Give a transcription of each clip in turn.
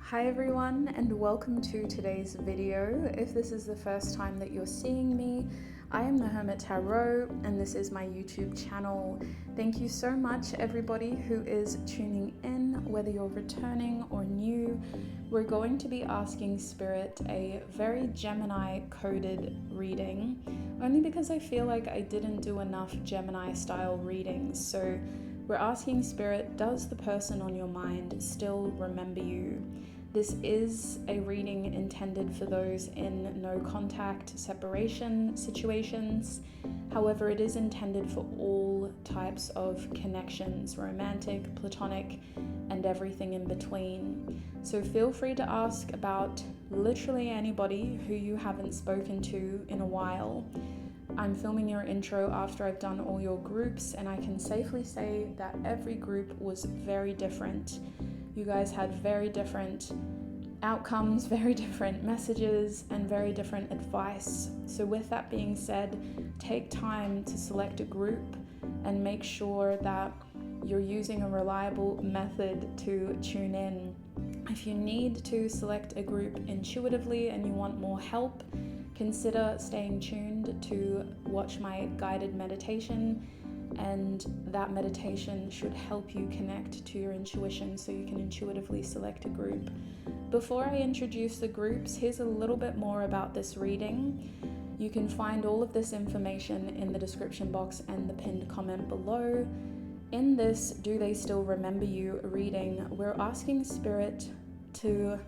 Hi everyone, and welcome to today's video. If this is the first time that you're seeing me, I am the Hermit Tarot and this is my YouTube channel. Thank you so much everybody who is tuning in, whether you're returning or new. We're going to be asking Spirit a very Gemini coded reading, only because I feel like I didn't do enough Gemini style readings. So we're asking Spirit, does the person on your mind still remember you? This is a reading intended for those in no contact separation situations. However, it is intended for all types of connections, romantic, platonic, and everything in between. So feel free to ask about literally anybody who you haven't spoken to in a while. I'm filming your intro after I've done all your groups, and I can safely say that every group was very different. You guys had very different outcomes, very different messages, and very different advice. So with that being said, take time to select a group and make sure that you're using a reliable method to tune in. If you need to select a group intuitively and you want more help, consider staying tuned to watch my guided meditation, and that meditation should help you connect to your intuition so you can intuitively select a group. Before I introduce the groups, here's a little bit more about this reading. You can find all of this information in the description box and the pinned comment below. In this Do They Still Remember You reading, we're asking Spirit to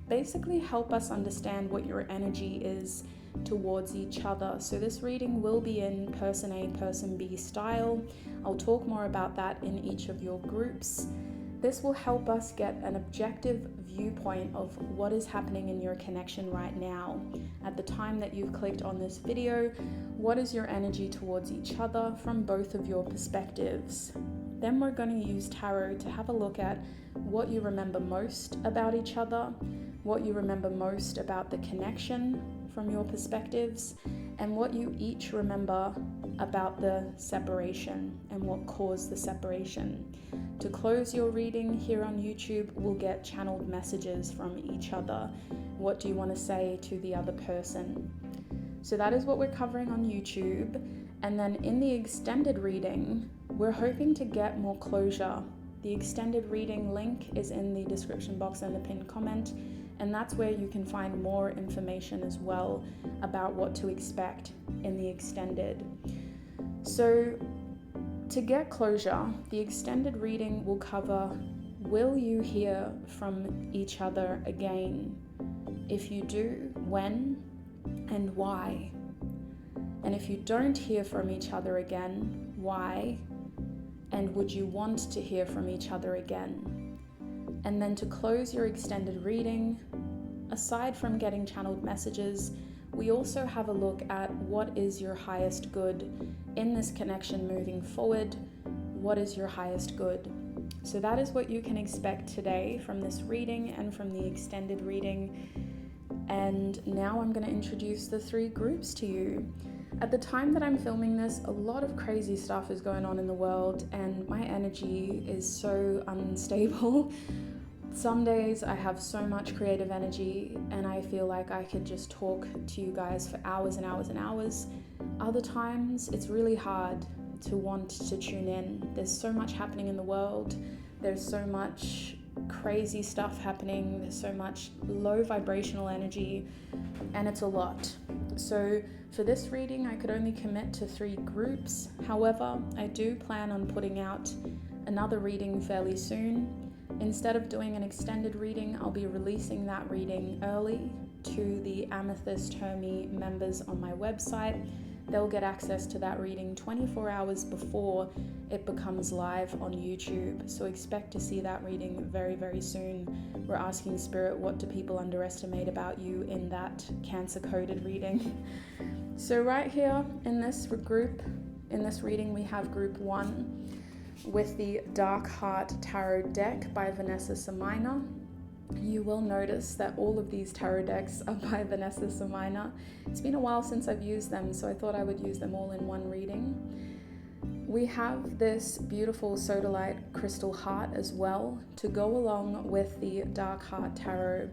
basically help us understand what your energy is towards each other. So this reading will be in person A, person B style. I'll talk more about that in each of your groups. This will help us get an objective viewpoint of what is happening in your connection right now. At the time that you've clicked on this video, what is your energy towards each other from both of your perspectives? Then we're going to use tarot to have a look at what you remember most about each other, what you remember most about the connection from your perspectives, and what you each remember about the separation and what caused the separation. To close your reading here on YouTube, we'll get channeled messages from each other. What do you want to say to the other person? So that is what we're covering on YouTube. And then in the extended reading, we're hoping to get more closure. The extended reading link is in the description box and the pinned comment, and that's where you can find more information as well about what to expect in the extended. So to get closure, the extended reading will cover, will you hear from each other again? If you do, when and why? And if you don't hear from each other again, why? And would you want to hear from each other again? And then to close your extended reading, aside from getting channeled messages, we also have a look at what is your highest good in this connection moving forward. What is your highest good? So that is what you can expect today from this reading and from the extended reading. And now I'm going to introduce the three groups to you. At the time that I'm filming this, a lot of crazy stuff is going on in the world and my energy is so unstable. Some days I have so much creative energy and I feel like I could just talk to you guys for hours and hours and hours. Other times it's really hard to want to tune in. There's so much happening in the world. There's so much crazy stuff happening. There's so much low vibrational energy and it's a lot. So for this reading, I could only commit to 3 groups. However, I do plan on putting out another reading fairly soon. Instead of doing an extended reading, I'll be releasing that reading early to the Amethyst Hermie members on my website. They'll get access to that reading 24 hours before it becomes live on YouTube. So expect to see that reading very, very soon. We're asking Spirit, what do people underestimate about you in that Cancer-coded reading? So right here in this group, in this reading, we have group 1 with the Dark Heart Tarot deck by Vanessa Samina. You will notice that all of these tarot decks are by Vanessa Samina. It's been a while since I've used them, so I thought I would use them all in one reading. We have this beautiful sodalite crystal heart as well to go along with the dark heart tarot.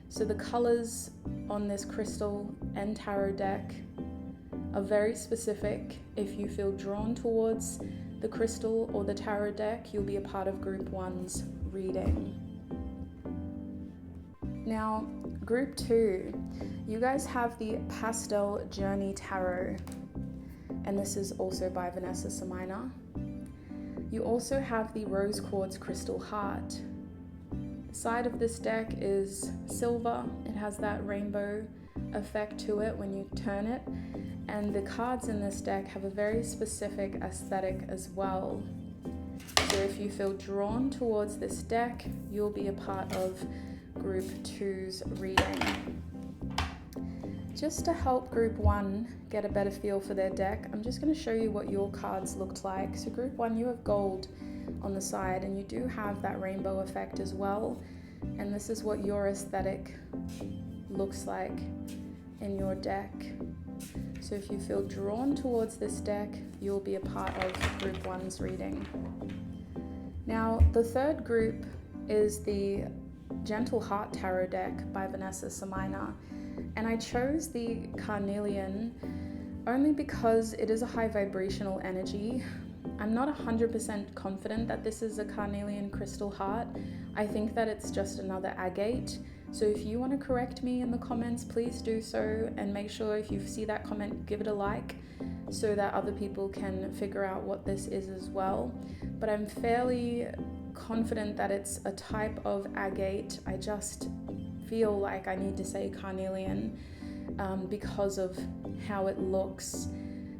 So the colors on this crystal and tarot deck are very specific. If you feel drawn towards the crystal or the tarot deck, you'll be a part of group 1's reading. Now, group 2, you guys have the Pastel Journey Tarot, and this is also by Vanessa Samina. You also have the Rose Quartz Crystal Heart. The side of this deck is silver. It has that rainbow effect to it when you turn it, and the cards in this deck have a very specific aesthetic as well. So if you feel drawn towards this deck, you'll be a part of group 2's reading. Just to help group 1 get a better feel for their deck, I'm just going to show you what your cards looked like. So group 1, you have gold on the side, and you do have that rainbow effect as well. And this is what your aesthetic looks like in your deck. So if you feel drawn towards this deck, you'll be a part of group 1's reading. Now, the third group is the Gentle Heart Tarot deck by Vanessa Samina. And I chose the carnelian only because it is a high vibrational energy. I'm not 100% confident that this is a carnelian crystal heart. I think that it's just another agate. So if you want to correct me in the comments, please do so, and make sure if you see that comment, give it a like so that other people can figure out what this is as well. But I'm fairly confident that it's a type of agate. I just feel like I need to say carnelian because of how it looks.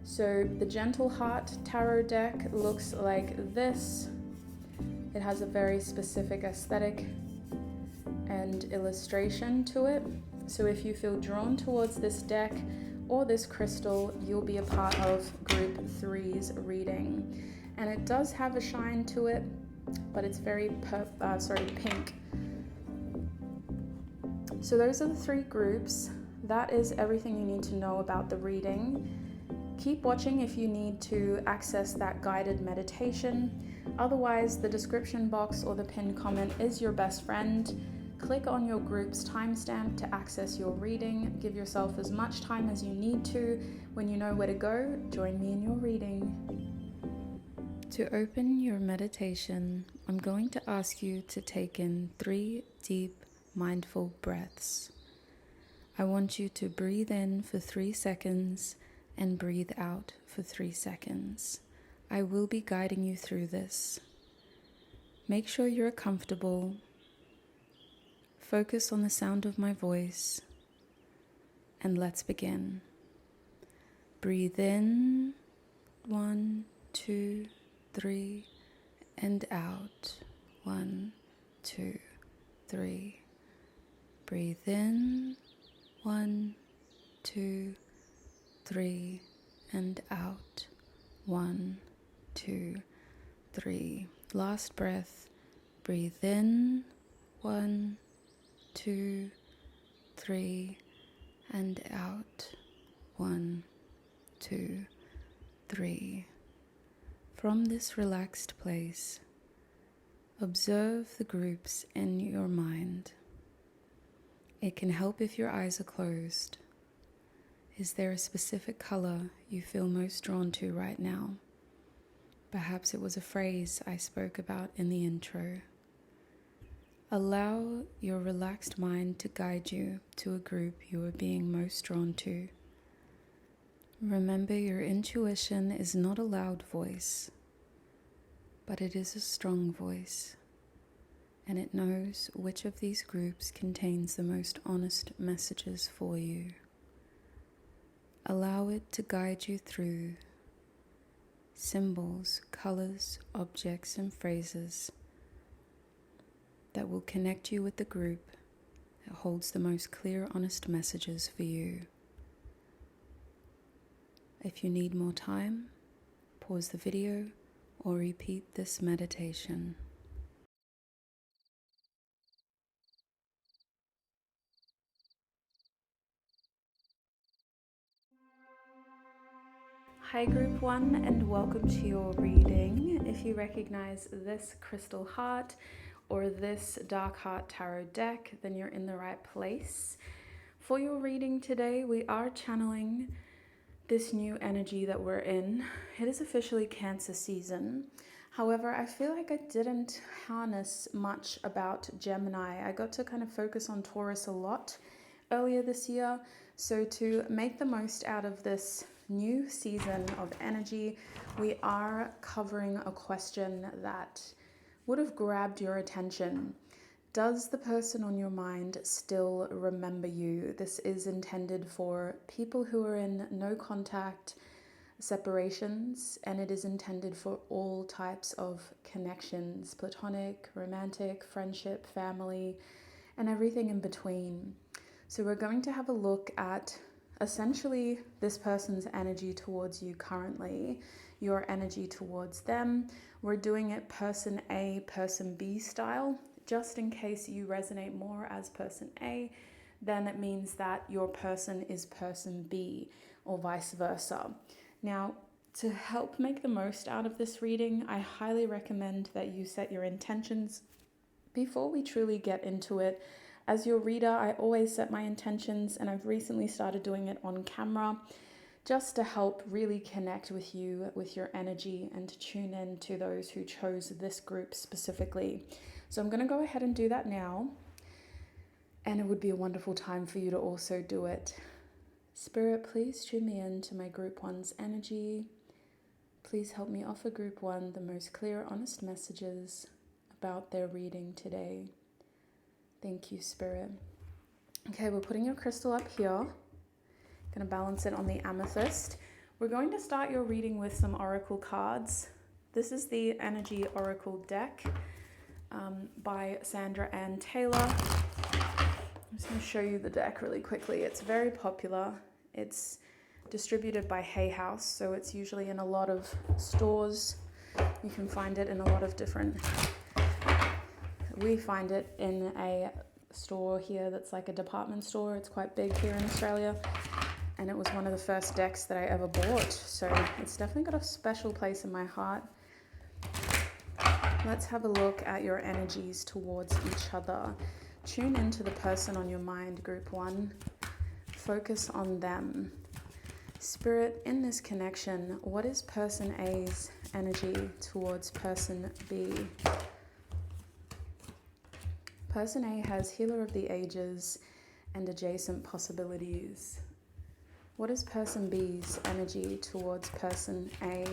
So the Gentle Heart Tarot deck looks like this. It has a very specific aesthetic and illustration to it. So if you feel drawn towards this deck or this crystal, you'll be a part of group 3's reading. And it does have a shine to it, but it's very pink. So those are the 3 groups. That is everything you need to know about the reading. Keep watching if you need to access that guided meditation. Otherwise, the description box or the pinned comment is your best friend. Click on your group's timestamp to access your reading. Give yourself as much time as you need to. When you know where to go, join me in your reading. To open your meditation, I'm going to ask you to take in 3 deep, mindful breaths. I want you to breathe in for 3 seconds and breathe out for 3 seconds. I will be guiding you through this. Make sure you're comfortable. Focus on the sound of my voice, and let's begin. Breathe in, 1, 2, 3, and out, 1, 2, 3. Breathe in, 1, 2, 3, and out, 1, 2, 3. Last breath. Breathe in, 1, 2, 3, and out, 1, 2, 3. From this relaxed place, observe the groups in your mind. It can help if your eyes are closed. Is there a specific color you feel most drawn to right now? Perhaps it was a phrase I spoke about in the intro. Allow your relaxed mind to guide you to a group you are being most drawn to. Remember, your intuition is not a loud voice, but it is a strong voice, and it knows which of these groups contains the most honest messages for you. Allow it to guide you through symbols, colors, objects, and phrases that will connect you with the group that holds the most clear, honest messages for you. If you need more time, pause the video or repeat this meditation. Hi Group 1 and welcome to your reading. If you recognize this crystal heart or this dark heart tarot deck, then you're in the right place. For your reading today, we are channeling this new energy that we're in. It is officially Cancer season. However, I feel like I didn't harness much about Gemini. I got to kind of focus on Taurus a lot earlier this year. So to make the most out of this new season of energy, we are covering a question that would have grabbed your attention. Does the person on your mind still remember you? This is intended for people who are in no contact separations, and it is intended for all types of connections: platonic, romantic, friendship, family, and everything in between. So we're going to have a look at essentially this person's energy towards you currently, your energy towards them. We're doing it person A, person B style. Just in case you resonate more as person A, then it means that your person is person B, or vice versa. Now, to help make the most out of this reading, I highly recommend that you set your intentions before we truly get into it. As your reader, I always set my intentions, and I've recently started doing it on camera just to help really connect with you, with your energy, and to tune in to those who chose this group specifically. So I'm going to go ahead and do that now, and it would be a wonderful time for you to also do it. Spirit, please tune me in to my Group 1's energy. Please help me offer Group 1 the most clear, honest messages about their reading today. Thank you, Spirit. Okay, we're putting your crystal up here. Going to balance it on the amethyst. We're going to start your reading with some oracle cards. This is the Energy Oracle deck by Sandra Ann Taylor. I'm just going to show you the deck really quickly. It's very popular. It's distributed by Hay House, so it's usually in a lot of stores. You can find it in a lot of different... We find it in a store here that's like a department store. It's quite big here in Australia, and it was one of the first decks that I ever bought, so it's definitely got a special place in my heart. Let's have a look at your energies towards each other. Tune into the person on your mind, Group 1. Focus on them. Spirit, in this connection, what is person A's energy towards person B? Person A has Healer of the Ages and adjacent possibilities. What is person B's energy towards person A?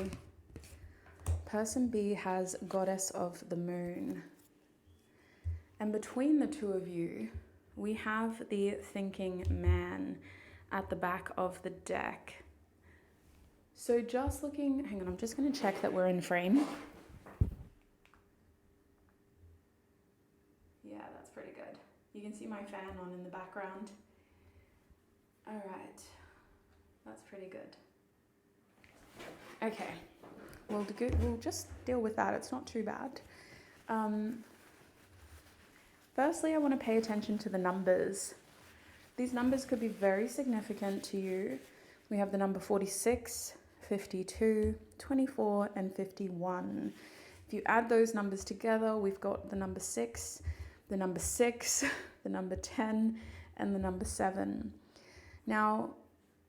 Person B has Goddess of the Moon. And between the two of you, we have the Thinking Man at the back of the deck. So just looking, hang on, I'm just going to check that we're in frame. Yeah, that's pretty good. You can see my fan on in the background. All right, that's pretty good. Okay, we'll just deal with that. It's not too bad. Firstly, I want to pay attention to the numbers. These numbers could be very significant to you. We have the number 46, 52, 24, and 51. If you add those numbers together, we've got the number 6, the number 6, the number 10, and the number 7. Now,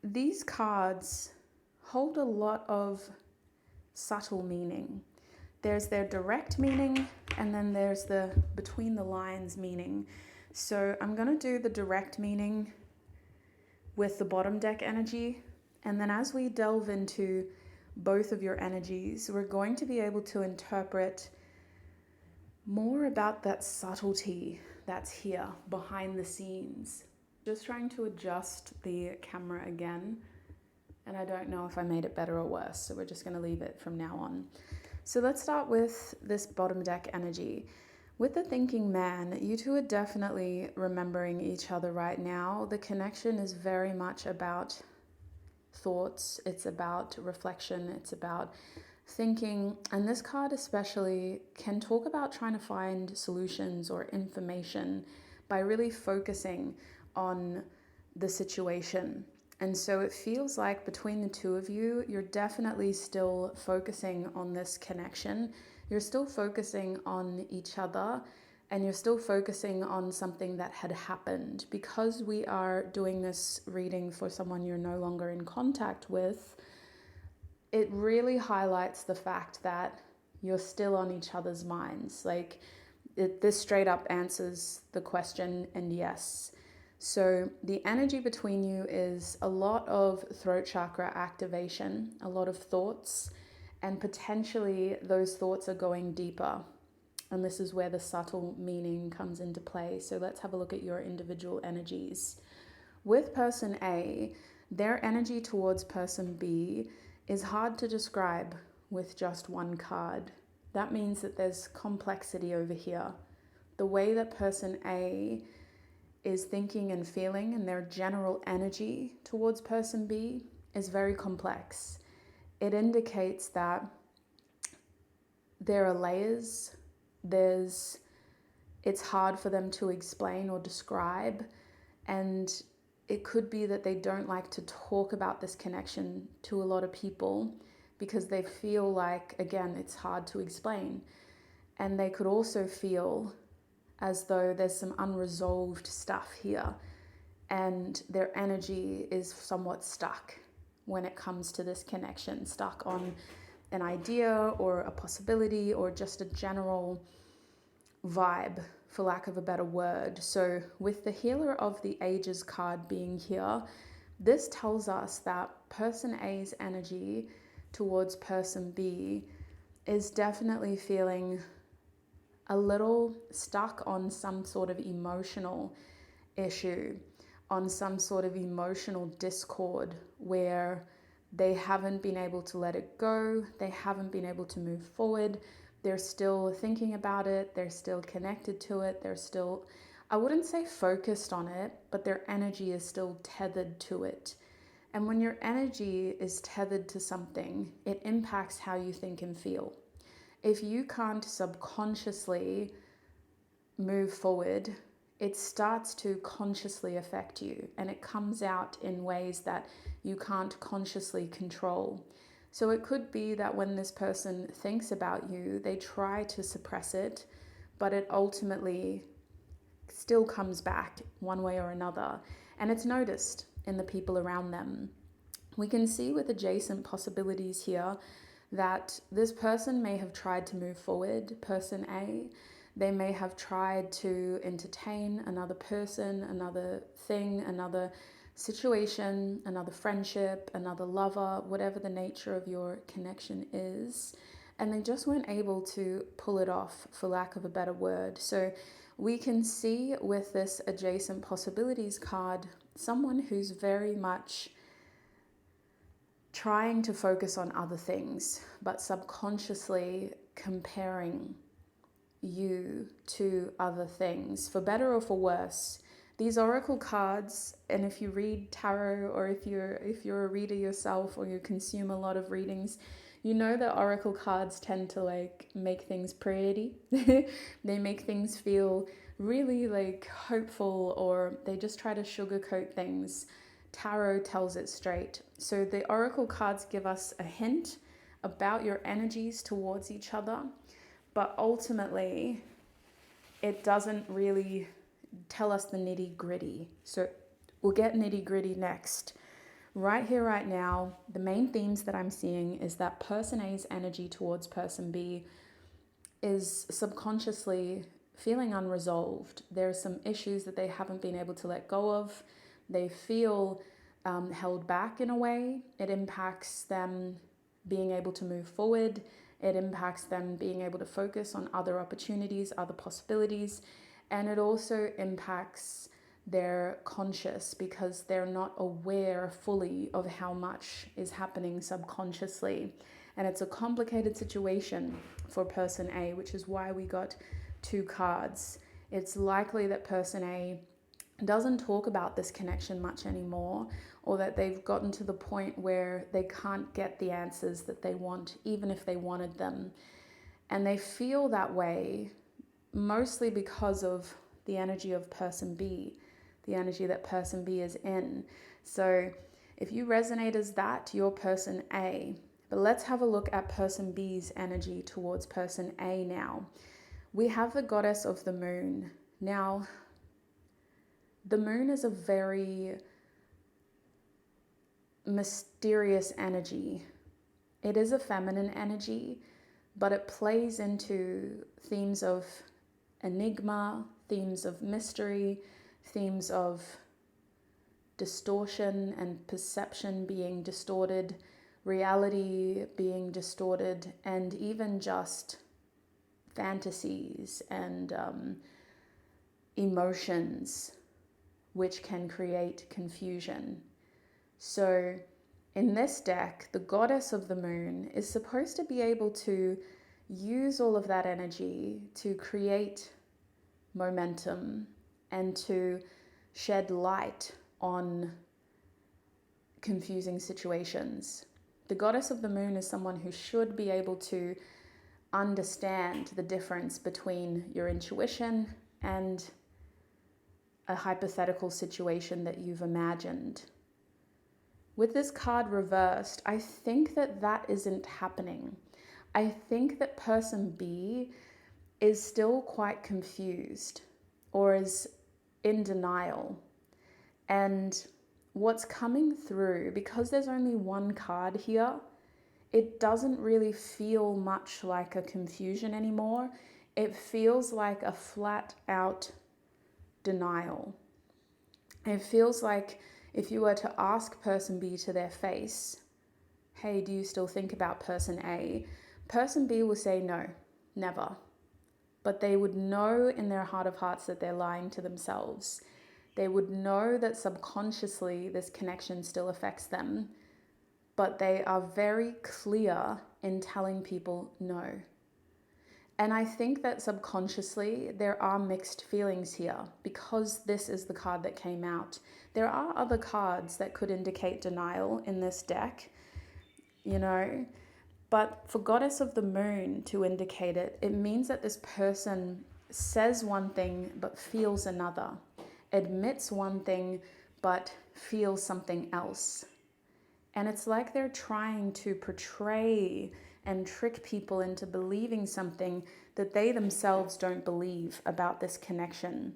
these cards hold a lot of subtle meaning. There's their direct meaning, and then there's the between the lines meaning. So I'm going to do the direct meaning with the bottom deck energy, and then as we delve into both of your energies, we're going to be able to interpret more about that subtlety that's here behind the scenes. Just trying to adjust the camera again, and I don't know if I made it better or worse, so we're just going to leave it from now on. So let's start with this bottom deck energy. With the Thinking Man, you two are definitely remembering each other right now. The connection is very much about thoughts, it's about reflection, it's about thinking, and this card especially can talk about trying to find solutions or information by really focusing on the situation. And so it feels like between the two of you, you're definitely still focusing on this connection. You're still focusing on each other, and you're still focusing on something that had happened. Because we are doing this reading for someone you're no longer in contact with, it really highlights the fact that you're still on each other's minds. Like, this straight up answers the question, and yes. So the energy between you is a lot of throat chakra activation, a lot of thoughts, and potentially those thoughts are going deeper. And this is where the subtle meaning comes into play. So let's have a look at your individual energies. With person A, their energy towards person B is hard to describe with just one card. That means that there's complexity over here. The way that person A is thinking and feeling and their general energy towards person B is very complex. It indicates that there are layers, it's hard for them to explain or describe, and it could be that they don't like to talk about this connection to a lot of people because they feel like, again, it's hard to explain. And they could also feel as though there's some unresolved stuff here, and their energy is somewhat stuck when it comes to this connection, stuck on an idea or a possibility or just a general vibe, for lack of a better word. So with the Healer of the Ages card being here, this tells us that person A's energy towards person B is definitely feeling a little stuck on some sort of emotional issue, on some sort of emotional discord where they haven't been able to let it go, they haven't been able to move forward, they're still thinking about it, they're still connected to it, they're still, I wouldn't say focused on it, but their energy is still tethered to it. And when your energy is tethered to something, it impacts how you think and feel. If you can't subconsciously move forward, it starts to consciously affect you, and it comes out in ways that you can't consciously control. So it could be that when this person thinks about you, they try to suppress it, but it ultimately still comes back one way or another, and it's noticed in the people around them. We can see with adjacent possibilities here that this person may have tried to move forward, person A. They may have tried to entertain another person, another thing, another situation, another friendship, another lover, whatever the nature of your connection is. And they just weren't able to pull it off, for lack of a better word. So we can see with this adjacent possibilities card, someone who's very much trying to focus on other things, but subconsciously comparing you to other things, for better or for worse. These oracle cards, and if you read tarot, or if you're a reader yourself, or you consume a lot of readings, you know that oracle cards tend to like make things pretty. They make things feel really like hopeful, or they just try to sugarcoat things. Tarot tells it straight. So the oracle cards give us a hint about your energies towards each other, but ultimately it doesn't really tell us the nitty gritty. So we'll get nitty gritty next. Right here, right now, the main themes that I'm seeing is that person A's energy towards person B is subconsciously feeling unresolved. There are some issues that they haven't been able to let go of. They feel held back in a way. It impacts them being able to move forward. It impacts them being able to focus on other opportunities, other possibilities. And it also impacts their conscious, because they're not aware fully of how much is happening subconsciously. And it's a complicated situation for person A, which is why we got two cards. It's likely that person A doesn't talk about this connection much anymore, or that they've gotten to the point where they can't get the answers that they want, even if they wanted them. And they feel that way mostly because of the energy of person B, the energy that person B is in. So If you resonate as that, you're person A. But let's have a look at person B's energy towards person A now. We have the goddess of the moon. Now, the moon is a very mysterious energy. It is a feminine energy, but it plays into themes of enigma, themes of mystery, themes of distortion and perception being distorted, reality being distorted, and even just fantasies and emotions which can create confusion. So in this deck, the goddess of the moon is supposed to be able to use all of that energy to create momentum and to shed light on confusing situations. The goddess of the moon is someone who should be able to understand the difference between your intuition and a hypothetical situation that you've imagined. With this card reversed, I think that isn't happening. I think that person B is still quite confused or is in denial. And what's coming through, because there's only one card here, it doesn't really feel much like a confusion anymore. It feels like a flat out denial. It feels like if you were to ask person B to their face, hey, do you still think about person A? Person B will say no, never. But they would know in their heart of hearts that they're lying to themselves. They would know that subconsciously this connection still affects them, but they are very clear in telling people no. And I think that subconsciously there are mixed feelings here because this is the card that came out. There are other cards that could indicate denial in this deck, but for Goddess of the Moon to indicate it, it means that this person says one thing but feels another, admits one thing but feels something else. And it's like they're trying to portray and trick people into believing something that they themselves don't believe about this connection.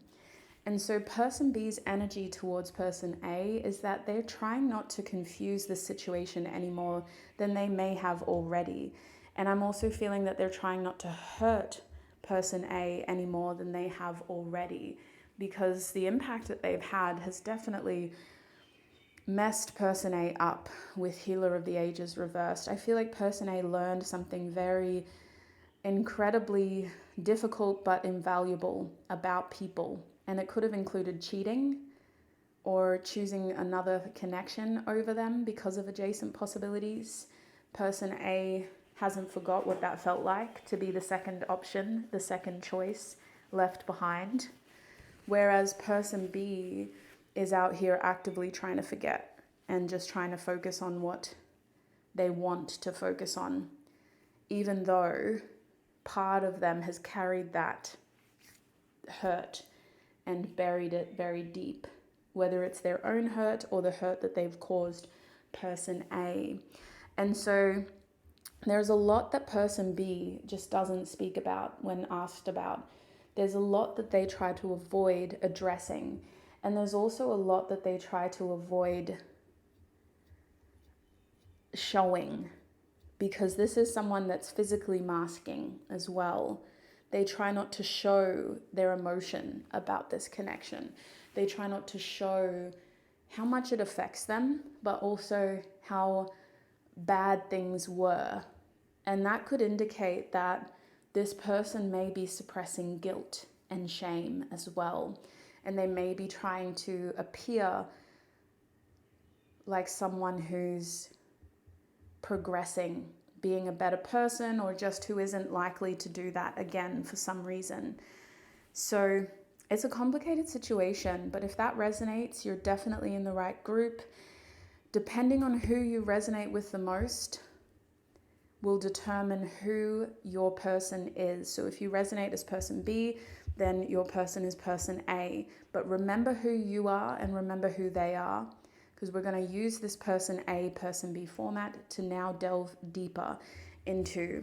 And so person B's energy towards person A is that they're trying not to confuse the situation any more than they may have already. And I'm also feeling that they're trying not to hurt person A any more than they have already, because the impact that they've had has definitely messed person A up with Healer of the Ages reversed. I feel like person A learned something very incredibly difficult but invaluable about people. And it could have included cheating or choosing another connection over them because of adjacent possibilities. Person A hasn't forgot what that felt like to be the second option, the second choice left behind. Whereas person B is out here actively trying to forget and just trying to focus on what they want to focus on, even though part of them has carried that hurt and buried it very deep, whether it's their own hurt or the hurt that they've caused person A. And so there's a lot that person B just doesn't speak about when asked about. There's a lot that they try to avoid addressing. And there's also a lot that they try to avoid showing, because this is someone that's physically masking as well. They try not to show their emotion about this connection. They try not to show how much it affects them, but also how bad things were. And that could indicate that this person may be suppressing guilt and shame as well. And they may be trying to appear like someone who's progressing, being a better person, or just who isn't likely to do that again for some reason. So it's a complicated situation, but if that resonates, you're definitely in the right group. Depending on who you resonate with the most will determine who your person is. So if you resonate as person B, then your person is person A. But remember who you are and remember who they are, because we're going to use this person A, person B format to now delve deeper into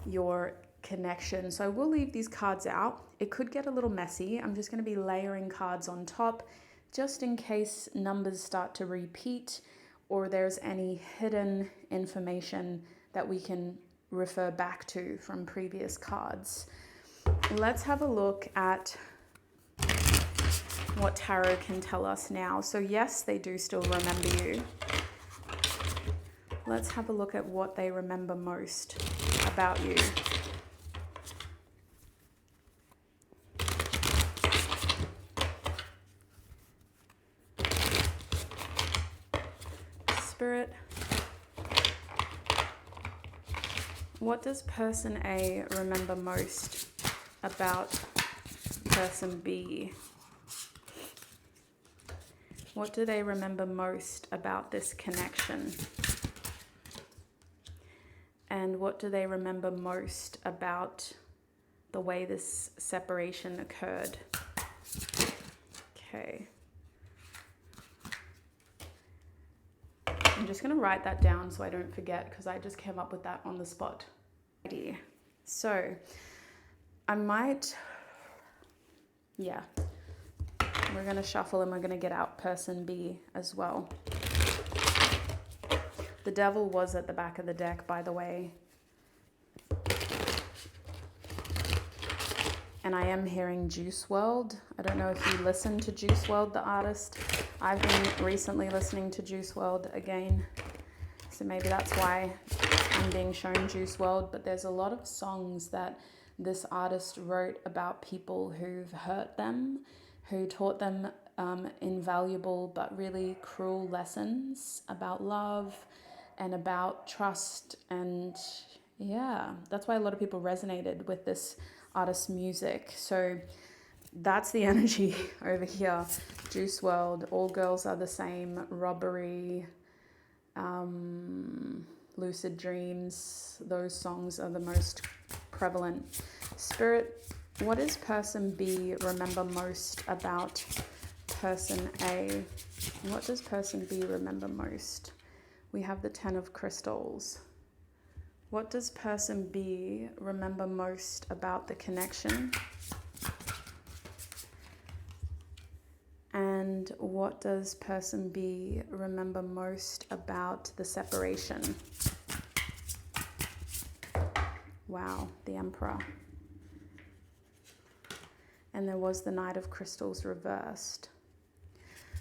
your connection. So I will leave these cards out. It could get a little messy. I'm just going to be layering cards on top just in case numbers start to repeat or there's any hidden information that we can refer back to from previous cards. Let's have a look at what tarot can tell us now. So yes, they do still remember you. Let's have a look at what they remember most about you. Spirit, what does person A remember most about person B? What do they remember most about this connection? And what do they remember most about the way this separation occurred? Okay. I'm just going to write that down so I don't forget, because I just came up with that on the spot. So I might, yeah, we're going to shuffle and we're going to get out person B as well. The devil was at the back of the deck, by the way. And I am hearing Juice WRLD. I don't know if you listen to Juice WRLD, the artist. I've been recently listening to Juice WRLD again. So maybe that's why I'm being shown Juice WRLD. But there's a lot of songs that this artist wrote about people who've hurt them, who taught them invaluable but really cruel lessons about love and about trust. And yeah, that's why a lot of people resonated with this artist's music. So that's the energy over here. Juice WRLD, All Girls Are the Same, Robbery, Lucid Dreams. Those songs are the most prevalent. Spirit, what does person B remember most about person A? What does person B remember most? We have the 10 of Crystals. What does person B remember most about the connection? And what does person B remember most about the separation? Wow, the Emperor. And there was the Knight of Crystals reversed.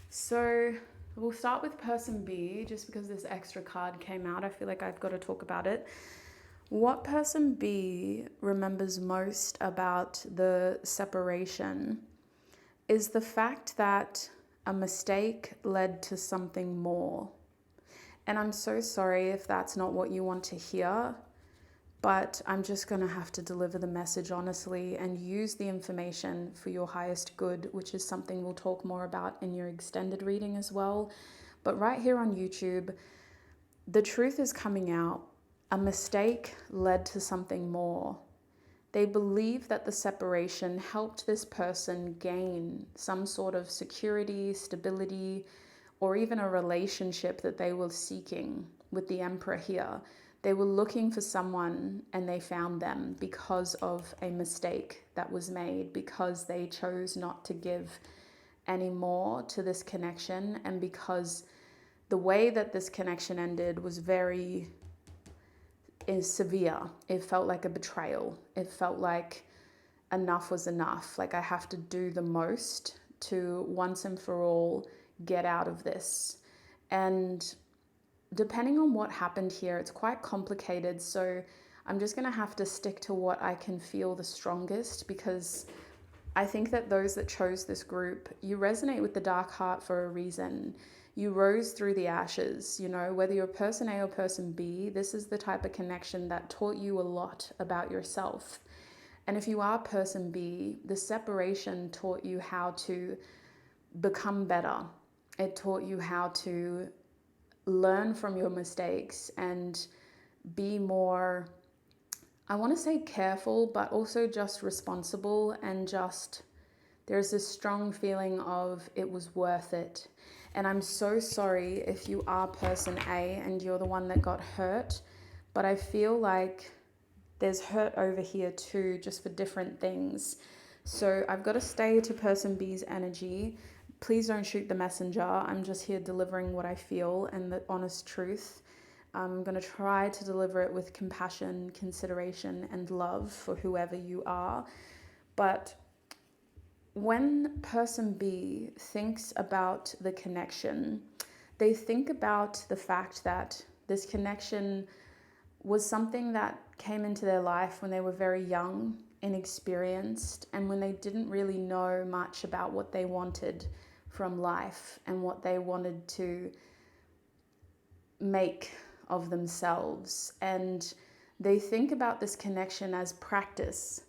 So we'll start with person B, just because this extra card came out. I feel like I've got to talk about it. What person B remembers most about the separation is the fact that a mistake led to something more. And I'm so sorry if that's not what you want to hear, but I'm just going to have to deliver the message honestly and use the information for your highest good, which is something we'll talk more about in your extended reading as well. But right here on YouTube, the truth is coming out. A mistake led to something more. They believe that the separation helped this person gain some sort of security, stability, or even a relationship that they were seeking with the Emperor here. They were looking for someone and they found them because of a mistake that was made, because they chose not to give any more to this connection, and because the way that this connection ended was very severe. It felt like a betrayal. It felt like enough was enough. Like I have to do the most to once and for all get out of this. And depending on what happened here, it's quite complicated. So I'm just going to have to stick to what I can feel the strongest, because I think that those that chose this group, you resonate with the dark heart for a reason. You rose through the ashes, you know, whether you're person A or person B, this is the type of connection that taught you a lot about yourself. And if you are person B, the separation taught you how to become better. It taught you how to learn from your mistakes and be more, I want to say careful, but also just responsible and just There's this strong feeling of it was worth it. And I'm so sorry if you are person A and you're the one that got hurt, but I feel like there's hurt over here too, just for different things. So I've got to stay to person B's energy. Please don't shoot the messenger. I'm just here delivering what I feel and the honest truth. I'm going to try to deliver it with compassion, consideration, and love for whoever you are. But when person B thinks about the connection, they think about the fact that this connection was something that came into their life when they were very young, inexperienced, and when they didn't really know much about what they wanted from life and what they wanted to make of themselves. And they think about this connection as practice,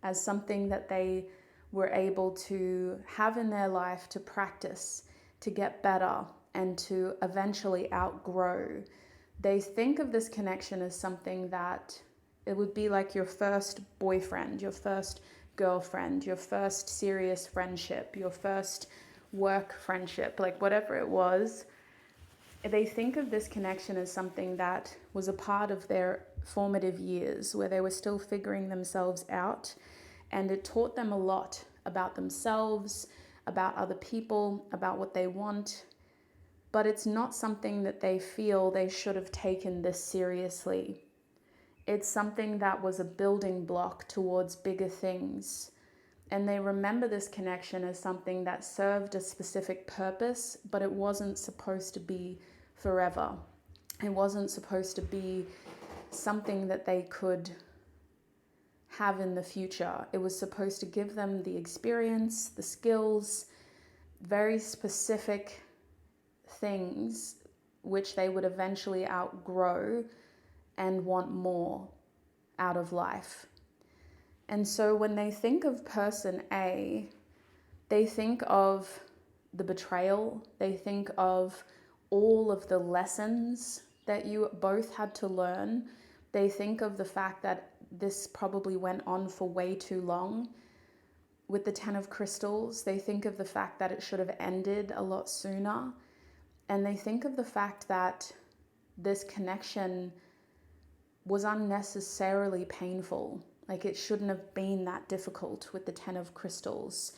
as something that they were able to have in their life to practice, to get better, and to eventually outgrow. They think of this connection as something that it would be like your first boyfriend, your first girlfriend, your first serious friendship, your first work friendship, like whatever it was. They think of this connection as something that was a part of their formative years where they were still figuring themselves out, and it taught them a lot about themselves, about other people, about what they want. But it's not something that they feel they should have taken this seriously. It's something that was a building block towards bigger things. And they remember this connection as something that served a specific purpose, but it wasn't supposed to be forever. It wasn't supposed to be something that they could have in the future. It was supposed to give them the experience, the skills, very specific things which they would eventually outgrow and want more out of life. And so when they think of person A, they think of the betrayal, they think of all of the lessons that you both had to learn. They think of the fact that this probably went on for way too long. With the 10 of Crystals, they think of the fact that it should have ended a lot sooner. And they think of the fact that this connection was unnecessarily painful. Like it shouldn't have been that difficult with the 10 of Crystals.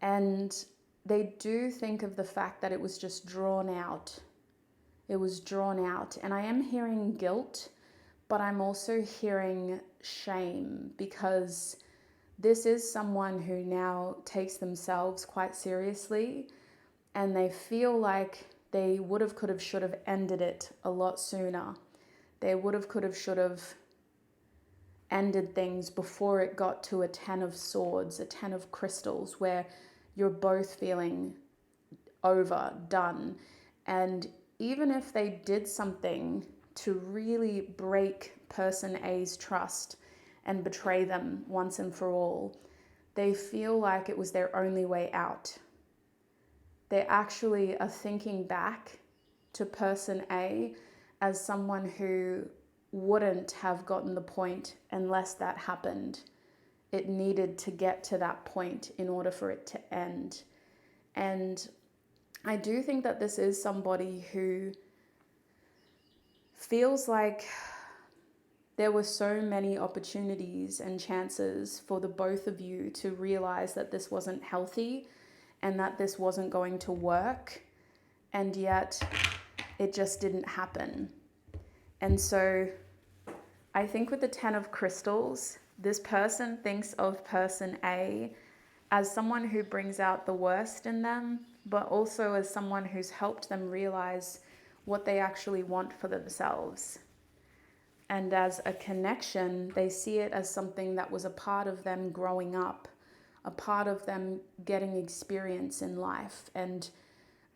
And they do think of the fact that it was just drawn out. It was drawn out. And I am hearing guilt, but I'm also hearing shame, because this is someone who now takes themselves quite seriously, and they feel like they would have, could have, should have ended it a lot sooner. They would have, could have, should have ended things before it got to a 10 of Swords, a 10 of Crystals, where you're both feeling over, done. And even if they did something to really break person A's trust and betray them once and for all, they feel like it was their only way out. They actually are thinking back to person A as someone who wouldn't have gotten the point unless that happened. It needed to get to that point in order for it to end. And I do think that this is somebody who feels like there were so many opportunities and chances for the both of you to realize that this wasn't healthy and that this wasn't going to work, and yet it just didn't happen. And so I think with the 10 of Crystals, this person thinks of person A as someone who brings out the worst in them, but also as someone who's helped them realize what they actually want for themselves. And as a connection, they see it as something that was a part of them growing up, a part of them getting experience in life, and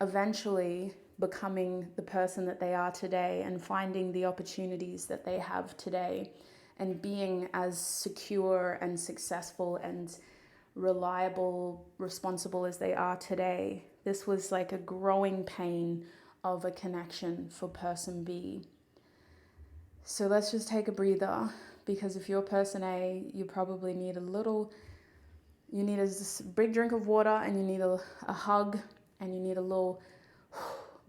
eventually becoming the person that they are today and finding the opportunities that they have today and being as secure and successful and reliable, responsible as they are today. This was like a growing pain of a connection for person B. So let's just take a breather, because if you're person A, you probably need a little you need a big drink of water, and you need a hug, and you need a little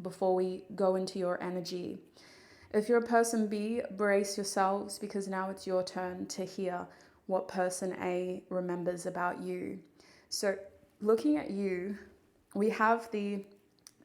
before we go into your energy. If you're a person B, brace yourselves, because now it's your turn to hear what person A remembers about you. So looking at you, we have the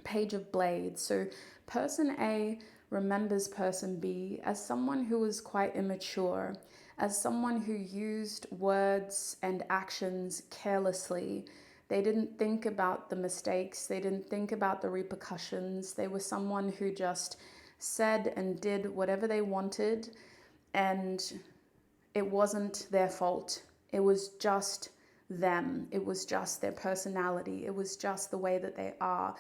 Page of Blades. So person A remembers person B as someone who was quite immature, as someone who used words and actions carelessly. They didn't think about the mistakes. They didn't think about the repercussions. They were someone who just said and did whatever they wanted, and it wasn't their fault. It was just them. It was just their personality. It was just the way that they are.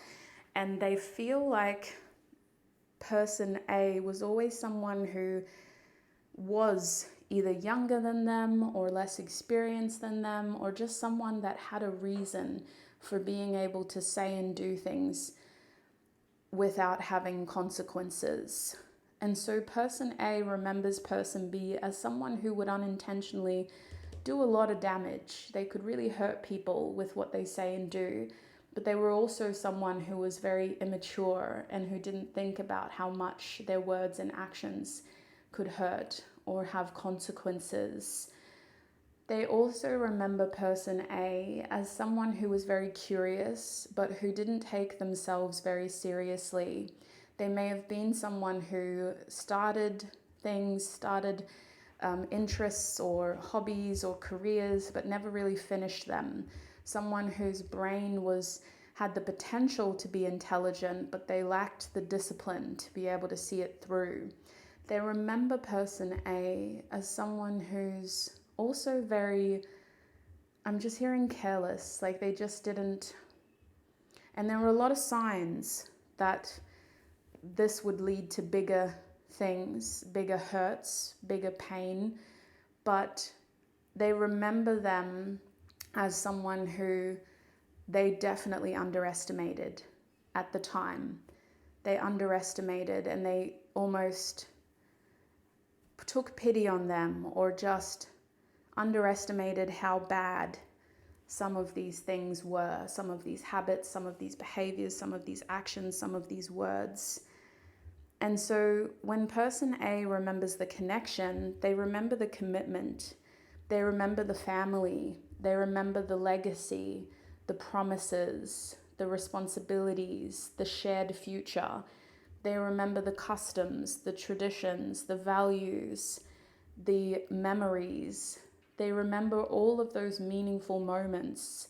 And they feel like person A was always someone who was either younger than them or less experienced than them, or just someone that had a reason for being able to say and do things without having consequences. And so person A remembers person B as someone who would unintentionally do a lot of damage. They could really hurt people with what they say and do, but they were also someone who was very immature and who didn't think about how much their words and actions could hurt or have consequences. They also remember person A as someone who was very curious, but who didn't take themselves very seriously. They may have been someone who started things, interests or hobbies or careers, but never really finished them. Someone whose brain had the potential to be intelligent, but they lacked the discipline to be able to see it through. They remember person A as someone who's also very, I'm just hearing careless, like they just didn't. And there were a lot of signs that this would lead to bigger things, bigger hurts, bigger pain, but they remember them as someone who they definitely underestimated at the time. They underestimated, and they almost took pity on them, or just underestimated how bad some of these things were, some of these habits, some of these behaviors, some of these actions, some of these words. And so when person A remembers the connection, they remember the commitment, they remember the family, they remember the legacy, the promises, the responsibilities, the shared future. They remember the customs, the traditions, the values, the memories. They remember all of those meaningful moments.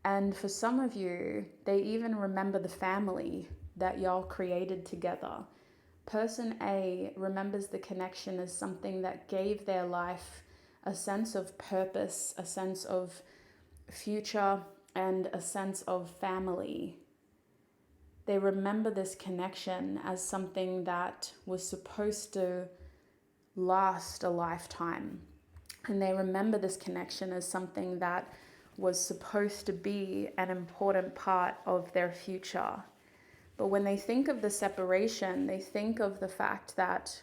And for some of you, they even remember the family that y'all created together. Person A remembers the connection as something that gave their life a sense of purpose, a sense of future, and a sense of family. They remember this connection as something that was supposed to last a lifetime. And they remember this connection as something that was supposed to be an important part of their future. But when they think of the separation, they think of the fact that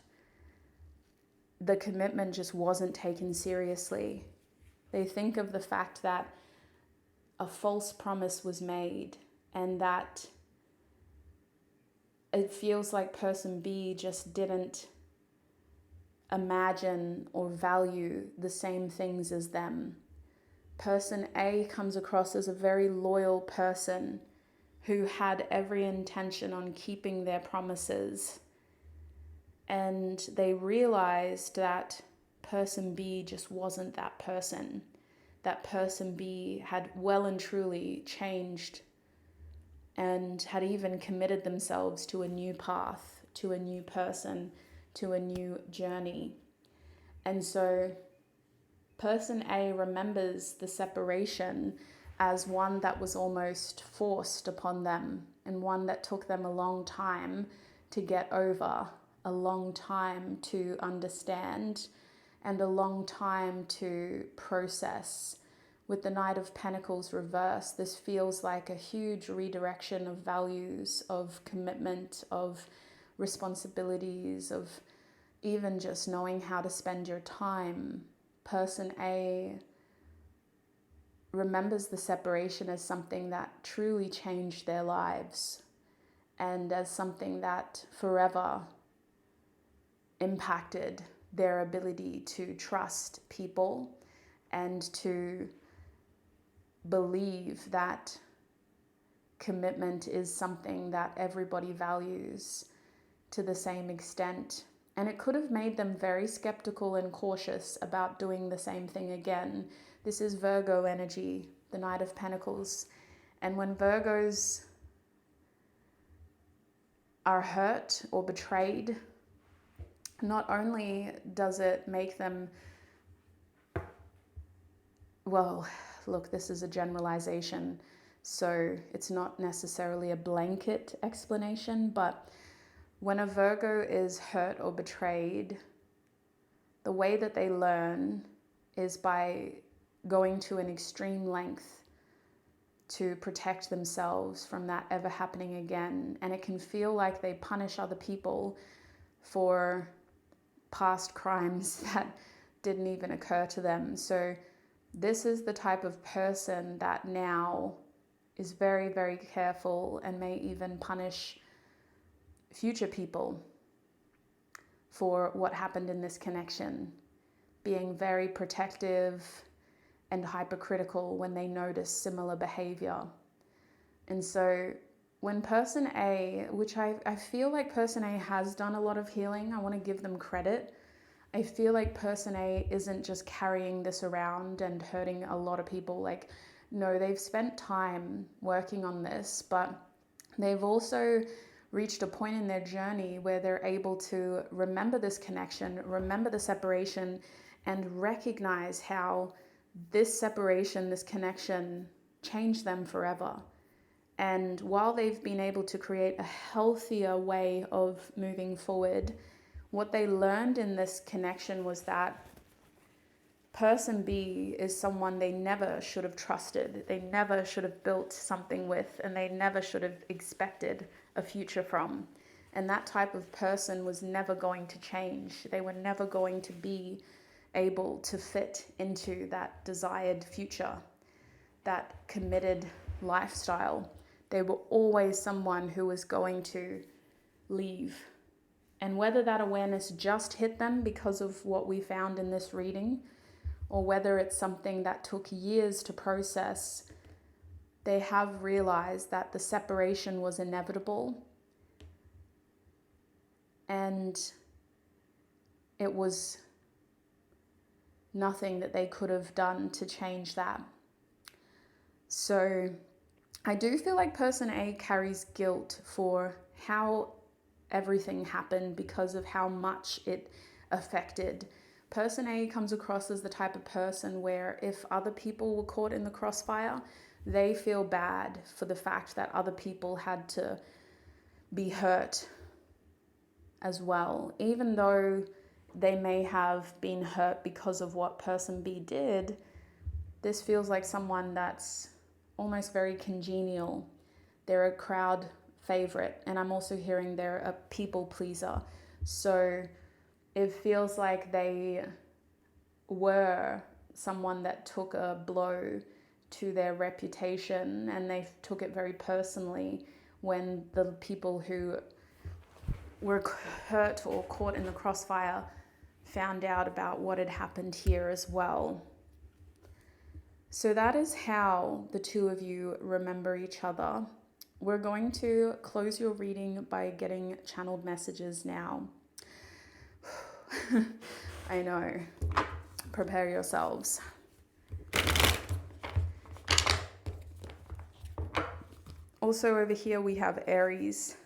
the commitment just wasn't taken seriously. They think of the fact that a false promise was made, and that it feels like person B just didn't imagine or value the same things as them. Person A comes across as a very loyal person who had every intention on keeping their promises. And they realized that person B just wasn't that person. That person B had well and truly changed and had even committed themselves to a new path, to a new person, to a new journey. And so person A remembers the separation as one that was almost forced upon them, and one that took them a long time to get over, a long time to understand, and a long time to process. With the Knight of Pentacles reversed, this feels like a huge redirection of values, of commitment, of responsibilities, of even just knowing how to spend your time. Person A remembers the separation as something that truly changed their lives and as something that forever impacted their ability to trust people and to believe that commitment is something that everybody values to the same extent. And it could have made them very skeptical and cautious about doing the same thing again. This is Virgo energy, the Knight of Pentacles. And when Virgos are hurt or betrayed, not only does it make them, well, look, this is a generalization, so it's not necessarily a blanket explanation, but when a Virgo is hurt or betrayed, the way that they learn is by going to an extreme length to protect themselves from that ever happening again. And it can feel like they punish other people for past crimes that didn't even occur to them. So this is the type of person that now is very, very careful and may even punish future people for what happened in this connection, being very protective and hypercritical when they notice similar behavior. And so when person A, which I feel like person A has done a lot of healing, I want to give them credit. I feel like person A isn't just carrying this around and hurting a lot of people. Like, no, they've spent time working on this, but they've also reached a point in their journey where they're able to remember this connection, remember the separation, and recognize how this separation, this connection changed them forever. And while they've been able to create a healthier way of moving forward, what they learned in this connection was that person B is someone they never should have trusted, they never should have built something with, and they never should have expected a future from. And that type of person was never going to change. They were never going to be able to fit into that desired future, that committed lifestyle. They were always someone who was going to leave. And whether that awareness just hit them because of what we found in this reading, or whether it's something that took years to process, they have realized that the separation was inevitable and it was nothing that they could have done to change that. So I do feel like person A carries guilt for how everything happened because of how much it affected. Person A comes across as the type of person where if other people were caught in the crossfire, they feel bad for the fact that other people had to be hurt as well. Even though they may have been hurt because of what person B did, this feels like someone that's almost very congenial. They're a crowd favorite, and I'm also hearing they're a people pleaser. So it feels like they were someone that took a blow to their reputation, and they took it very personally when the people who were hurt or caught in the crossfire found out about what had happened here as well. So that is how the two of you remember each other. We're going to close your reading by getting channeled messages now. I know. Prepare yourselves. Also over here we have Aries,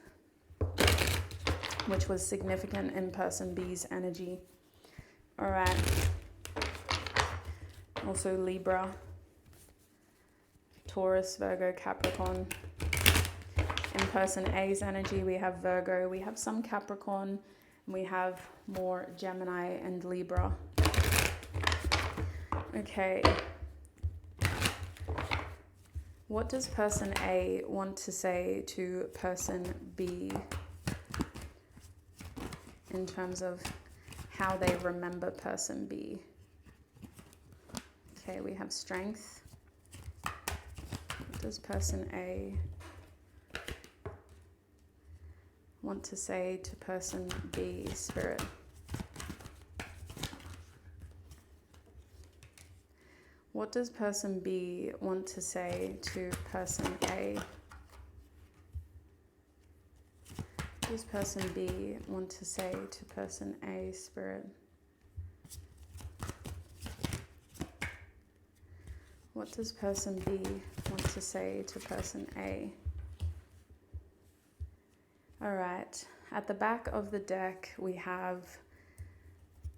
which was significant in person B's energy. All right. Also Libra, Taurus, Virgo, Capricorn. In person A's energy, we have Virgo, we have some Capricorn, and we have more Gemini and Libra. Okay. What does person A want to say to person B in terms of how they remember person B? Okay, we have strength, What does person A want to say to person B, Spirit? What does person B want to say to person A? What does person B want to say to person A, Spirit? What does person B want to say to person A? All right, at the back of the deck, we have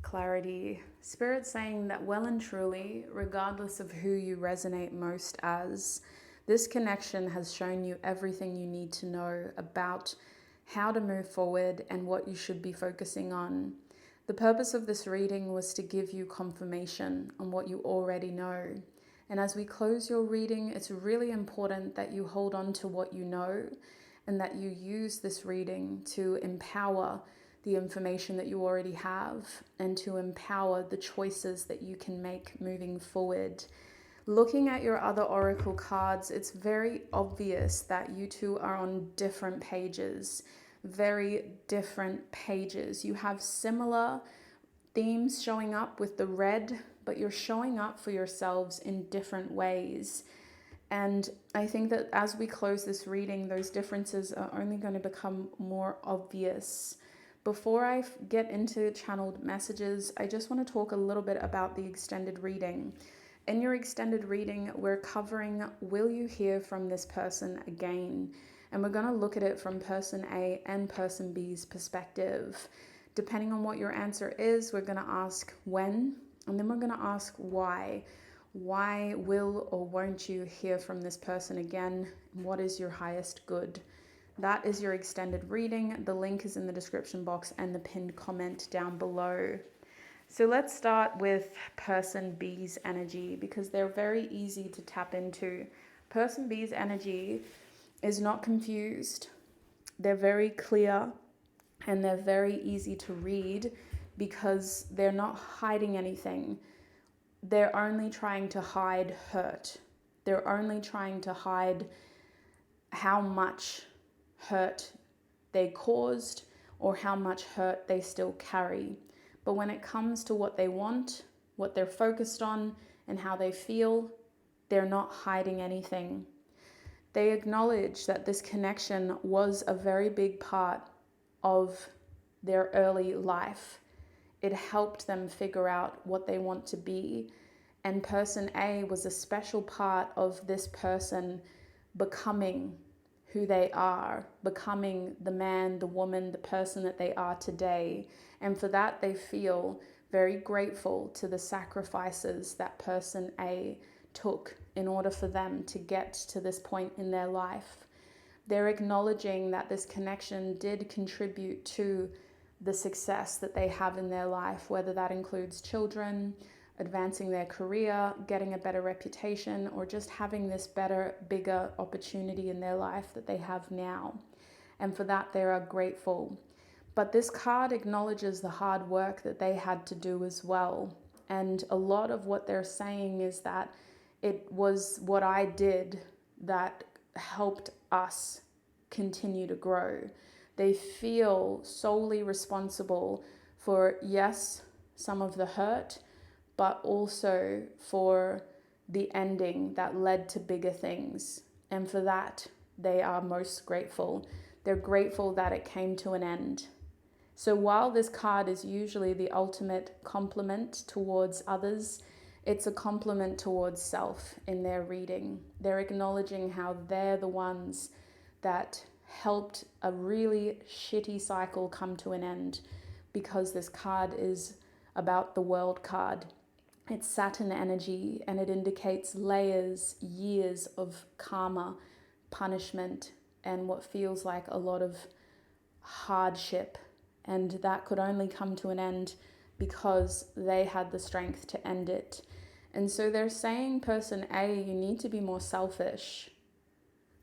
clarity. Spirit saying that well and truly, regardless of who you resonate most as, this connection has shown you everything you need to know about how to move forward and what you should be focusing on. The purpose of this reading was to give you confirmation on what you already know. And as we close your reading, it's really important that you hold on to what you know and that you use this reading to empower the information that you already have and to empower the choices that you can make moving forward. Looking at your other oracle cards, it's very obvious that you two are on different pages, very different pages. You have similar themes showing up with the red, but you're showing up for yourselves in different ways. And I think that as we close this reading, those differences are only going to become more obvious. Before I get into channeled messages, I just want to talk a little bit about the extended reading. In your extended reading, we're covering, will you hear from this person again? And we're going to look at it from person A and person B's perspective. Depending on what your answer is, we're going to ask when, and then we're going to ask why. Why will or won't you hear from this person again? What is your highest good? That is your extended reading. The link is in the description box and the pinned comment down below. So let's start with person B's energy because they're very easy to tap into. Person B's energy is not confused. They're very clear and they're very easy to read because they're not hiding anything. They're only trying to hide hurt. They're only trying to hide how much hurt they caused or how much hurt they still carry. But when it comes to what they want, what they're focused on, and how they feel, they're not hiding anything. They acknowledge that this connection was a very big part of their early life. It helped them figure out what they want to be. And person A was a special part of this person becoming who they are, becoming the man, the woman, the person that they are today. And for that, they feel very grateful to the sacrifices that person A took in order for them to get to this point in their life. They're acknowledging that this connection did contribute to the success that they have in their life, whether that includes children, advancing their career, getting a better reputation, or just having this better, bigger opportunity in their life that they have now. And for that, they are grateful. But this card acknowledges the hard work that they had to do as well. And a lot of what they're saying is that it was what I did that helped us continue to grow. They feel solely responsible for, yes, some of the hurt, but also for the ending that led to bigger things. And for that, they are most grateful. They're grateful that it came to an end. So while this card is usually the ultimate compliment towards others, it's a compliment towards self in their reading. They're acknowledging how they're the ones that helped a really shitty cycle come to an end, because this card is about the World card. It's Saturn energy, and it indicates layers, years of karma, punishment, and what feels like a lot of hardship. And that could only come to an end because they had the strength to end it. And so they're saying, person A, you need to be more selfish.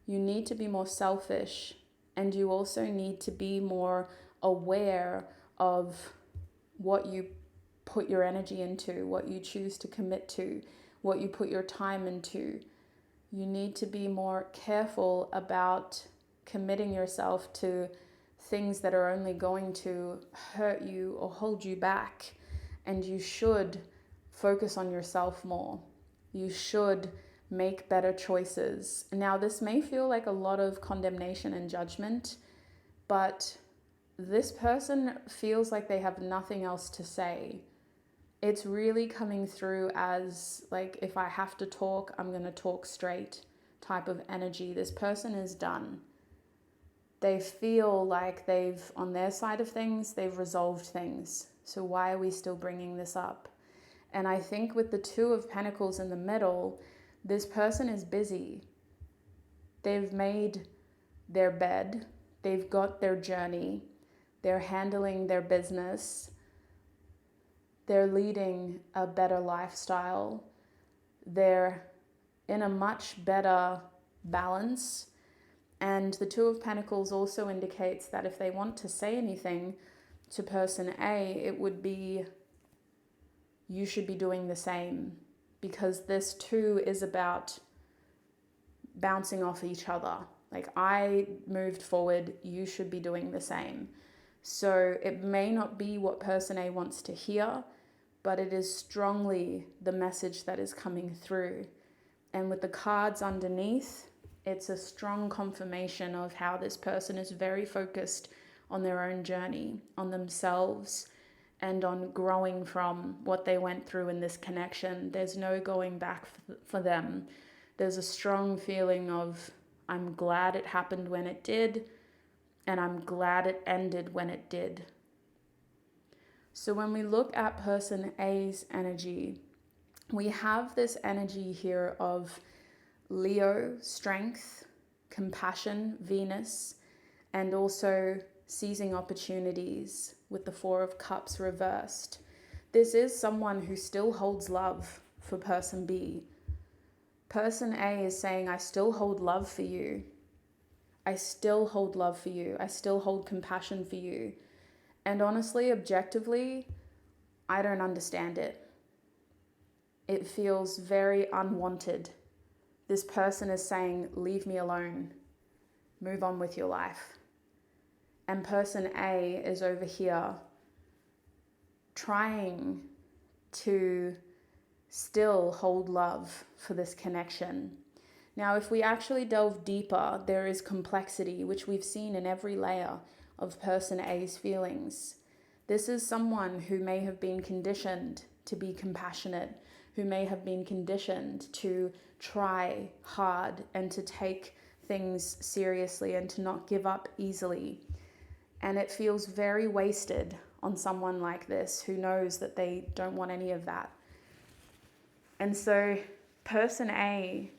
You need to be more selfish, and you also need to be more aware of what you put your energy into, what you choose to commit to, what you put your time into. You need to be more careful about committing yourself to things that are only going to hurt you or hold you back. And you should focus on yourself more. You should make better choices. Now, this may feel like a lot of condemnation and judgment, but this person feels like they have nothing else to say. It's really coming through as like, if I have to talk, I'm going to talk straight type of energy. This person is done. They feel like on their side of things, they've resolved things. So why are we still bringing this up? And I think with the Two of Pentacles in the middle, this person is busy. They've made their bed. They've got their journey. They're handling their business. They're leading a better lifestyle. They're in a much better balance. And the Two of Pentacles also indicates that if they want to say anything to person A, it would be, you should be doing the same. Because this too is about bouncing off each other. Like, I moved forward, you should be doing the same. So it may not be what person A wants to hear, but it is strongly the message that is coming through. And with the cards underneath, it's a strong confirmation of how this person is very focused on their own journey, on themselves, and on growing from what they went through in this connection. There's no going back for them. There's a strong feeling of, I'm glad it happened when it did, and I'm glad it ended when it did. So when we look at person A's energy, we have this energy here of Leo, strength, compassion, Venus, and also seizing opportunities with the Four of Cups reversed. This is someone who still holds love for person B. Person A is saying, I still hold love for you. I still hold love for you. I still hold compassion for you. And honestly, objectively, I don't understand it. It feels very unwanted. This person is saying, leave me alone. Move on with your life. And person A is over here trying to still hold love for this connection. Now, if we actually delve deeper, there is complexity, which we've seen in every layer of person A's feelings. This is someone who may have been conditioned to be compassionate, who may have been conditioned to try hard and to take things seriously and to not give up easily. And it feels very wasted on someone like this who knows that they don't want any of that. And so person A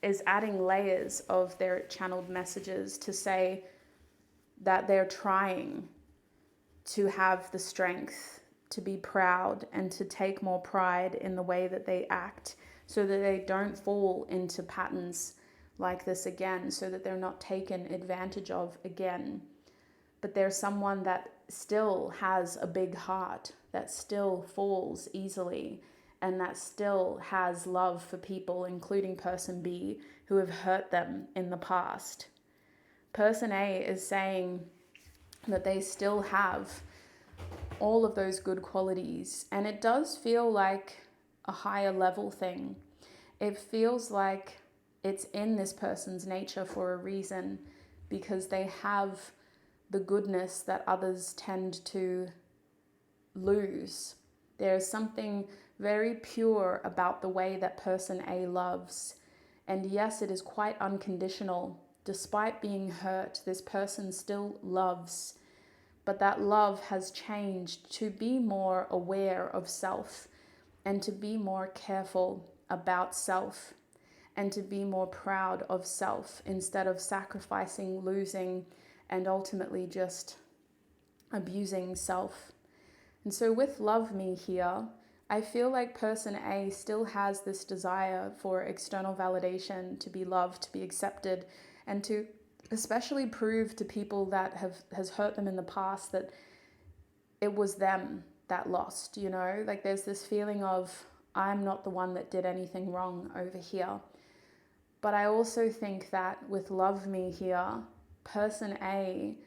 is adding layers of their channeled messages to say that they're trying to have the strength to be proud and to take more pride in the way that they act, so that they don't fall into patterns like this again, so that they're not taken advantage of again. But there's someone that still has a big heart, that still falls easily, and that still has love for people, including person B, who have hurt them in the past. Person A is saying that they still have all of those good qualities, and it does feel like a higher level thing. It feels like it's in this person's nature for a reason, because they have the goodness that others tend to lose. There's something very pure about the way that person A loves. And yes, it is quite unconditional. Despite being hurt, this person still loves. But that love has changed to be more aware of self, and to be more careful about self, and to be more proud of self instead of sacrificing, losing, and ultimately just abusing self. And so with love me here, I feel like person A still has this desire for external validation, to be loved, to be accepted, and to especially prove to people that has hurt them in the past that it was them that lost, you know? Like there's this feeling of, I'm not the one that did anything wrong over here. But I also think that with Love Me here, person A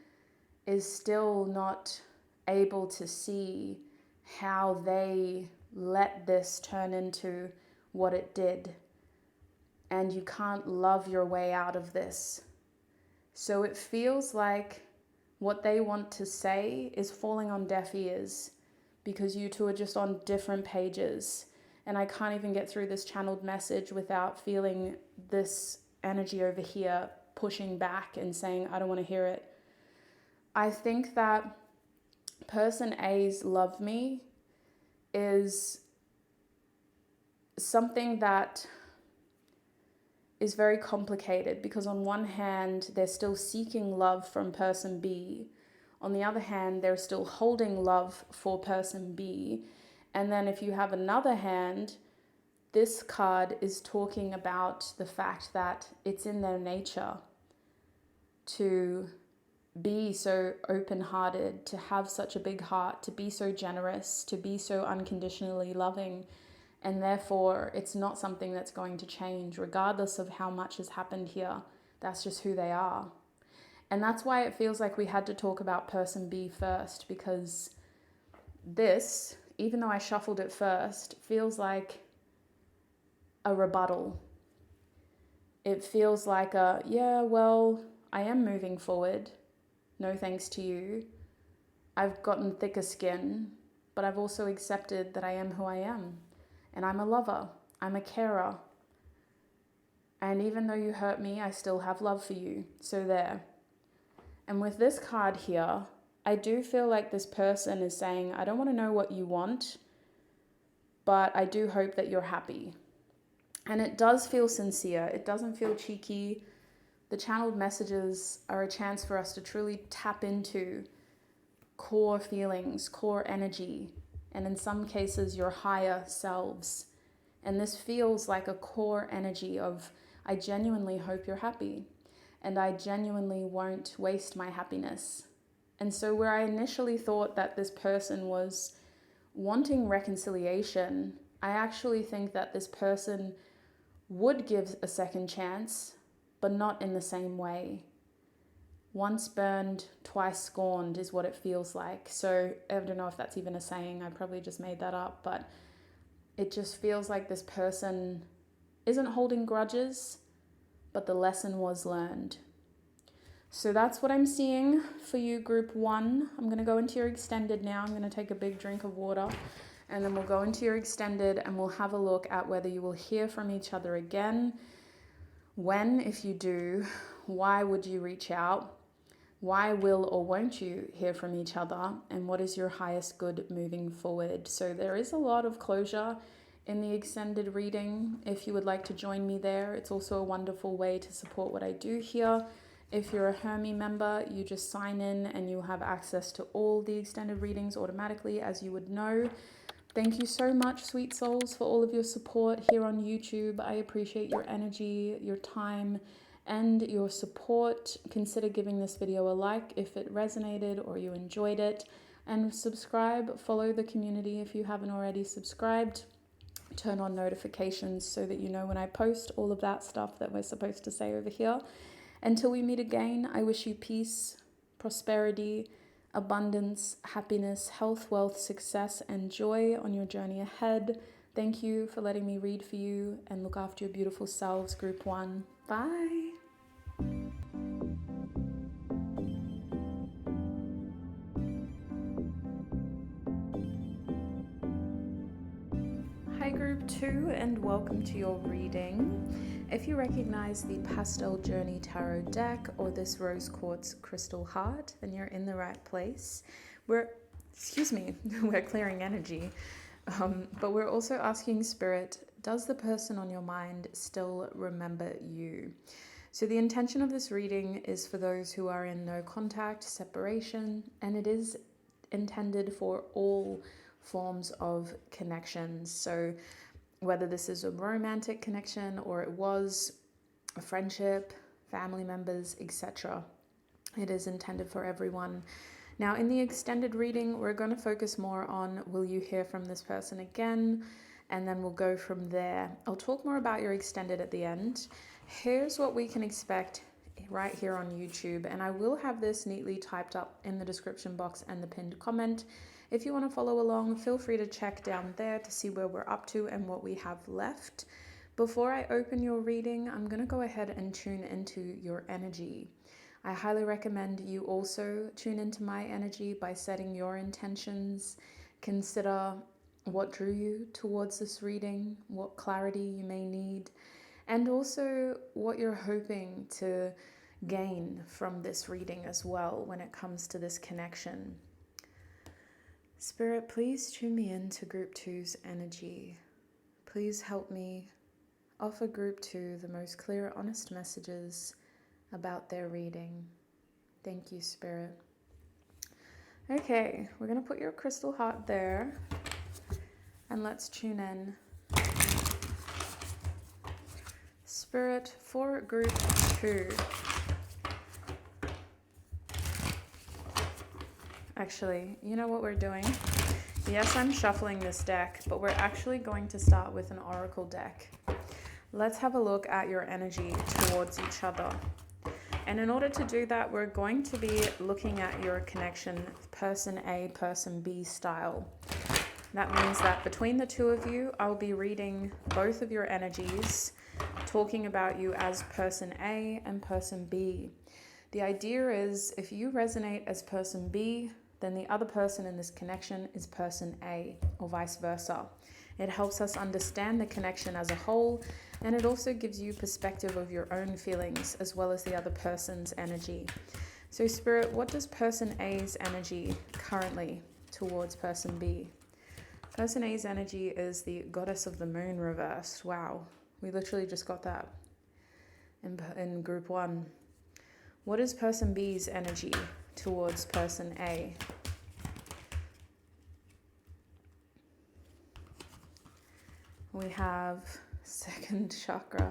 is still not able to see how they let this turn into what it did. And you can't love your way out of this. So it feels like what they want to say is falling on deaf ears because you two are just on different pages. And I can't even get through this channeled message without feeling this energy over here pushing back and saying, I don't want to hear it. I think that person A's Love Me is something that is very complicated because on one hand, they're still seeking love from person B. On the other hand, they're still holding love for person B. And then if you have another hand, this card is talking about the fact that it's in their nature to be so open-hearted, to have such a big heart, to be so generous, to be so unconditionally loving. And therefore, it's not something that's going to change, regardless of how much has happened here. That's just who they are. And that's why it feels like we had to talk about person B first, because this, even though I shuffled it first, feels like a rebuttal. It feels like a, yeah, well, I am moving forward. No thanks to you. I've gotten thicker skin, but I've also accepted that I am who I am. And I'm a lover. I'm a carer. And even though you hurt me, I still have love for you. So there. And with this card here, I do feel like this person is saying, I don't want to know what you want, but I do hope that you're happy. And it does feel sincere. It doesn't feel cheeky. The channeled messages are a chance for us to truly tap into core feelings, core energy, and in some cases, your higher selves. And this feels like a core energy of, I genuinely hope you're happy, and I genuinely won't waste my happiness. And so where I initially thought that this person was wanting reconciliation, I actually think that this person would give a second chance, but not in the same way. Once burned, twice scorned is what it feels like. So I don't know if that's even a saying. I probably just made that up, but it just feels like this person isn't holding grudges, but the lesson was learned. So that's what I'm seeing for you, group 1. I'm going to go into your extended now. I'm going to take a big drink of water, and then we'll go into your extended and we'll have a look at whether you will hear from each other again. When, if you do, why would you reach out? Why will or won't you hear from each other? And what is your highest good moving forward? So there is a lot of closure in the extended reading. If you would like to join me there, it's also a wonderful way to support what I do here. If you're a Hermie member, you just sign in and you have access to all the extended readings automatically, as you would know. Thank you so much, sweet souls, for all of your support here on YouTube. I appreciate your energy, your time, and your support. Consider giving this video a like if it resonated or you enjoyed it, and subscribe, follow the community if you haven't already subscribed. Turn on notifications so that you know when I post, all of that stuff that we're supposed to say over here. Until we meet again, I wish you peace, prosperity, abundance, happiness, health, wealth, success, and joy on your journey ahead. Thank you for letting me read for you, and look after your beautiful selves, group 1. Bye. Hi group 2, and welcome to your reading. If you recognize the Pastel Journey Tarot deck or this rose quartz crystal heart, then you're in the right place. We're clearing energy, but we're also asking Spirit, does the person on your mind still remember you? So the intention of this reading is for those who are in no contact, separation, and it is intended for all forms of connections. So whether this is a romantic connection or it was a friendship, family members, etc., it is intended for everyone. Now in the extended reading, we're going to focus more on, will you hear from this person again? And then we'll go from there. I'll talk more about your extended at the end. Here's what we can expect right here on YouTube, and I will have this neatly typed up in the description box and the pinned comment. If you want to follow along, feel free to check down there to see where we're up to and what we have left. Before I open your reading, I'm going to go ahead and tune into your energy. I highly recommend you also tune into my energy by setting your intentions. Consider what drew you towards this reading, what clarity you may need, and also what you're hoping to gain from this reading as well when it comes to this connection. Spirit, please tune me into Group 2's energy. Please help me offer Group 2 the most clear, honest messages about their reading. Thank you, Spirit. Okay, we're going to put your crystal heart there and let's tune in. Spirit, for Group 2. Actually, you know what we're doing? Yes, I'm shuffling this deck, but we're actually going to start with an oracle deck. Let's have a look at your energy towards each other. And in order to do that, we're going to be looking at your connection, person A, person B style. That means that between the two of you, I'll be reading both of your energies, talking about you as person A and person B. The idea is if you resonate as person B, then the other person in this connection is person A, or vice versa. It helps us understand the connection as a whole, and it also gives you perspective of your own feelings as well as the other person's energy. So Spirit, what does person A's energy currently towards person B? Person A's energy is the goddess of the moon reversed. Wow, we literally just got that in Group 1. What is person B's energy towards person A? We have second chakra,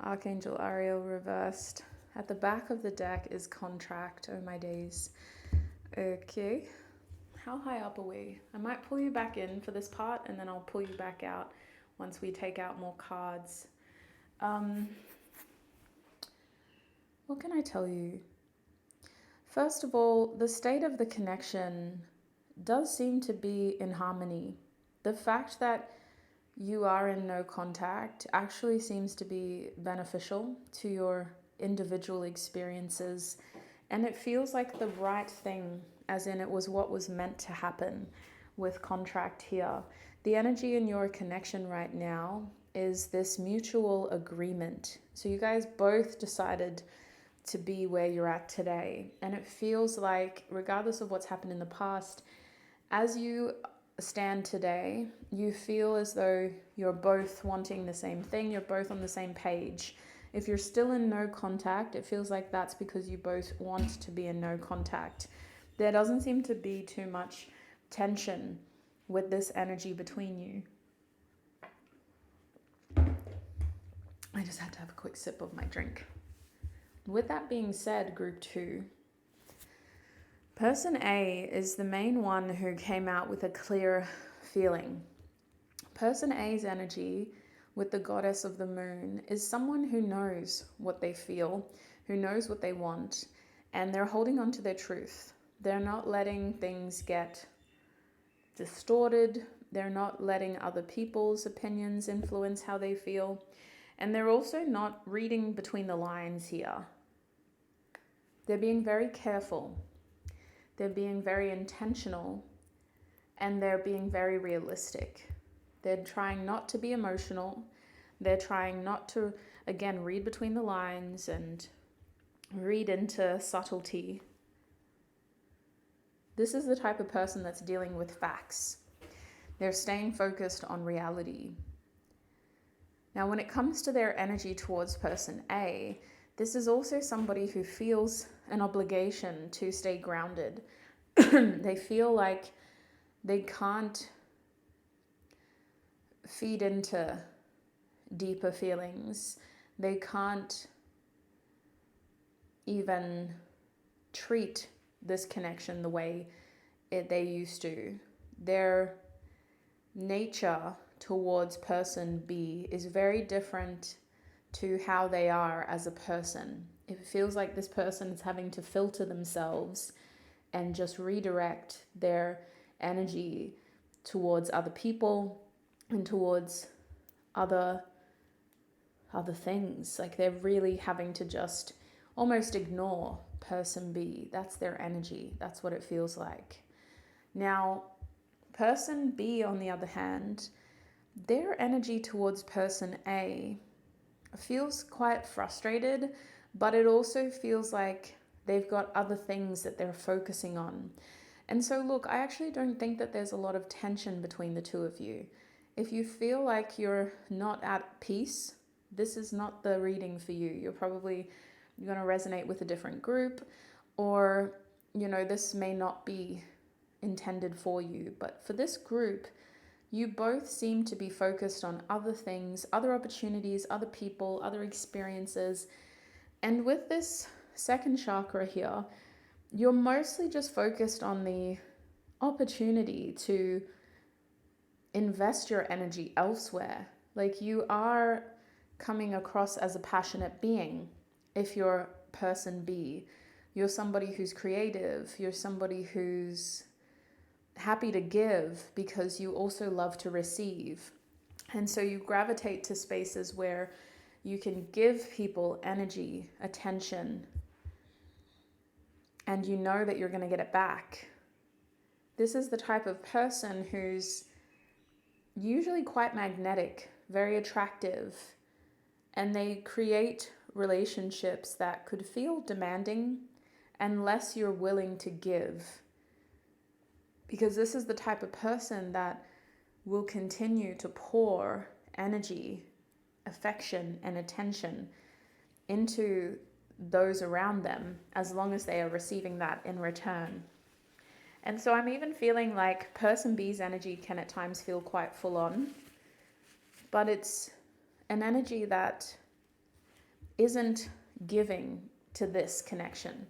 Archangel Ariel reversed. At the back of the deck is contract. Oh my days. Okay. How high up are we? I might pull you back in for this part and then I'll pull you back out once we take out more cards. What can I tell you? First of all, the state of the connection does seem to be in harmony. The fact that you are in no contact actually seems to be beneficial to your individual experiences, and it feels like the right thing, as in it was what was meant to happen with contract here. The energy in your connection right now is this mutual agreement. So you guys both decided to be where you're at today, and it feels like regardless of what's happened in the past, as you stand today, you feel as though you're both wanting the same thing, you're both on the same page. If you're still in no contact, it feels like that's because you both want to be in no contact. There doesn't seem to be too much tension with this energy between you. I just had to have a quick sip of my drink. With that being said, Group 2, person A is the main one who came out with a clear feeling. Person A's energy with the goddess of the moon is someone who knows what they feel, who knows what they want, and they're holding on to their truth. They're not letting things get distorted. They're not letting other people's opinions influence how they feel. And they're also not reading between the lines here. They're being very careful. They're being very intentional, and they're being very realistic. They're trying not to be emotional. They're trying not to, again, read between the lines and read into subtlety. This is the type of person that's dealing with facts. They're staying focused on reality. Now, when it comes to their energy towards person A, this is also somebody who feels an obligation to stay grounded. They feel like they can't feed into deeper feelings. They can't even treat this connection the way they used to. Their nature towards person B is very different to how they are as a person. It feels like this person is having to filter themselves and just redirect their energy towards other people and towards other things. Like they're really having to just almost ignore person B. That's their energy. That's what it feels like. Now, person B, on the other hand, their energy towards person A feels quite frustrated, but it also feels like they've got other things that they're focusing on. And so look, I actually don't think that there's a lot of tension between the two of you. If you feel like you're not at peace, this is not the reading for you. You're going to resonate with a different group, or, this may not be intended for you. But for this group, you both seem to be focused on other things, other opportunities, other people, other experiences. And with this second chakra here, you're mostly just focused on the opportunity to invest your energy elsewhere. Like you are coming across as a passionate being. If you're person B, you're somebody who's creative, you're somebody who's happy to give because you also love to receive. And so you gravitate to spaces where you can give people energy, attention, and you know that you're going to get it back. This is the type of person who's usually quite magnetic, very attractive, and they create relationships that could feel demanding unless you're willing to give. Because this is the type of person that will continue to pour energy, affection, and attention into those around them as long as they are receiving that in return. And so I'm even feeling like person B's energy can at times feel quite full on, but it's an energy that isn't giving to this connection.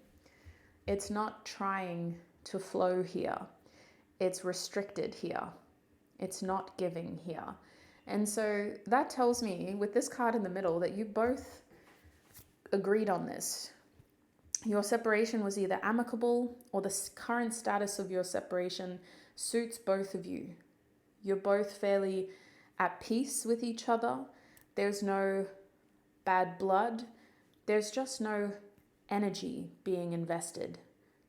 It's not trying to flow here. It's restricted here. It's not giving here. And so that tells me, with this card in the middle, that you both agreed on this. Your separation was either amicable, or the current status of your separation suits both of you. You're both fairly at peace with each other. There's no bad blood. There's just no energy being invested.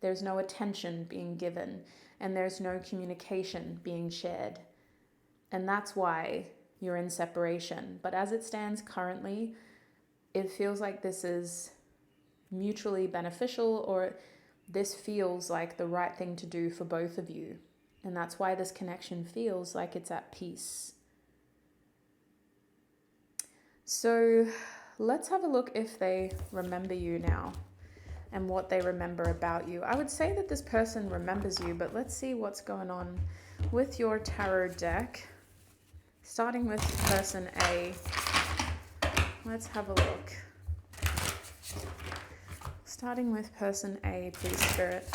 There's no attention being given, and there's no communication being shared. And that's why you're in separation. But as it stands currently, it feels like this is mutually beneficial, or this feels like the right thing to do for both of you. And that's why this connection feels like it's at peace. So let's have a look if they remember you now and what they remember about you. I would say that this person remembers you, but let's see what's going on with your tarot deck. Starting with person A, let's have a look. Starting with person A, please, Spirit.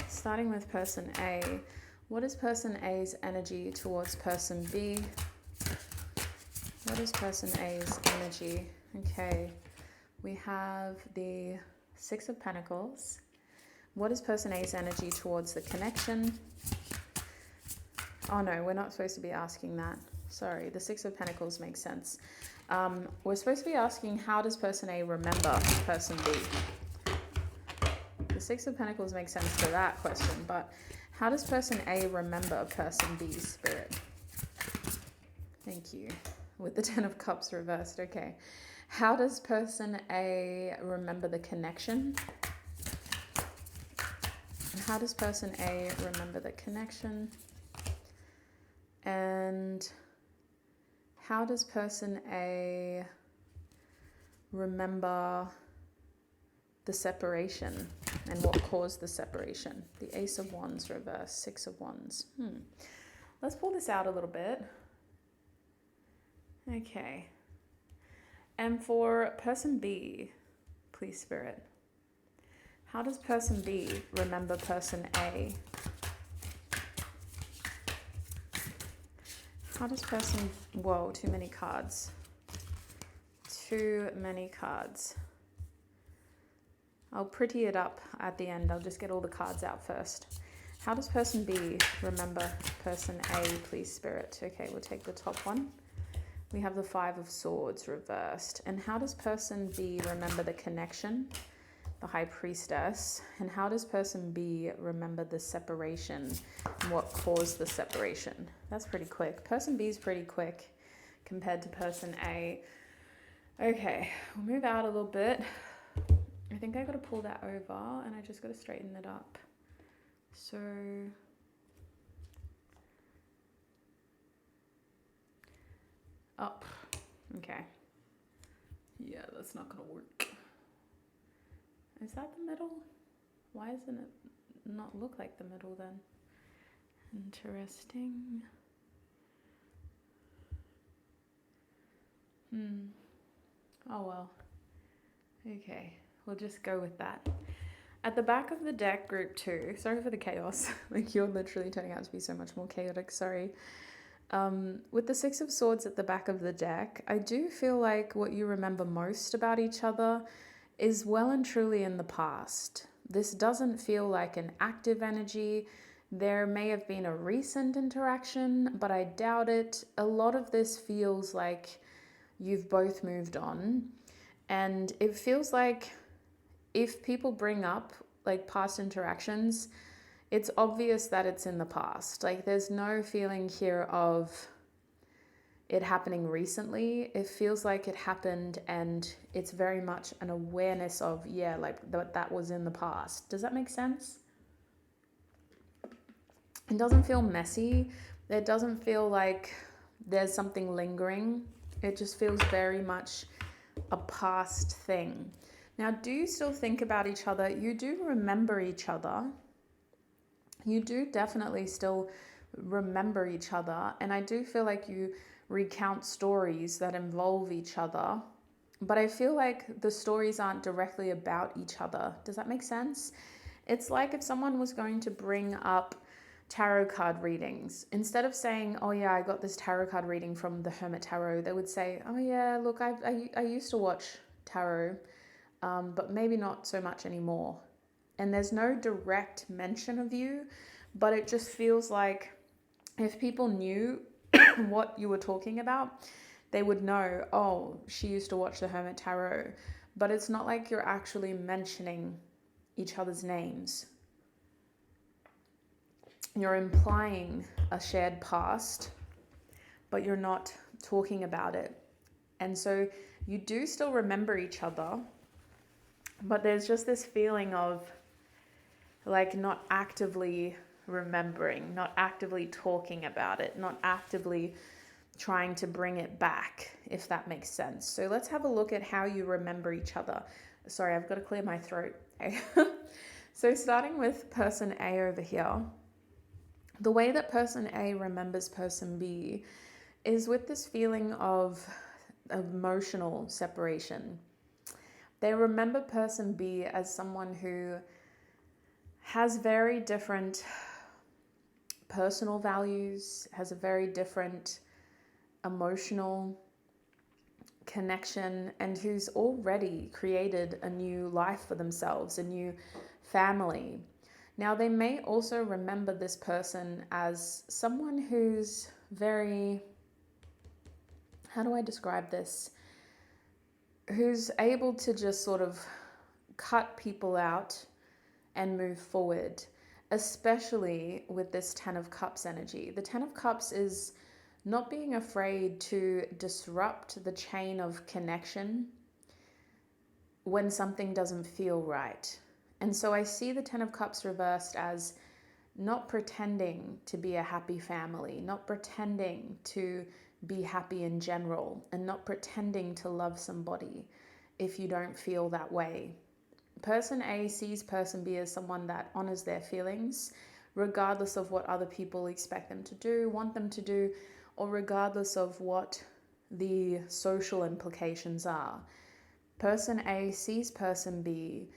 Starting with person A, what is person A's energy towards person B? What is person A's energy? Okay, we have the Six of Pentacles. What is person A's energy towards the connection? Oh no, we're not supposed to be asking that. Sorry, the Six of Pentacles makes sense. We're supposed to be asking, how does person A remember person B? The Six of Pentacles makes sense for that question, but how does person A remember person B's, Spirit? Thank you. With the Ten of Cups reversed, okay. How does person A remember the connection? How does person A remember the connection? And how does person A remember the separation and what caused the separation? The Ace of Wands reversed, Six of Wands. Let's pull this out a little bit. Okay. And for person B, please, Spirit, How does person B remember person A? How does person... Whoa, too many cards. Too many cards. I'll pretty it up at the end. I'll just get all the cards out first. How does person B remember person A, please, Spirit? Okay, we'll take the top one. We have the Five of Swords reversed. And how does person B remember the connection? The High Priestess. And how does person B remember the separation and what caused the separation? That's pretty quick. Person B is pretty quick compared to person A. Okay, we'll move out a little bit. I think I got to pull that over and I just got to straighten it up. So up. Okay. Yeah, that's not going to work. Is that the middle? Why doesn't it not look like the middle then? Interesting. Oh well. Okay, we'll just go with that. At the back of the deck, group 2, sorry for the chaos. Like, you're literally turning out to be so much more chaotic, sorry. With the Six of Swords at the back of the deck, I do feel like what you remember most about each other is well and truly in the past. This doesn't feel like an active energy. There may have been a recent interaction, but I doubt it. A lot of this feels like you've both moved on. And it feels like if people bring up like past interactions, it's obvious that it's in the past. Like, there's no feeling here of it happening recently. It feels like it happened and it's very much an awareness of, yeah, like that was in the past. Does that make sense? It doesn't feel messy. It doesn't feel like there's something lingering. It just feels very much a past thing. Now, do you still think about each other? You do remember each other. You do definitely still remember each other. And I do feel like you recount stories that involve each other. But I feel like the stories aren't directly about each other. Does that make sense? It's like if someone was going to bring up tarot card readings, instead of saying, oh yeah, I got this tarot card reading from the Hermit Tarot, they would say, oh yeah, look, I used to watch tarot, but maybe not so much anymore. And there's no direct mention of you, but it just feels like if people knew what you were talking about, they would know, oh, she used to watch the Hermit Tarot. But it's not like you're actually mentioning each other's names. You're implying a shared past, but you're not talking about it. And so you do still remember each other, but there's just this feeling of like not actively remembering, not actively talking about it, not actively trying to bring it back, if that makes sense. So let's have a look at how you remember each other. Sorry, I've got to clear my throat. So starting with person A over here, the way that person A remembers person B is with this feeling of emotional separation. They remember person B as someone who has very different personal values, has a very different emotional connection, and who's already created a new life for themselves, a new family. Now, they may also remember this person as someone who's very, how do I describe this? Who's able to just sort of cut people out and move forward, especially with this Ten of Cups energy. The Ten of Cups is not being afraid to disrupt the chain of connection when something doesn't feel right. And so I see the Ten of Cups reversed as not pretending to be a happy family, not pretending to be happy in general, and not pretending to love somebody if you don't feel that way. Person A sees person B as someone that honors their feelings, regardless of what other people expect them to do, want them to do, or regardless of what the social implications are. Person A sees person B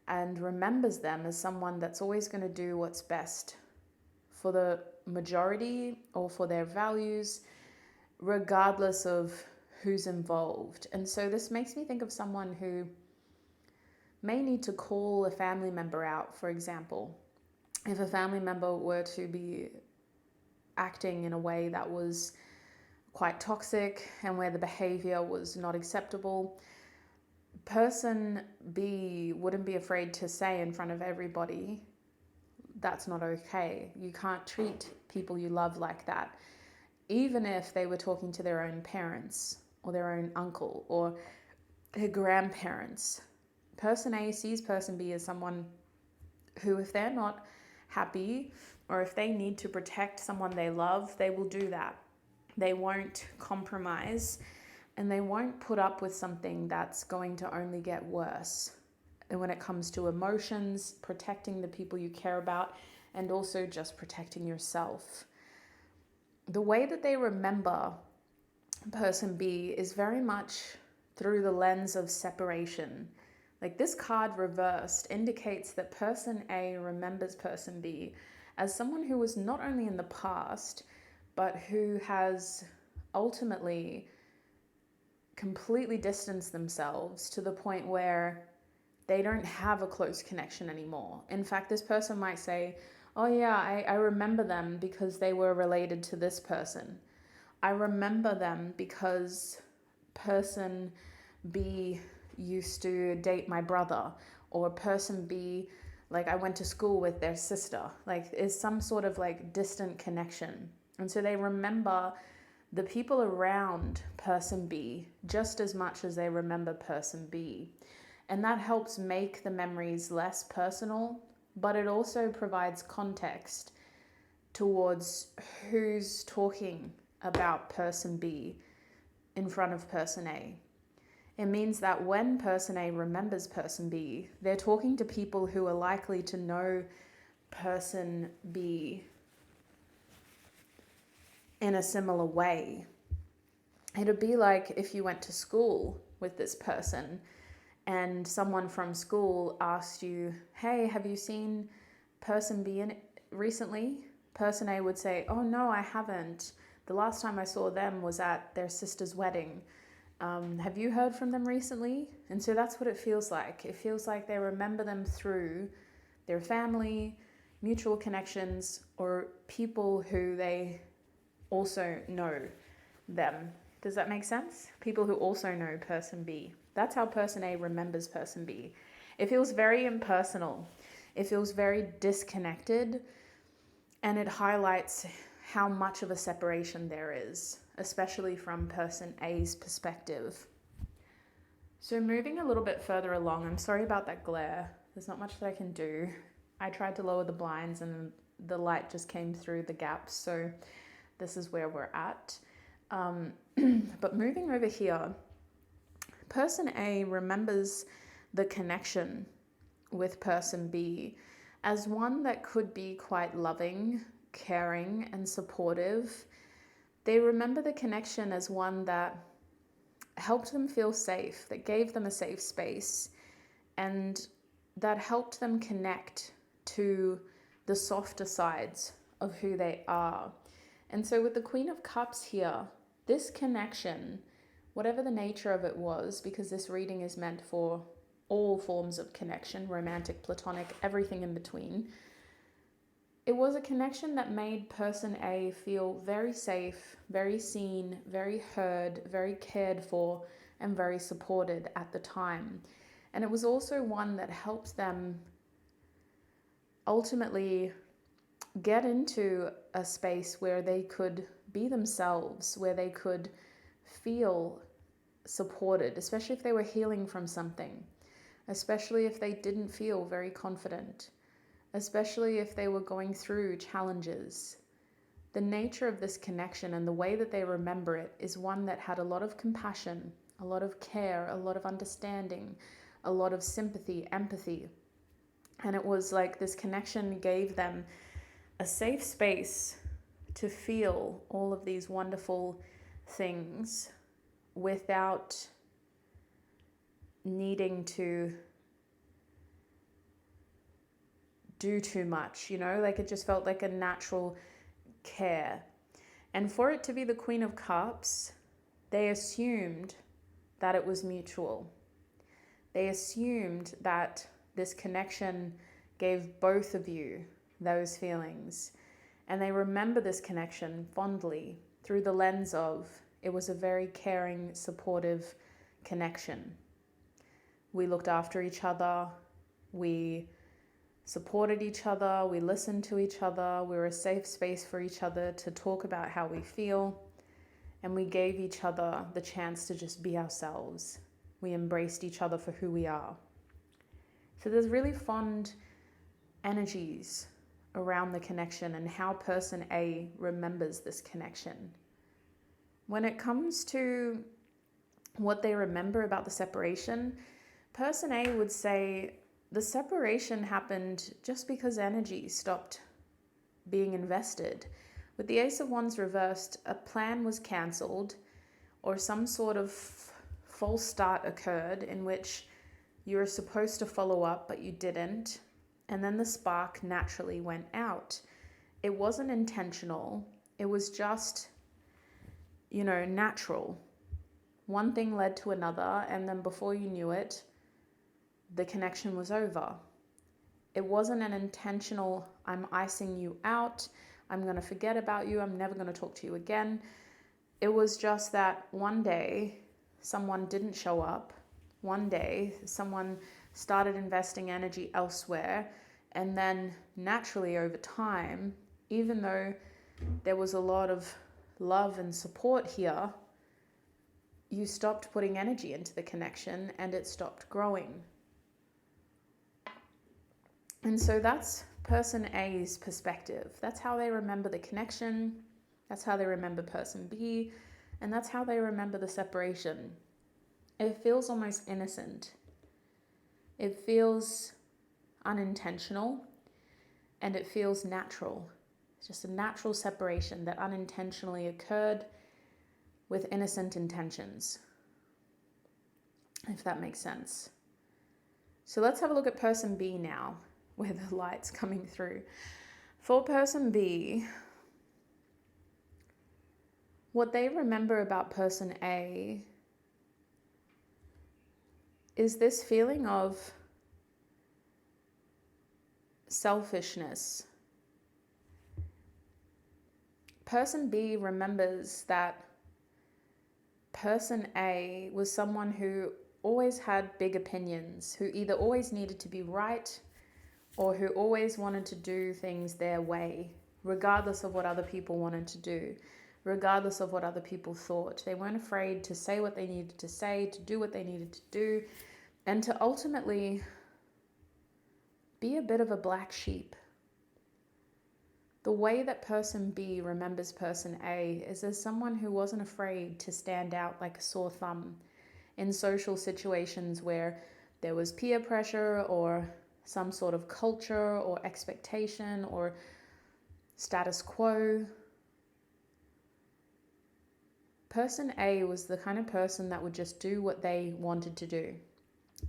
and remembers them as someone that's always going to do what's best for the majority or for their values, regardless of who's involved. And so this makes me think of someone who may need to call a family member out, for example. If a family member were to be acting in a way that was quite toxic and where the behavior was not acceptable, person B wouldn't be afraid to say in front of everybody, that's not okay. You can't treat people you love like that, even if they were talking to their own parents or their own uncle or their grandparents. Person A sees person B as someone who, if they're not happy or if they need to protect someone they love, they will do that. They won't compromise, and they won't put up with something that's going to only get worse. And when it comes to emotions, protecting the people you care about, and also just protecting yourself. The way that they remember person B is very much through the lens of separation. Like this card reversed indicates that person A remembers person B as someone who was not only in the past, but who has ultimately completely distanced themselves to the point where they don't have a close connection anymore. In fact, this person might say, oh yeah, I remember them because they were related to this person. I remember them because person B used to date my brother, or person B, like I went to school with their sister. Like is some sort of like distant connection. And so they remember the people around person B just as much as they remember person B. And that helps make the memories less personal, but it also provides context towards who's talking about person B in front of person A. It means that when person A remembers person B, they're talking to people who are likely to know person B in a similar way. It'd be like if you went to school with this person and someone from school asked you, hey, have you seen person B recently? Person A would say, oh no, I haven't. The last time I saw them was at their sister's wedding. Have you heard from them recently? And so that's what it feels like. It feels like they remember them through their family, mutual connections, or people who they also know them. Does that make sense? People who also know person B. That's how person A remembers person B. It feels very impersonal. It feels very disconnected, and it highlights how much of a separation there is, especially from person A's perspective. So moving a little bit further along, I'm sorry about that glare. There's not much that I can do. I tried to lower the blinds and the light just came through the gaps, so this is where we're at. But moving over here, person A remembers the connection with person B as one that could be quite loving, caring, and supportive. They remember the connection as one that helped them feel safe, that gave them a safe space, and that helped them connect to the softer sides of who they are. And so with the Queen of Cups here, this connection, whatever the nature of it was, because this reading is meant for all forms of connection, romantic, platonic, everything in between, it was a connection that made person A feel very safe, very seen, very heard, very cared for, and very supported at the time. And it was also one that helped them ultimately get into a space where they could be themselves, where they could feel supported, especially if they were healing from something, especially if they didn't feel very confident, especially if they were going through challenges. The nature of this connection and the way that they remember it is one that had a lot of compassion, a lot of care, a lot of understanding, a lot of sympathy, empathy. And it was like this connection gave them a safe space to feel all of these wonderful things without needing to do too much, like it just felt like a natural care. And for it to be the Queen of Cups, they assumed that it was mutual. They assumed that this connection gave both of you those feelings. And they remember this connection fondly through the lens of it was a very caring, supportive connection. We looked after each other. We supported each other. We listened to each other. We were a safe space for each other to talk about how we feel. And we gave each other the chance to just be ourselves. We embraced each other for who we are. So there's really fond energies around the connection and how person A remembers this connection. When it comes to what they remember about the separation, person A would say the separation happened just because energy stopped being invested. With the Ace of Wands reversed, a plan was cancelled or some sort of false start occurred in which you were supposed to follow up, but you didn't. And then the spark naturally went out. It wasn't intentional. It was just, natural. One thing led to another, and then before you knew it, the connection was over. It wasn't an intentional, I'm icing you out, I'm going to forget about you, I'm never going to talk to you again. It was just that one day someone didn't show up. One day someone started investing energy elsewhere, and then naturally over time, even though there was a lot of love and support here, you stopped putting energy into the connection and it stopped growing. And so that's person A's perspective. That's how they remember the connection. That's how they remember person B. And that's how they remember the separation. It feels almost innocent. It feels unintentional, and it feels natural. It's just a natural separation that unintentionally occurred with innocent intentions, if that makes sense. So let's have a look at person B now, where the light's coming through. For person B, what they remember about person A is this feeling of selfishness. Person B remembers that person A was someone who always had big opinions, who either always needed to be right or who always wanted to do things their way, regardless of what other people wanted to do, regardless of what other people thought. They weren't afraid to say what they needed to say, to do what they needed to do, and to ultimately be a bit of a black sheep. The way that person B remembers person A is as someone who wasn't afraid to stand out like a sore thumb in social situations where there was peer pressure or some sort of culture or expectation or status quo. Person A was the kind of person that would just do what they wanted to do,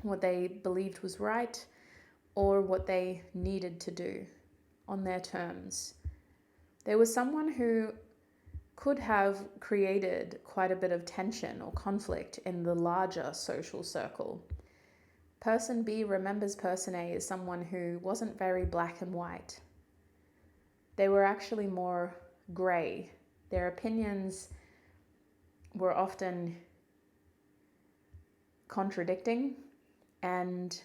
what they believed was right, or what they needed to do on their terms. There was someone who could have created quite a bit of tension or conflict in the larger social circle. Person B remembers person A as someone who wasn't very black and white. They were actually more grey. Their opinions were often contradicting, and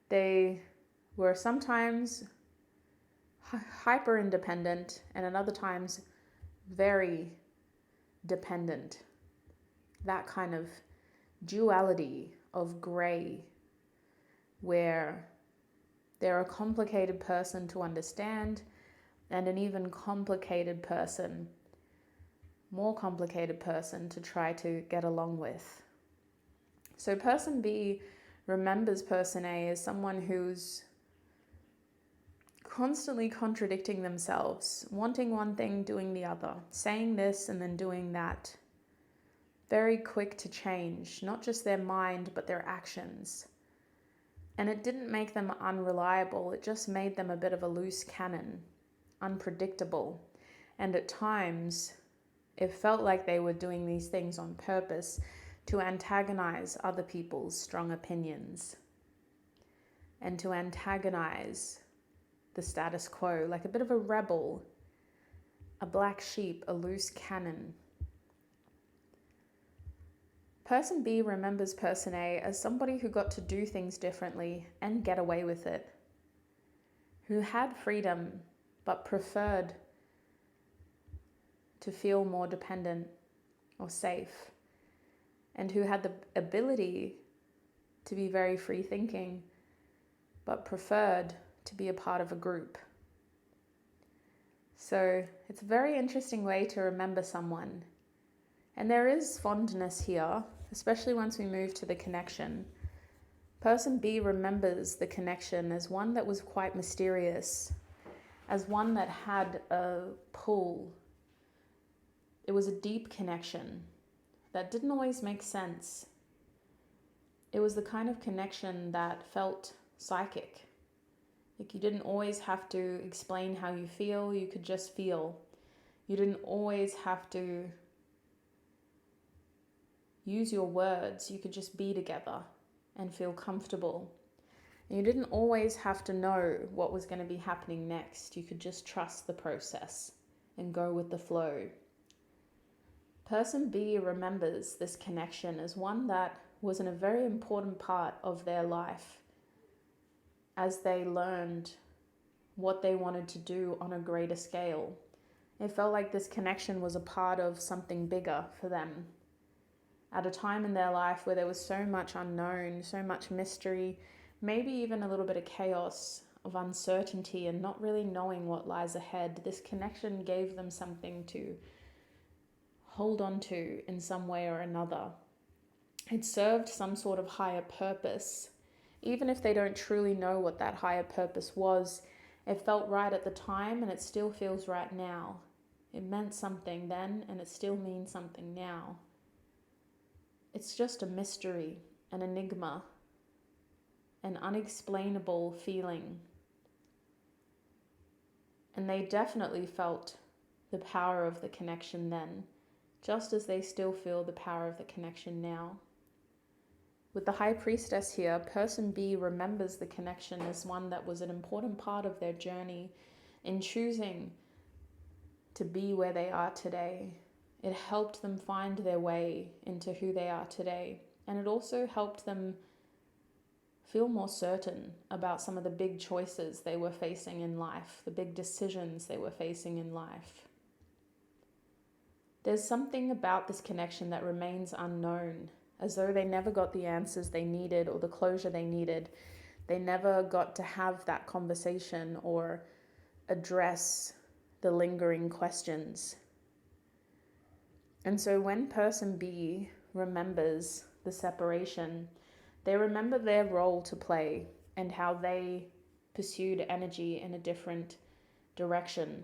they were sometimes hyper independent and at other times very dependent. That kind of duality of grey, where they're a complicated person to understand and an even complicated person, more complicated person to try to get along with. So person B remembers person A as someone who's constantly contradicting themselves, wanting one thing, doing the other, saying this and then doing that. Very quick to change, not just their mind, but their actions. And it didn't make them unreliable, it just made them a bit of a loose cannon, unpredictable. And at times, it felt like they were doing these things on purpose to antagonize other people's strong opinions and to antagonize the status quo, like a bit of a rebel, a black sheep, a loose cannon. Person B remembers person A as somebody who got to do things differently and get away with it, who had freedom but preferred to feel more dependent or safe, and who had the ability to be very free thinking but preferred to be a part of a group. So it's a very interesting way to remember someone. And there is fondness here, especially once we move to the connection. Person B remembers the connection as one that was quite mysterious, as one that had a pull. It was a deep connection that didn't always make sense. It was the kind of connection that felt psychic. Like you didn't always have to explain how you feel, you could just feel. You didn't always have to use your words, you could just be together and feel comfortable. And you didn't always have to know what was going to be happening next. You could just trust the process and go with the flow. Person B remembers this connection as one that was in a very important part of their life as they learned what they wanted to do on a greater scale. It felt like this connection was a part of something bigger for them. At a time in their life where there was so much unknown, so much mystery, maybe even a little bit of chaos, of uncertainty, and not really knowing what lies ahead, this connection gave them something to hold on to in some way or another. It served some sort of higher purpose. Even if they don't truly know what that higher purpose was, it felt right at the time and it still feels right now. It meant something then and it still means something now. It's just a mystery, an enigma, an unexplainable feeling. And they definitely felt the power of the connection then, just as they still feel the power of the connection now. With the High Priestess here, person B remembers the connection as one that was an important part of their journey in choosing to be where they are today. It helped them find their way into who they are today. And it also helped them feel more certain about some of the big choices they were facing in life, the big decisions they were facing in life. There's something about this connection that remains unknown, as though they never got the answers they needed or the closure they needed. They never got to have that conversation or address the lingering questions. And so when person B remembers the separation, they remember their role to play and how they pursued energy in a different direction,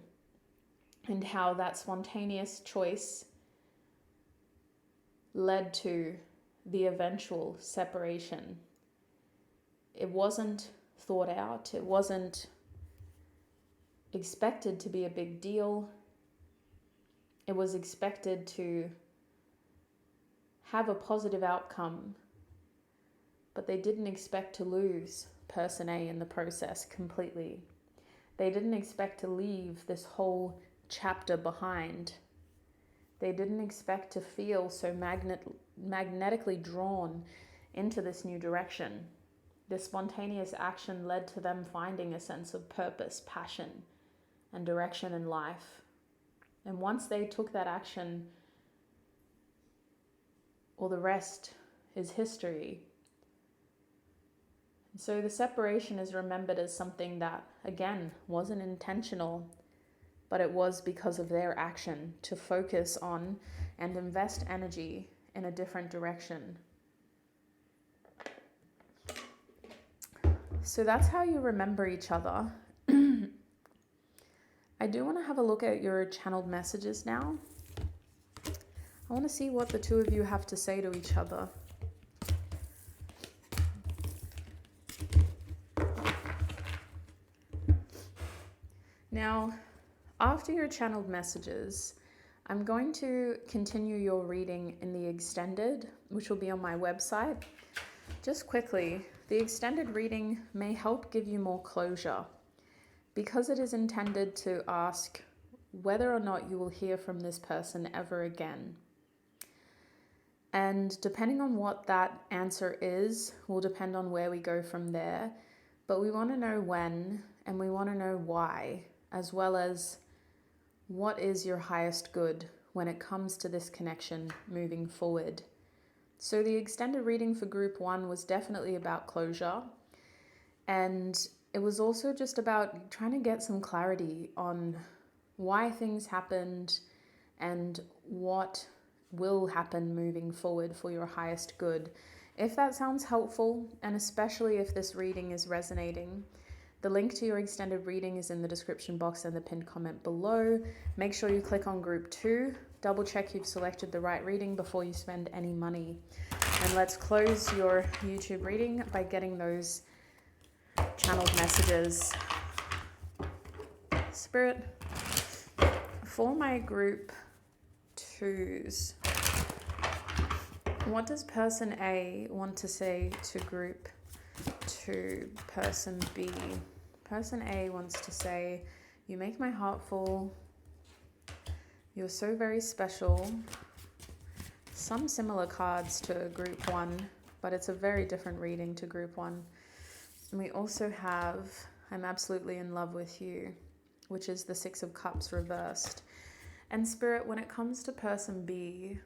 and how that spontaneous choice led to the eventual separation. It wasn't thought out, it wasn't expected to be a big deal. It was expected to have a positive outcome, but they didn't expect to lose person A in the process completely. They didn't expect to leave this whole chapter behind. They didn't expect to feel so magnetically drawn into this new direction. This spontaneous action led to them finding a sense of purpose, passion, and direction in life. And once they took that action, all the rest is history. And so the separation is remembered as something that, again, wasn't intentional, but it was because of their action to focus on and invest energy in a different direction. So that's how you remember each other. I do want to have a look at your channeled messages now. I want to see what the two of you have to say to each other. Now, after your channeled messages, I'm going to continue your reading in the extended, which will be on my website. Just quickly, the extended reading may help give you more closure because it is intended to ask whether or not you will hear from this person ever again. And depending on what that answer is, will depend on where we go from there. But we want to know when, and we want to know why, as well as what is your highest good when it comes to this connection moving forward. So the extended reading for group 1 was definitely about closure. And it was also just about trying to get some clarity on why things happened and what will happen moving forward for your highest good. If that sounds helpful, and especially if this reading is resonating, the link to your extended reading is in the description box and the pinned comment below. Make sure you click on group 2. Double check you've selected the right reading before you spend any money. And let's close your YouTube reading by getting those channeled messages. Spirit, for my group 2s, what does person A want to say to group 2, person B? Person A wants to say, you make my heart full. You're so very special. Some similar cards to group 1, but it's a very different reading to group 1. And we also have, I'm absolutely in love with you, which is the 6 of Cups reversed. And Spirit, when it comes to person B,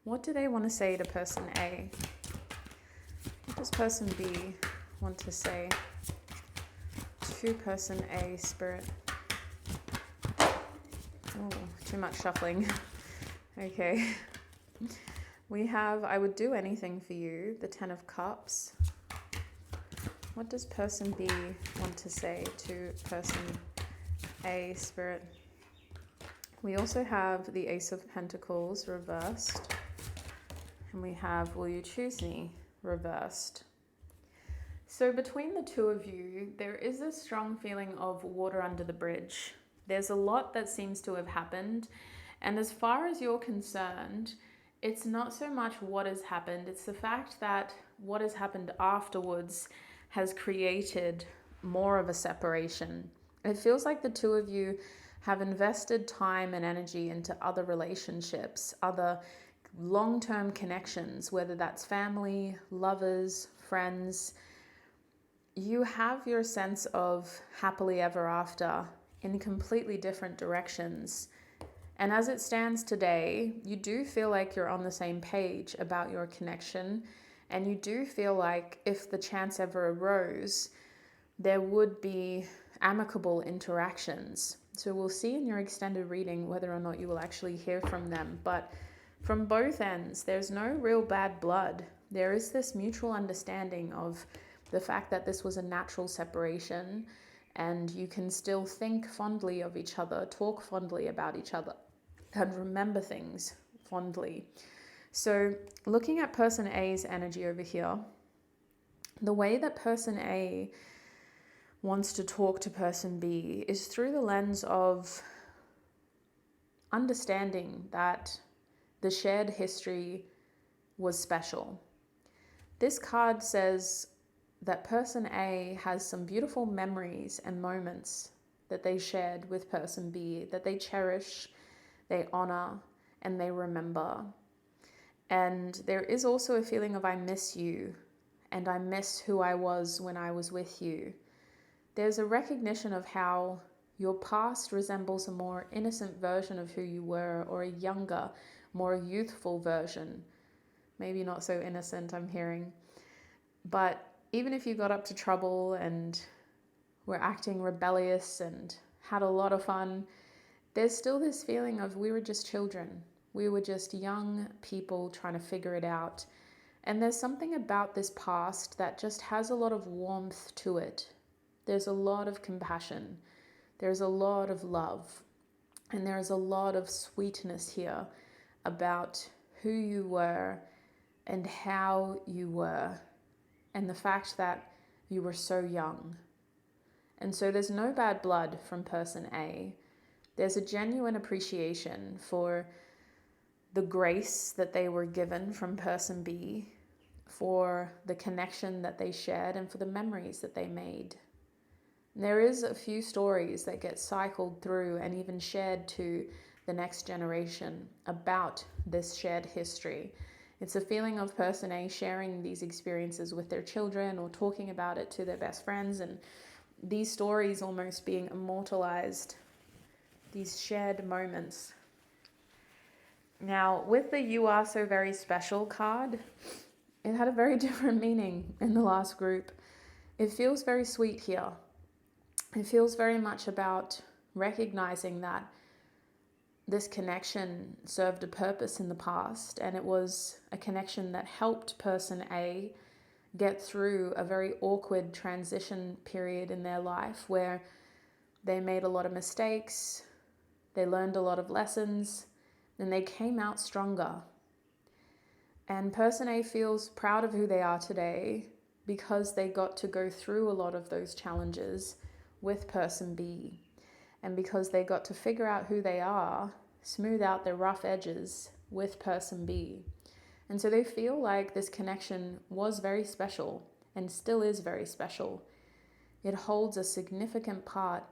what do they want to say to person A? What does person B want to say to person A, Spirit? Oh, too much shuffling. Okay. We have, I would do anything for you, the 10 of Cups. What does person B want to say to person A, Spirit? We also have the Ace of Pentacles reversed. And we have, will you choose me, reversed. So between the two of you, there is a strong feeling of water under the bridge. There's a lot that seems to have happened. And as far as you're concerned, it's not so much what has happened. It's the fact that what has happened afterwards has created more of a separation. It feels like the two of you have invested time and energy into other relationships, other long-term connections, whether that's family, lovers, friends. You have your sense of happily ever after in completely different directions. And as it stands today, you do feel like you're on the same page about your connection. And you do feel like if the chance ever arose, there would be amicable interactions. So we'll see in your extended reading whether or not you will actually hear from them. But from both ends, there's no real bad blood. There is this mutual understanding of the fact that this was a natural separation, and you can still think fondly of each other, talk fondly about each other, and remember things fondly. So looking at person A's energy over here, the way that person A wants to talk to person B is through the lens of understanding that the shared history was special. This card says that person A has some beautiful memories and moments that they shared with person B, that they cherish, they honor, and they remember. And there is also a feeling of I miss you, and I miss who I was when I was with you. There's a recognition of how your past resembles a more innocent version of who you were, or a younger, more youthful version. Maybe not so innocent, I'm hearing. But even if you got up to trouble and were acting rebellious and had a lot of fun, there's still this feeling of we were just children. We were just young people trying to figure it out. And there's something about this past that just has a lot of warmth to it. There's a lot of compassion. There's a lot of love. And there's a lot of sweetness here about who you were and how you were, and the fact that you were so young. And so there's no bad blood from person A. There's a genuine appreciation for the grace that they were given from person B, for the connection that they shared, and for the memories that they made. And there is a few stories that get cycled through and even shared to the next generation about this shared history. It's a feeling of person A sharing these experiences with their children or talking about it to their best friends, and these stories almost being immortalized, these shared moments. Now, with the "You Are So Very Special" card, it had a very different meaning in the last group. It feels very sweet here. It feels very much about recognizing that this connection served a purpose in the past, and it was a connection that helped person A get through a very awkward transition period in their life where they made a lot of mistakes, they learned a lot of lessons, and they came out stronger. And person A feels proud of who they are today because they got to go through a lot of those challenges with person B. And because they got to figure out who they are, smooth out their rough edges with person B. And so they feel like this connection was very special and still is very special. It holds a significant part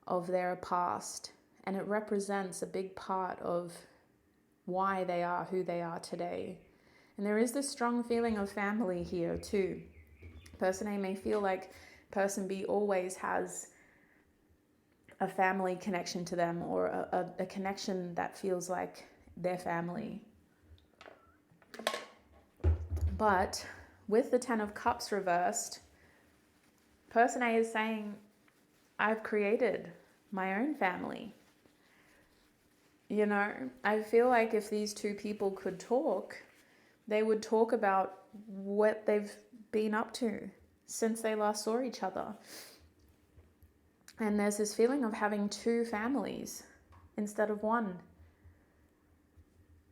of their past, and it represents a big part of why they are who they are today. And there is this strong feeling of family here too. Person A may feel like person B always has a family connection to them, or a connection that feels like their family. But with the 10 of Cups reversed, person A is saying, I've created my own family. You know, I feel like if these two people could talk, they would talk about what they've been up to since they last saw each other. And there's this feeling of having two families instead of one,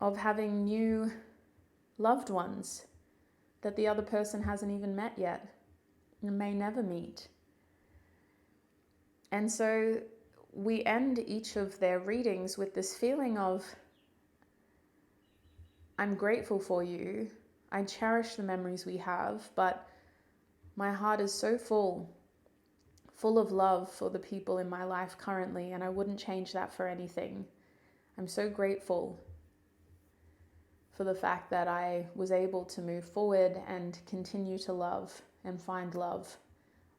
of having new loved ones that the other person hasn't even met yet and may never meet. And so we end each of their readings with this feeling of, I'm grateful for you, I cherish the memories we have, but my heart is so full of love for the people in my life currently, and I wouldn't change that for anything. I'm so grateful for the fact that I was able to move forward and continue to love and find love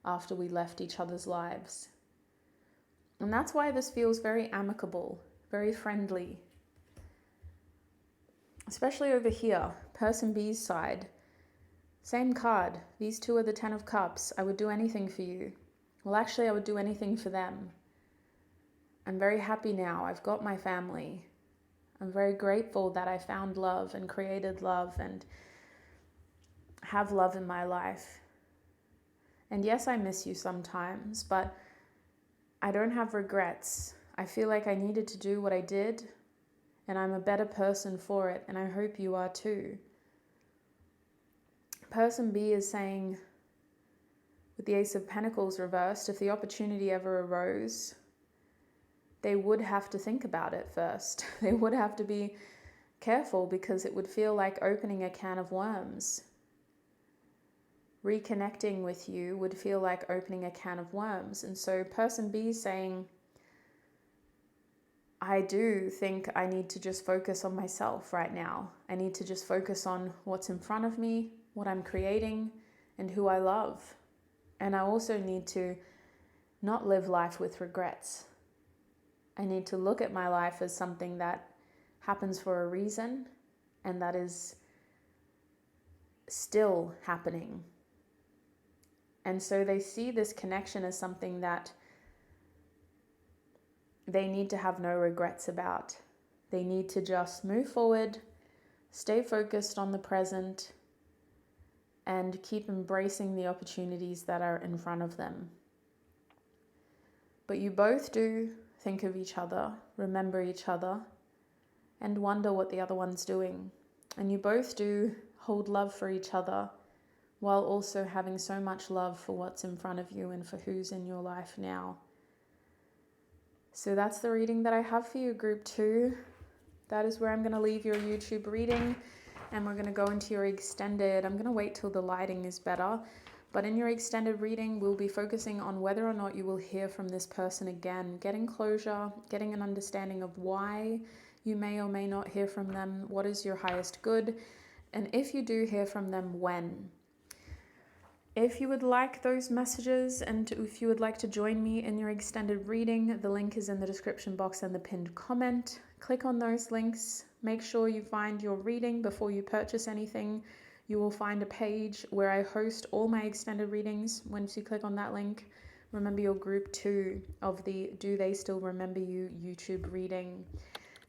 after we left each other's lives. And that's why this feels very amicable, very friendly. Especially over here, person B's side. Same card. These two are the 10 of Cups. I would do anything for you. Well, actually, I would do anything for them. I'm very happy now. I've got my family. I'm very grateful that I found love and created love and have love in my life. And yes, I miss you sometimes, but I don't have regrets. I feel like I needed to do what I did, and I'm a better person for it, and I hope you are too. Person B is saying, with the Ace of Pentacles reversed, if the opportunity ever arose, they would have to think about it first. They would have to be careful because it would feel like opening a can of worms. Reconnecting with you would feel like opening a can of worms. And so person B is saying, I do think I need to just focus on myself right now. I need to just focus on what's in front of me, what I'm creating, and who I love. And I also need to not live life with regrets. I need to look at my life as something that happens for a reason and that is still happening. And so they see this connection as something that they need to have no regrets about. They need to just move forward, stay focused on the present, and keep embracing the opportunities that are in front of them. But you both do think of each other, remember each other, and wonder what the other one's doing. And you both do hold love for each other while also having so much love for what's in front of you and for who's in your life now. So that's the reading that I have for you, group 2. That is where I'm going to leave your YouTube reading, and we're going to go into your extended. I'm going to wait till the lighting is better. But in your extended reading, we'll be focusing on whether or not you will hear from this person again, getting closure, getting an understanding of why you may or may not hear from them, what is your highest good, and if you do hear from them, when. If you would like those messages and if you would like to join me in your extended reading, the link is in the description box and the pinned comment. Click on those links. Make sure you find your reading before you purchase anything. You will find a page where I host all my extended readings. Once you click on that link, remember your group 2 of the Do They Still Remember You YouTube reading.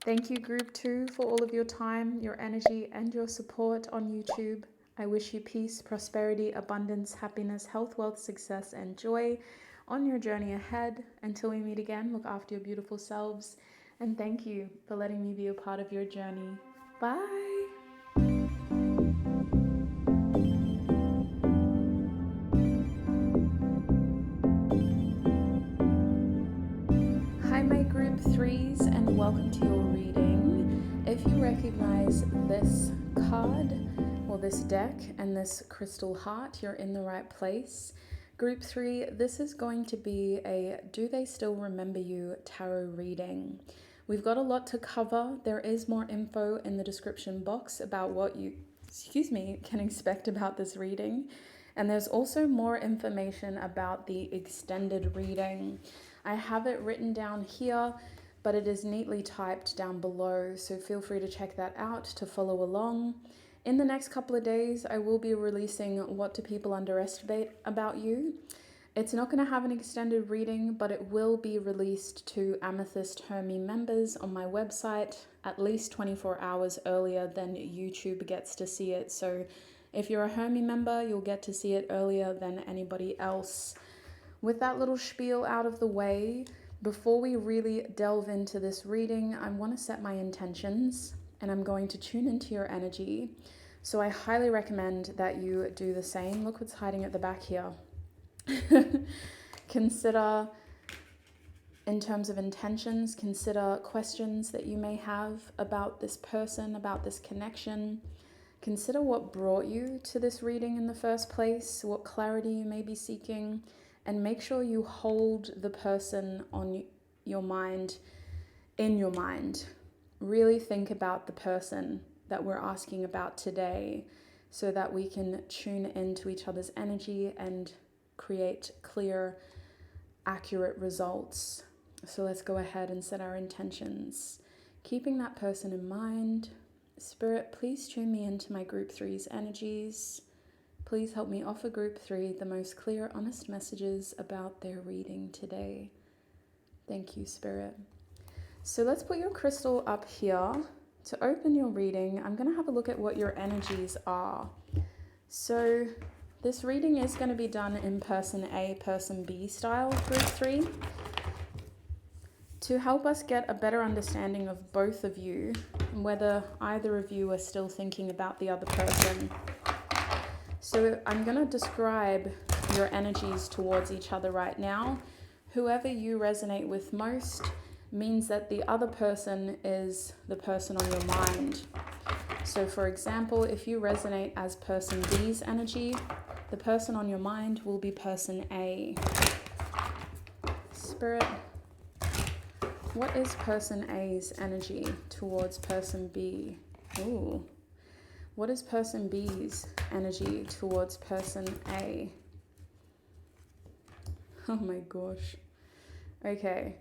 Thank you, group 2, for all of your time, your energy, and your support on YouTube. I wish you peace, prosperity, abundance, happiness, health, wealth, success, and joy on your journey ahead. Until we meet again, look after your beautiful selves. And thank you for letting me be a part of your journey. Bye. Hi, my group 3s, and welcome to your reading. If you recognize this card, or this deck, and this crystal heart, you're in the right place. Group 3, this is going to be a Do They Still Remember You tarot reading. We've got a lot to cover. There is more info in the description box about what you, can expect about this reading. And there's also more information about the extended reading. I have it written down here, but it is neatly typed down below, so feel free to check that out to follow along. In the next couple of days, I will be releasing What Do People Underestimate About You. It's not going to have an extended reading, but it will be released to Amethyst Hermie members on my website at least 24 hours earlier than YouTube gets to see it. So if you're a Hermie member, you'll get to see it earlier than anybody else. With that little spiel out of the way, before we really delve into this reading, I want to set my intentions, and I'm going to tune into your energy. So I highly recommend that you do the same. Look what's hiding at the back here. Consider, in terms of intentions, consider questions that you may have about this person, about this connection. Consider what brought you to this reading in the first place, what clarity you may be seeking, and make sure you hold the person on your mind, in your mind. Really think about the person that we're asking about today so that we can tune into each other's energy and create clear, accurate results. So let's go ahead and set our intentions. Keeping that person in mind. Spirit, please tune me into my group 3's energies. Please help me offer group 3 the most clear, honest messages about their reading today. Thank you, Spirit. So let's put your crystal up here. To open your reading, I'm going to have a look at what your energies are. So this reading is going to be done in person A, person B style, group 3. To help us get a better understanding of both of you, and whether either of you are still thinking about the other person. So I'm going to describe your energies towards each other right now. Whoever you resonate with most means that the other person is the person on your mind. So for example, if you resonate as person B's energy, the person on your mind will be person A. Spirit, what is person A's energy towards person B? Ooh. What is person B's energy towards person A? Oh my gosh. Okay.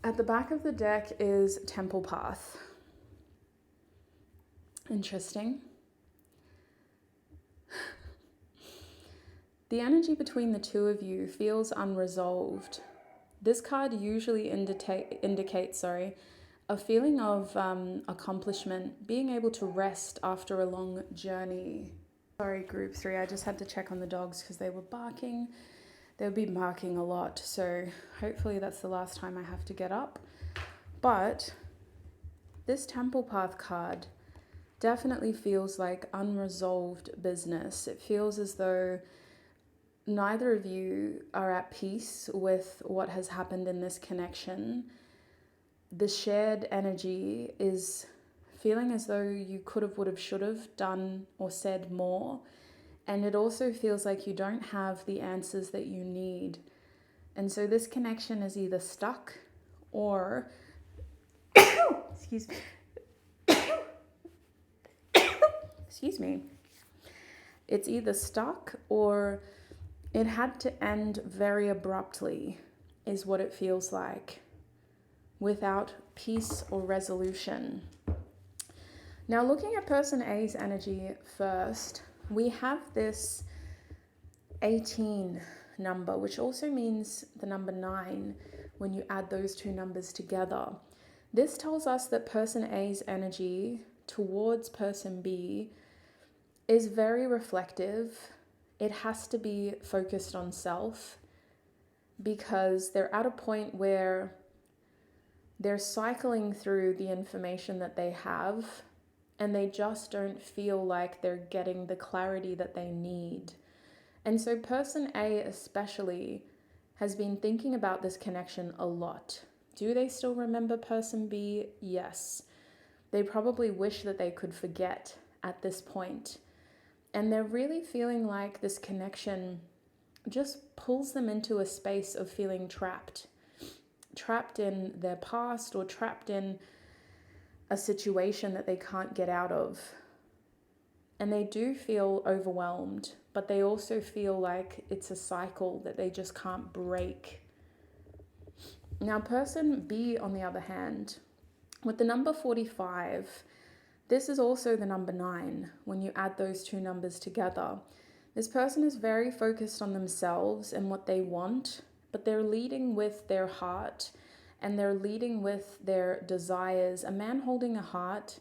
At the back of the deck is Temple Path. Interesting. The energy between the two of you feels unresolved. This card usually indicates a feeling of accomplishment, being able to rest after a long journey. Sorry, group 3, I just had to check on the dogs because they were barking. They'll be barking a lot, so hopefully that's the last time I have to get up. But this Temple Path card definitely feels like unresolved business. It feels as though neither of you are at peace with what has happened in this connection. The shared energy is feeling as though you could have, would have, should have done or said more. And it also feels like you don't have the answers that you need. And so this connection is either stuck or, excuse me, excuse me, it's either stuck or it had to end very abruptly, is what it feels like, without peace or resolution. Now, looking at person A's energy first, we have this 18 number, which also means the number 9 when you add those two numbers together. This tells us that person A's energy towards person B is very reflective. It has to be focused on self because they're at a point where they're cycling through the information that they have and they just don't feel like they're getting the clarity that they need. And so person A especially has been thinking about this connection a lot. Do they still remember person B? Yes. They probably wish that they could forget at this point. And they're really feeling like this connection just pulls them into a space of feeling trapped. Trapped in their past or trapped in a situation that they can't get out of. And they do feel overwhelmed, but they also feel like it's a cycle that they just can't break. Now, person B, on the other hand, with the number 45, this is also the number 9 when you add those two numbers together. This person is very focused on themselves and what they want, but they're leading with their heart and they're leading with their desires. A man holding a heart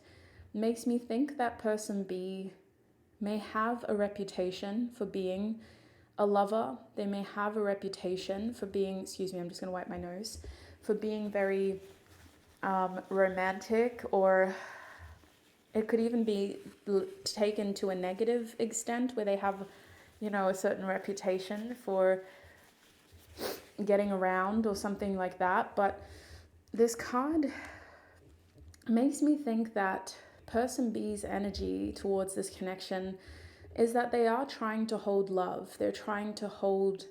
makes me think that person B may have a reputation for being a lover. They may have a reputation for being, excuse me, I'm just going to wipe my nose, for being very romantic, or it could even be taken to a negative extent where they have, a certain reputation for getting around or something like that. But this card makes me think that person B's energy towards this connection is that they are trying to hold love. They're trying to hold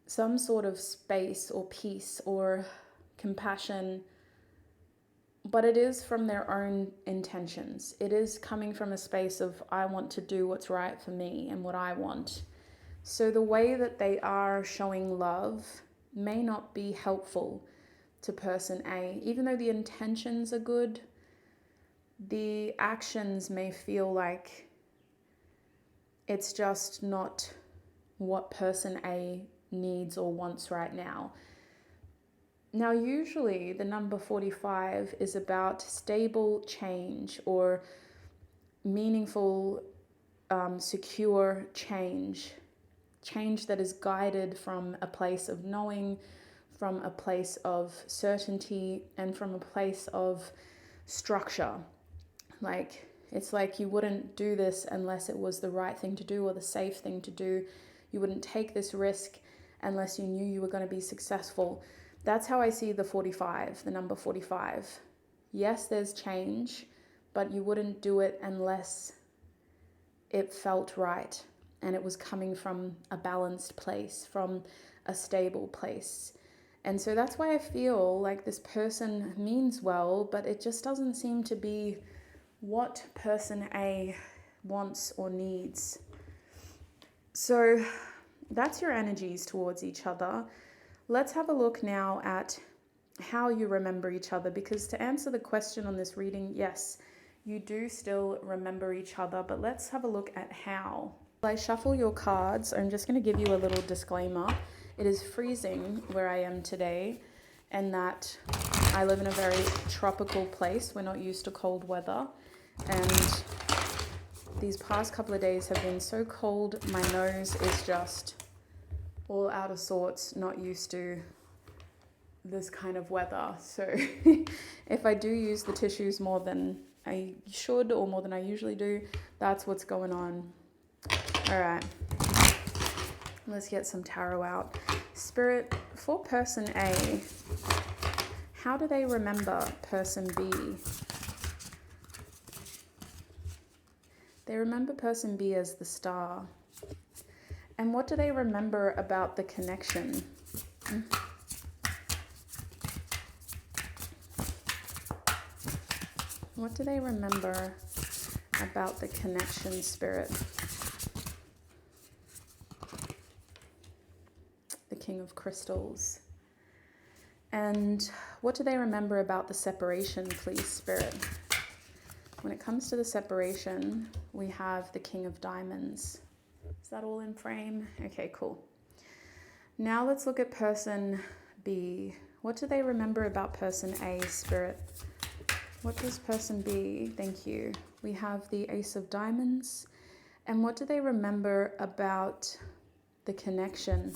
some sort of space or peace or compassion, but it is from their own intentions. It is coming from a space of, I want to do what's right for me and what I want. So the way that they are showing love may not be helpful to person A. Even though the intentions are good, the actions may feel like it's just not what person A needs or wants right now. Now, usually the number 45 is about stable change or meaningful, secure change that is guided from a place of knowing, from a place of certainty, and from a place of structure. Like, it's like you wouldn't do this unless it was the right thing to do or the safe thing to do. You wouldn't take this risk unless you knew you were going to be successful. That's how I see the 45, the number 45. Yes, there's change, but you wouldn't do it unless it felt right and it was coming from a balanced place, from a stable place. And so that's why I feel like this person means well, but it just doesn't seem to be what person A wants or needs. So that's your energies towards each other. Let's have a look now at how you remember each other, because to answer the question on this reading, yes, you do still remember each other, but let's have a look at how. While I shuffle your cards, I'm just going to give you a little disclaimer. It is freezing where I am today, and that I live in a very tropical place. We're not used to cold weather, and these past couple of days have been so cold, my nose is just all out of sorts, not used to this kind of weather. So if I do use the tissues more than I should, or more than I usually do. That's what's going on. All right. Let's get some tarot out. Spirit, for person A, how do they remember person B? They remember person B as the star. And what do they remember about the connection? What do they remember about the connection, Spirit? The King of Crystals. And what do they remember about the separation, please, Spirit? When it comes to the separation, we have the King of Diamonds. Is that all in frame? Okay, cool. Now let's look at person B. What do they remember about person A, Spirit? What does person B? Thank you. We have the Ace of Diamonds. And what do they remember about the connection?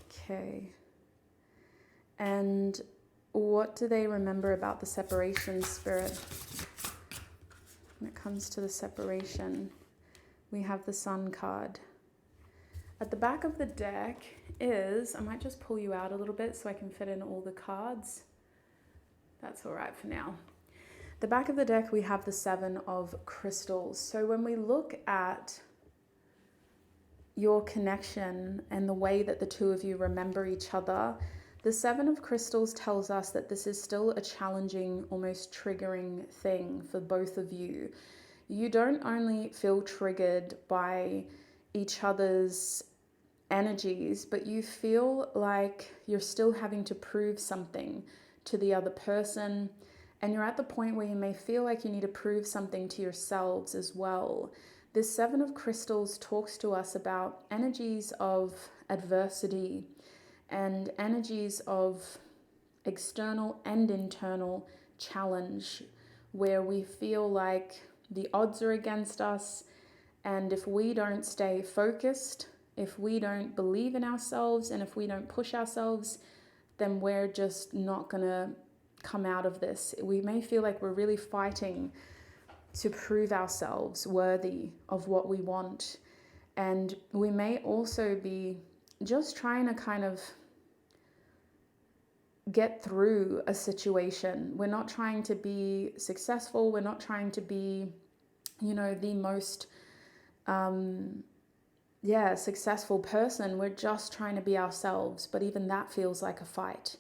Okay. And what do they remember about the separation, Spirit? When it comes to the separation, we have the Sun card. At the back of the deck is, I might just pull you out a little bit so I can fit in all the cards. That's all right for now. The back of the deck, we have the Seven of Crystals. So when we look at your connection and the way that the two of you remember each other, the Seven of Crystals tells us that this is still a challenging, almost triggering thing for both of you. You don't only feel triggered by each other's energies, but you feel like you're still having to prove something to the other person, and you're at the point where you may feel like you need to prove something to yourselves as well. This Seven of Crystals talks to us about energies of adversity and energies of external and internal challenge, where we feel like the odds are against us, and if we don't stay focused, if we don't believe in ourselves, and if we don't push ourselves, then we're just not gonna come out of this. We may feel like we're really fighting to prove ourselves worthy of what we want. And we may also be just trying to kind of get through a situation. We're not trying to be successful. We're not trying to be, the most successful person. We're just trying to be ourselves. But even that feels like a fight.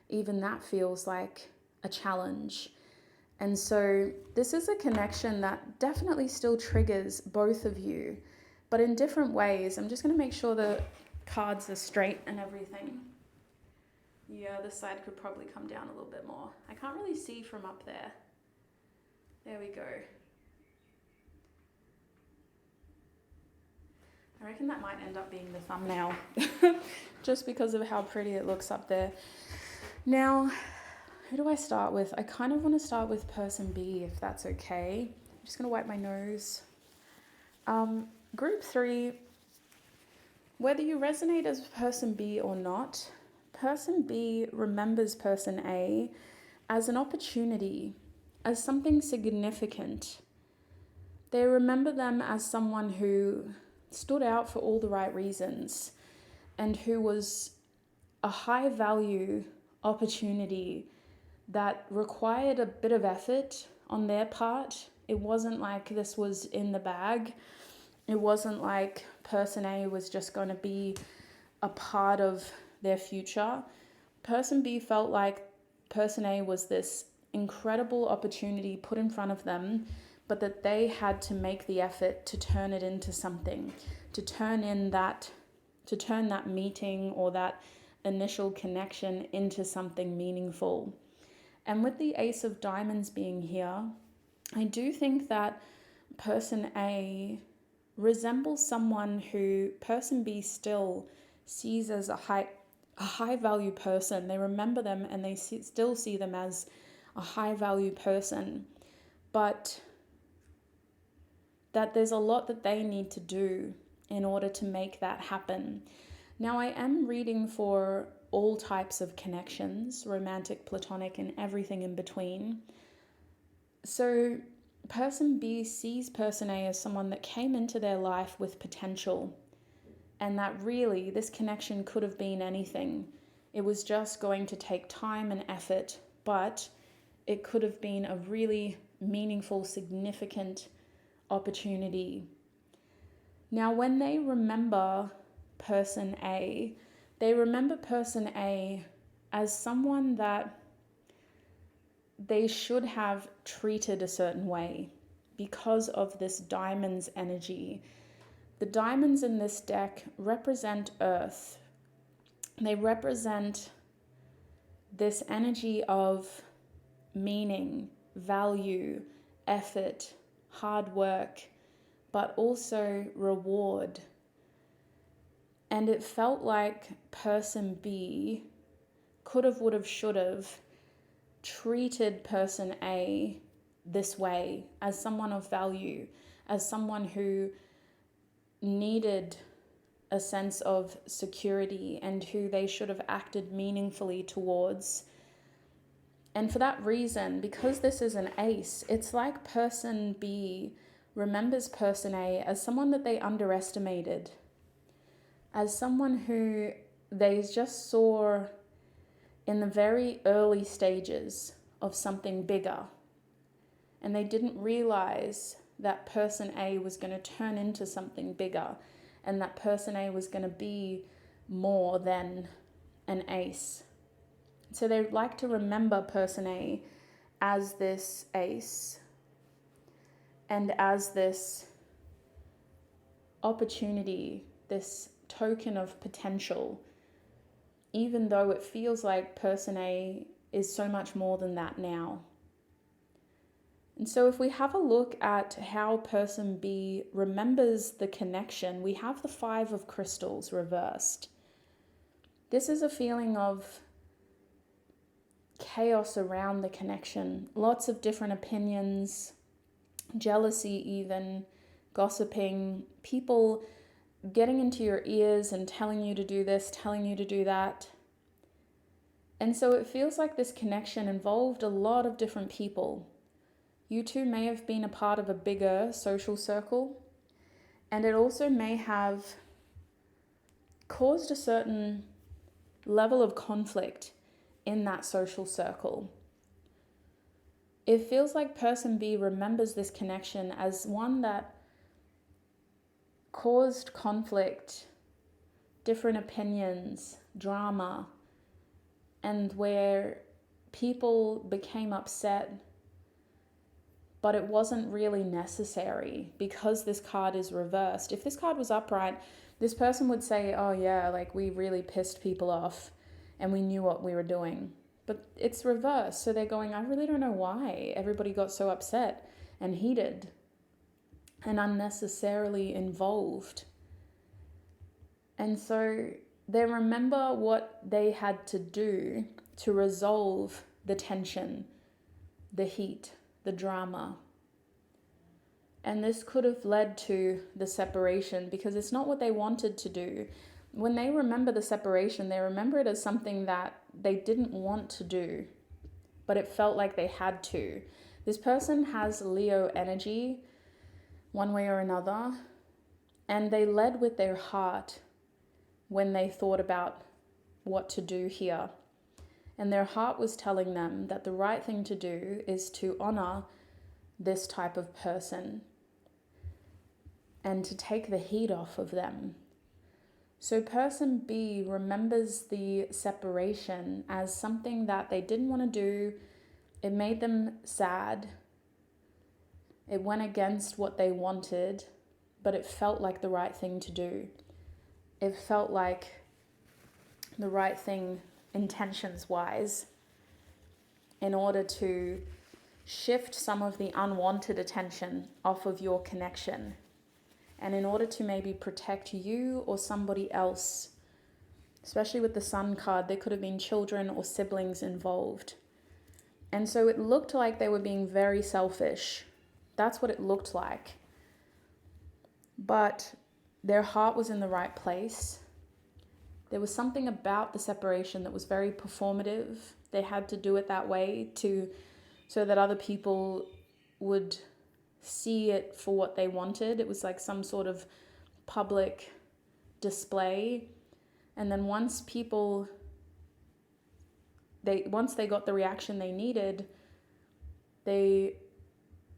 Even that feels like a challenge. And so this is a connection that definitely still triggers both of you, but in different ways. I'm just going to make sure the cards are straight and everything. Yeah, this side could probably come down a little bit more. I can't really see from up there. There we go. I reckon that might end up being the thumbnail just because of how pretty it looks up there. Now, who do I start with? I kind of want to start with person B, if that's okay. I'm just going to wipe my nose. Group 3, whether you resonate as person B or not, person B remembers person A as an opportunity, as something significant. They remember them as someone who stood out for all the right reasons and who was a high value opportunity that required a bit of effort on their part. It wasn't like this was in the bag. It wasn't like person A was just going to be a part of their future. Person B felt like person A was this incredible opportunity put in front of them, but that they had to make the effort to turn it into something, to turn that meeting or that initial connection into something meaningful. And with the Ace of Diamonds being here, I do think that person A resembles someone who person B still sees as a high value person. They remember them and they still see them as a high value person, but that there's a lot that they need to do in order to make that happen. Now, I am reading for all types of connections, romantic, platonic, and everything in between. So person B sees person A as someone that came into their life with potential, and that really this connection could have been anything. It was just going to take time and effort, but it could have been a really meaningful, significant opportunity. Now, when they remember person A, they remember person A as someone that they should have treated a certain way because of this diamond's energy. The diamonds in this deck represent Earth. They represent this energy of meaning, value, effort, hard work, but also reward. And it felt like person B could have, would have, should have treated person A this way, as someone of value, as someone who needed a sense of security and who they should have acted meaningfully towards. And for that reason, because this is an ace, it's like person B remembers person A as someone that they underestimated, as someone who they just saw in the very early stages of something bigger. And they didn't realize that person A was going to turn into something bigger, and that person A was going to be more than an ace. So they like to remember person A as this ace and as this opportunity, this token of potential, even though it feels like person A is so much more than that now. And so if we have a look at how person B remembers the connection, we have the 5 of crystals reversed. This is a feeling of chaos around the connection, lots of different opinions, jealousy even, gossiping, people getting into your ears and telling you to do this, telling you to do that. And so it feels like this connection involved a lot of different people. You two may have been a part of a bigger social circle, and it also may have caused a certain level of conflict in that social circle. It feels like person B remembers this connection as one that caused conflict, different opinions, drama, and where people became upset, but it wasn't really necessary because this card is reversed. If this card was upright, this person would say, oh yeah, like we really pissed people off and we knew what we were doing. But it's reversed, so they're going, I really don't know why everybody got so upset and heated and unnecessarily involved. And so they remember what they had to do to resolve the tension, the heat, the drama. And this could have led to the separation because it's not what they wanted to do. When they remember the separation, they remember it as something that they didn't want to do, but it felt like they had to. This person has Leo energy, one way or another, and they led with their heart when they thought about what to do here. And their heart was telling them that the right thing to do is to honor this type of person and to take the heat off of them. So person B remembers the separation as something that they didn't want to do. It made them sad. It went against what they wanted, but it felt like the right thing to do. It felt like the right thing intentions-wise in order to shift some of the unwanted attention off of your connection, and in order to maybe protect you or somebody else. Especially with the Sun card, there could have been children or siblings involved. And so it looked like they were being very selfish. That's what it looked like. But their heart was in the right place. There was something about the separation that was very performative. They had to do it that way so that other people would see it for what they wanted. It was like some sort of public display. And then once they got the reaction they needed, they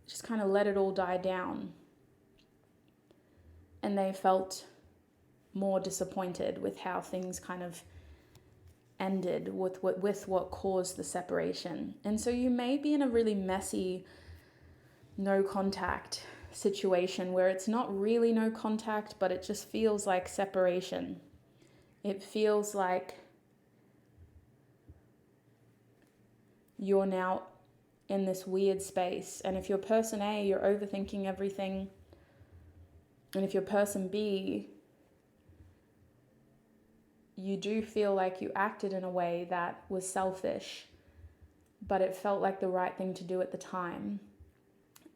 just kind of let it all die down. And they felt more disappointed with how things kind of ended, with what caused the separation. And so you may be in a really messy no contact situation where it's not really no contact, but it just feels like separation. It feels like you're now in this weird space. And if you're person A, you're overthinking everything. And if you're person B, you do feel like you acted in a way that was selfish, but it felt like the right thing to do at the time.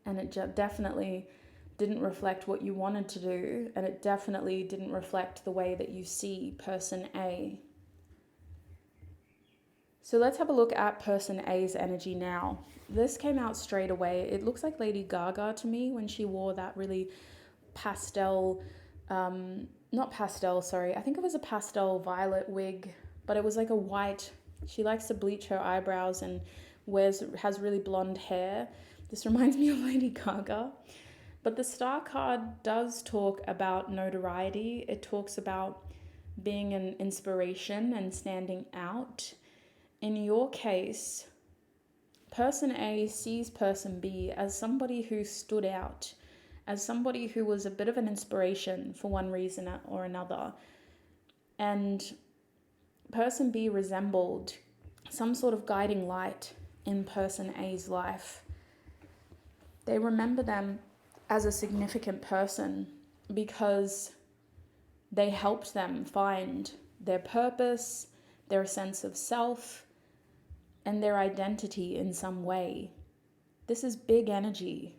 And it definitely didn't reflect what you wanted to do, and it definitely didn't reflect the way that you see person A. So let's have a look at person A's energy now. This came out straight away. It looks like Lady Gaga to me when she wore that really pastel, not pastel, sorry. I think it was a pastel violet wig, but it was like a white. She likes to bleach her eyebrows and has really blonde hair. This reminds me of Lady Gaga. But the Star card does talk about notoriety. It talks about being an inspiration and standing out. In your case, person A sees person B as somebody who stood out, as somebody who was a bit of an inspiration for one reason or another. And person B resembled some sort of guiding light in person A's life. They remember them as a significant person because they helped them find their purpose, their sense of self, and their identity in some way. This is big energy.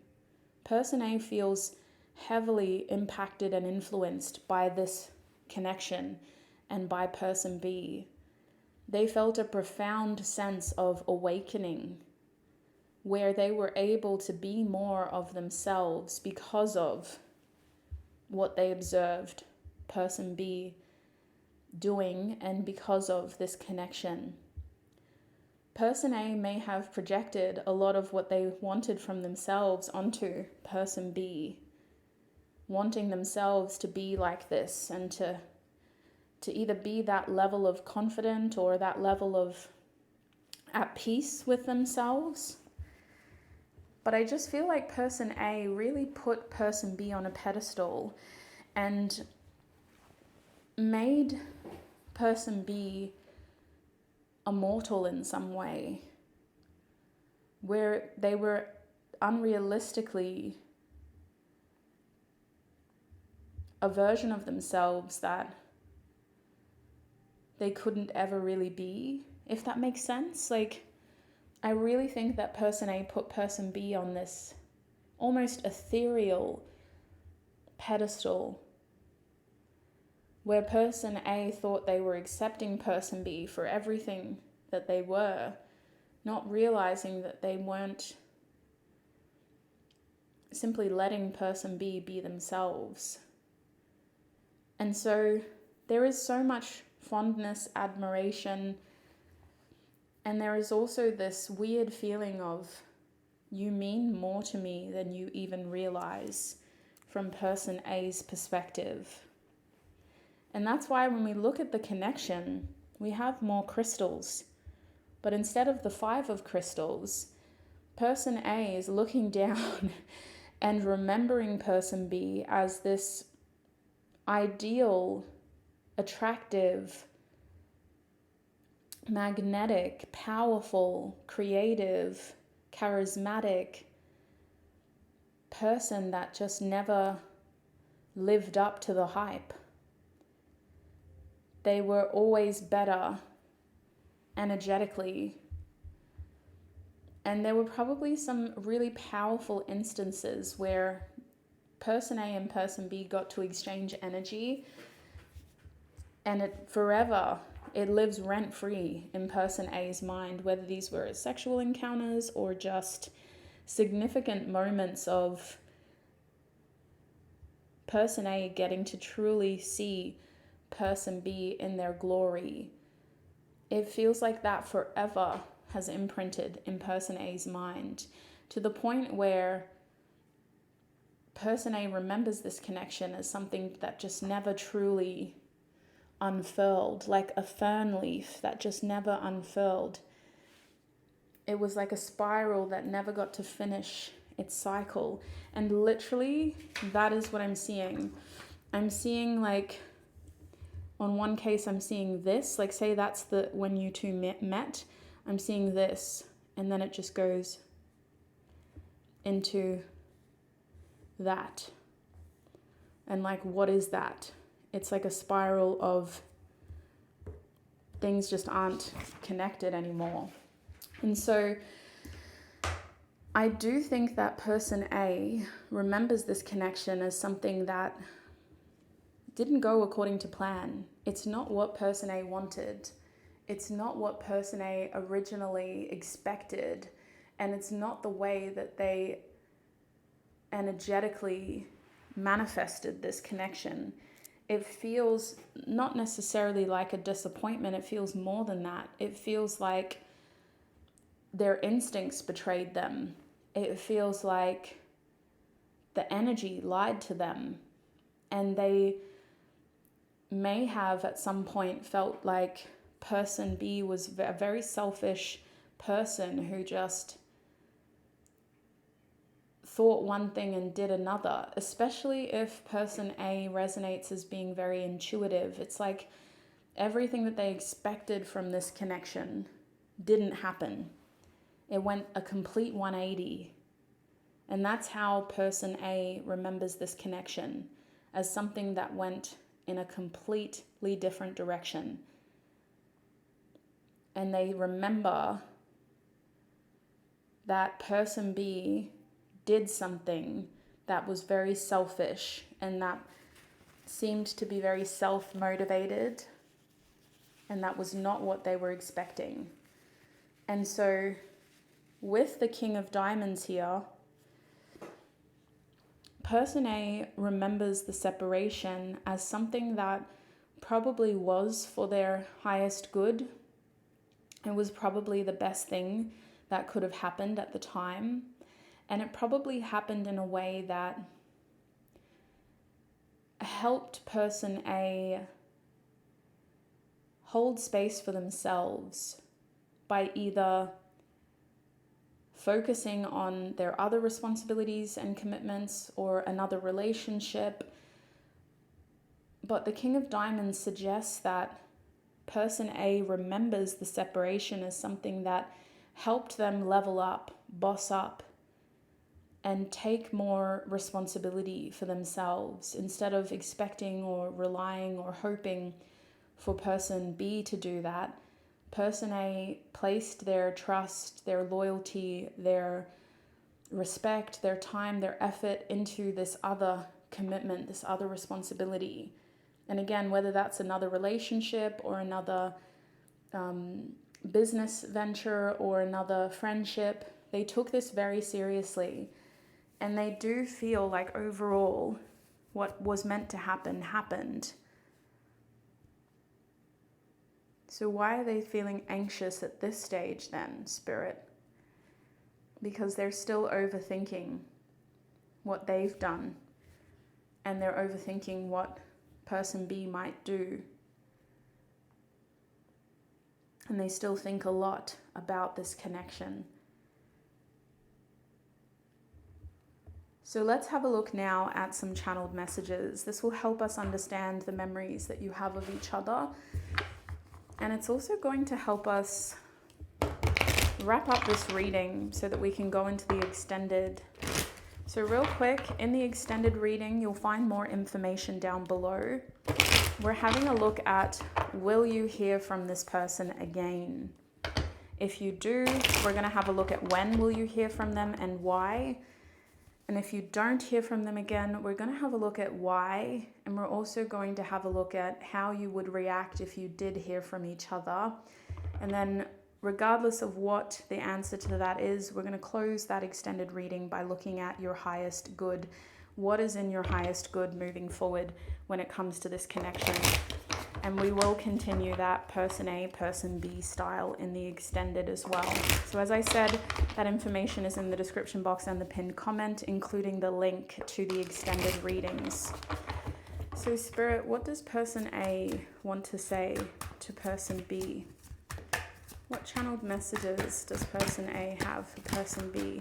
Person A feels heavily impacted and influenced by this connection and by person B. They felt a profound sense of awakening where they were able to be more of themselves because of what they observed person B doing and because of this connection. Person A may have projected a lot of what they wanted from themselves onto person B, wanting themselves to be like this and to either be that level of confident or that level of at peace with themselves. But I just feel like person A really put person B on a pedestal and made person B immortal in some way, where they were unrealistically a version of themselves that they couldn't ever really be, if that makes sense. Like, I really think that person A put person B on this almost ethereal pedestal where person A thought they were accepting person B for everything that they were, not realizing that they weren't simply letting person B be themselves. And so there is so much fondness, admiration, and there is also this weird feeling of, you mean more to me than you even realize, from person A's perspective. And that's why when we look at the connection, we have more crystals. But instead of the 5 of crystals, person A is looking down and remembering person B as this ideal, attractive, magnetic, powerful, creative, charismatic person that just never lived up to the hype. They were always better energetically. And there were probably some really powerful instances where person A and person B got to exchange energy And it lives rent-free in person A's mind, whether these were sexual encounters or just significant moments of person A getting to truly see person B in their glory. It feels like that forever has imprinted in person A's mind, to the point where person A remembers this connection as something that just never truly unfurled, like a fern leaf that just never unfurled. It was like a spiral that never got to finish its cycle. And literally, that is what I'm seeing. I'm seeing, like, on one case, I'm seeing this, like, say that's the when you two met, I'm seeing this, and then it just goes into that. And like, what is that? It's like a spiral of things just aren't connected anymore. And so I do think that person A remembers this connection as something that didn't go according to plan. It's not what person A wanted. It's not what person A originally expected. And it's not the way that they energetically manifested this connection. It feels not necessarily like a disappointment. It feels more than that. It feels like their instincts betrayed them. It feels like the energy lied to them. And they may have at some point felt like person B was a very selfish person who just thought one thing and did another, especially if person A resonates as being very intuitive. It's like everything that they expected from this connection didn't happen. It went a complete 180. And that's how person A remembers this connection, as something that went in a completely different direction. And they remember that person B did something that was very selfish and that seemed to be very self-motivated, and that was not what they were expecting. And so with the King of Diamonds here, person A remembers the separation as something that probably was for their highest good. It was probably the best thing that could have happened at the time. And it probably happened in a way that helped person A hold space for themselves by either focusing on their other responsibilities and commitments or another relationship. But the King of Diamonds suggests that person A remembers the separation as something that helped them level up, boss up, and take more responsibility for themselves instead of expecting or relying or hoping for person B to do that. Person A placed their trust, their loyalty, their respect, their time, their effort into this other commitment, this other responsibility. And again, whether that's another relationship or another business venture or another friendship, they took this very seriously. And they do feel like overall what was meant to happen happened. So why are they feeling anxious at this stage then, Spirit? Because they're still overthinking what they've done. And they're overthinking what person B might do. And they still think a lot about this connection. So let's have a look now at some channeled messages. This will help us understand the memories that you have of each other. And it's also going to help us wrap up this reading so that we can go into the extended. So real quick, in the extended reading, you'll find more information down below. We're having a look at, will you hear from this person again? If you do, we're going to have a look at when will you hear from them and why. And if you don't hear from them again, we're going to have a look at why. And we're also going to have a look at how you would react if you did hear from each other. And then regardless of what the answer to that is, we're going to close that extended reading by looking at your highest good. What is in your highest good moving forward when it comes to this connection? And we will continue that person A, person B style in the extended as well. So as I said, that information is in the description box and the pinned comment, including the link to the extended readings. So Spirit, what does person A want to say to person B? What channeled messages does person A have for person B?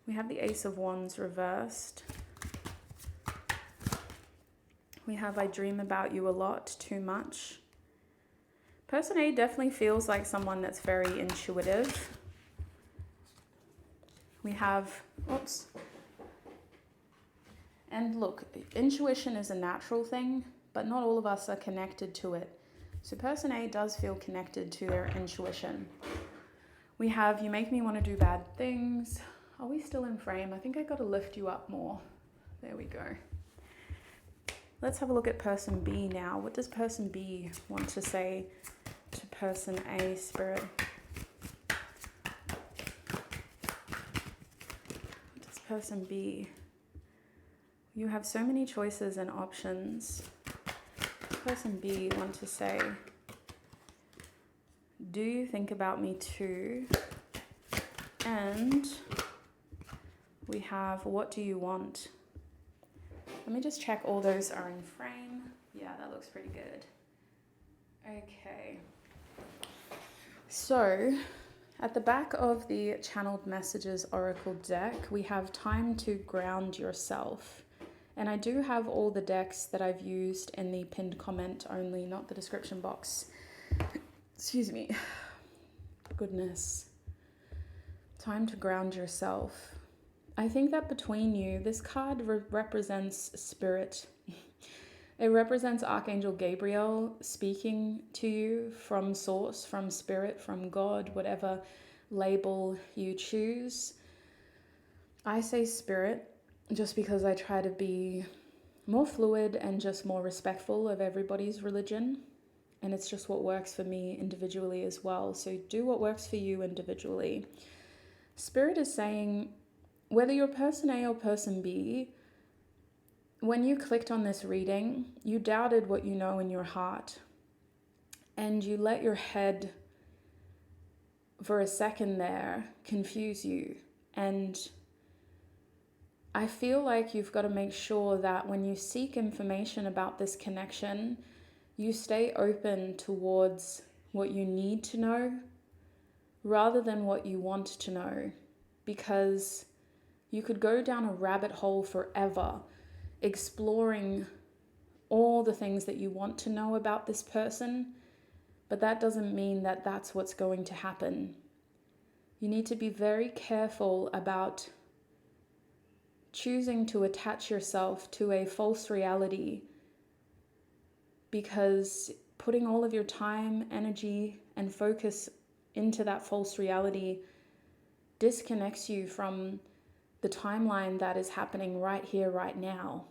We have the Ace of Wands reversed. We have I dream about you a lot, too much. Person A definitely feels like someone that's very intuitive. We have, oops. And look, intuition is a natural thing, but not all of us are connected to it. So person A does feel connected to their intuition. We have, you make me want to do bad things. Are we still in frame? I think I got to lift you up more. There we go. Let's have a look at person B now. What does person B want to say to person A, Spirit? What does person B? You have so many choices and options. What does person B want to say? Do you think about me too? And we have, what do you want? Let me just check all those are in frame. Yeah, that looks pretty good. Okay. So, at the back of the Channeled Messages Oracle deck, we have time to ground yourself. And I do have all the decks that I've used in the pinned comment only, not the description box. Excuse me. Goodness. Time to ground yourself. I think that between you, this card represents spirit. It represents Archangel Gabriel speaking to you from source, from spirit, from God, whatever label you choose. I say spirit just because I try to be more fluid and just more respectful of everybody's religion. And it's just what works for me individually as well. So do what works for you individually. Spirit is saying, whether you're person A or person B, when you clicked on this reading, you doubted what you know in your heart. And you let your head, for a second there, confuse you. And I feel like you've got to make sure that when you seek information about this connection, you stay open towards what you need to know rather than what you want to know. Because you could go down a rabbit hole forever, exploring all the things that you want to know about this person, but that doesn't mean that that's what's going to happen. You need to be very careful about choosing to attach yourself to a false reality, because putting all of your time, energy, and focus into that false reality disconnects you from the timeline that is happening right here, right now.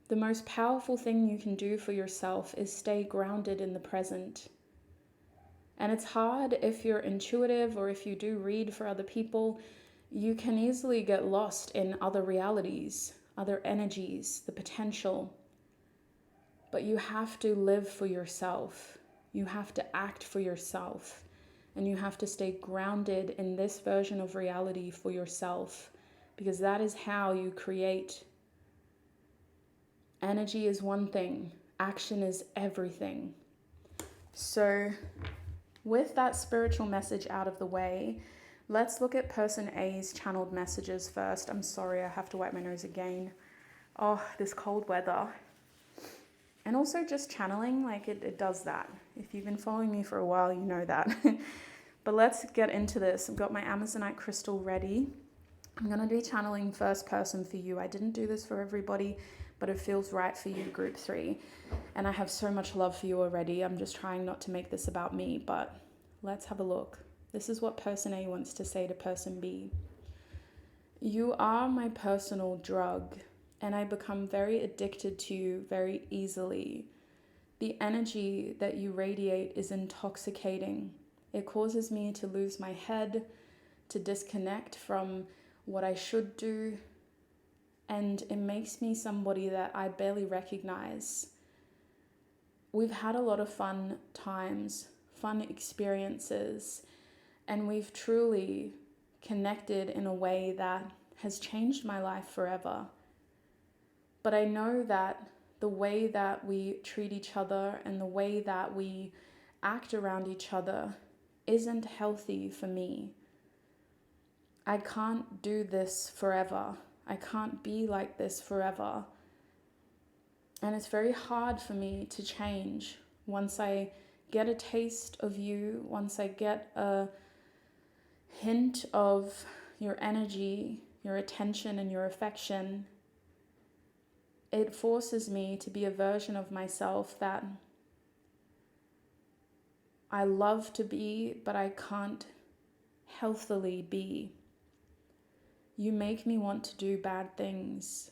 The most powerful thing you can do for yourself is stay grounded in the present. And it's hard if you're intuitive or if you do read for other people. You can easily get lost in other realities, other energies, the potential. But you have to live for yourself. You have to act for yourself. And you have to stay grounded in this version of reality for yourself, because that is how you create. Energy is one thing, action is everything. So with that spiritual message out of the way, let's look at person A's channeled messages first. I'm sorry, I have to wipe my nose again. Oh, this cold weather. And also just channeling, like it does that. If you've been following me for a while, you know that. But let's get into this. I've got my Amazonite crystal ready. I'm going to be channeling first person for you. I didn't do this for everybody, but it feels right for you, group 3. And I have so much love for you already. I'm just trying not to make this about me, but let's have a look. This is what person A wants to say to person B. You are my personal drug, and I become very addicted to you very easily. The energy that you radiate is intoxicating. It causes me to lose my head, to disconnect from what I should do, and it makes me somebody that I barely recognize. We've had a lot of fun times, fun experiences, and we've truly connected in a way that has changed my life forever. But I know that the way that we treat each other and the way that we act around each other isn't healthy for me. I can't do this forever. I can't be like this forever. And it's very hard for me to change. Once I get a taste of you, once I get a hint of your energy, your attention, and your affection, it forces me to be a version of myself that I love to be, but I can't healthily be. You make me want to do bad things.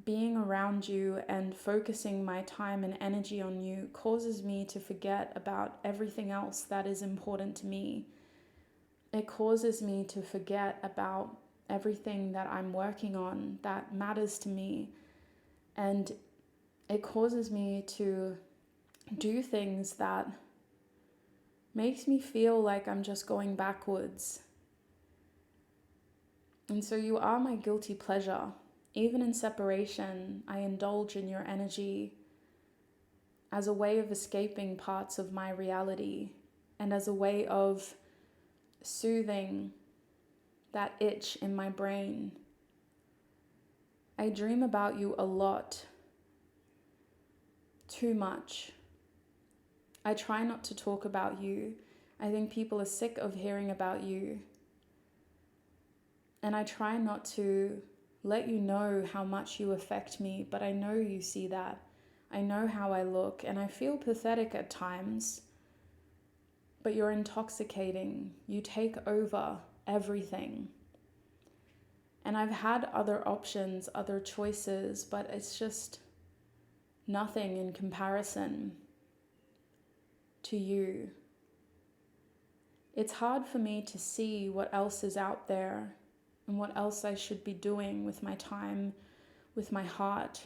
Being around you and focusing my time and energy on you causes me to forget about everything else that is important to me. It causes me to forget about everything that I'm working on that matters to me. And it causes me to do things that makes me feel like I'm just going backwards. And so you are my guilty pleasure. Even in separation, I indulge in your energy as a way of escaping parts of my reality and as a way of soothing that itch in my brain. I dream about you a lot, too much. I try not to talk about you. I think people are sick of hearing about you. And I try not to let you know how much you affect me, but I know you see that. I know how I look, and I feel pathetic at times. But you're intoxicating. You take over everything. And I've had other options, other choices, but it's just nothing in comparison to you. It's hard for me to see what else is out there and what else I should be doing with my time, with my heart,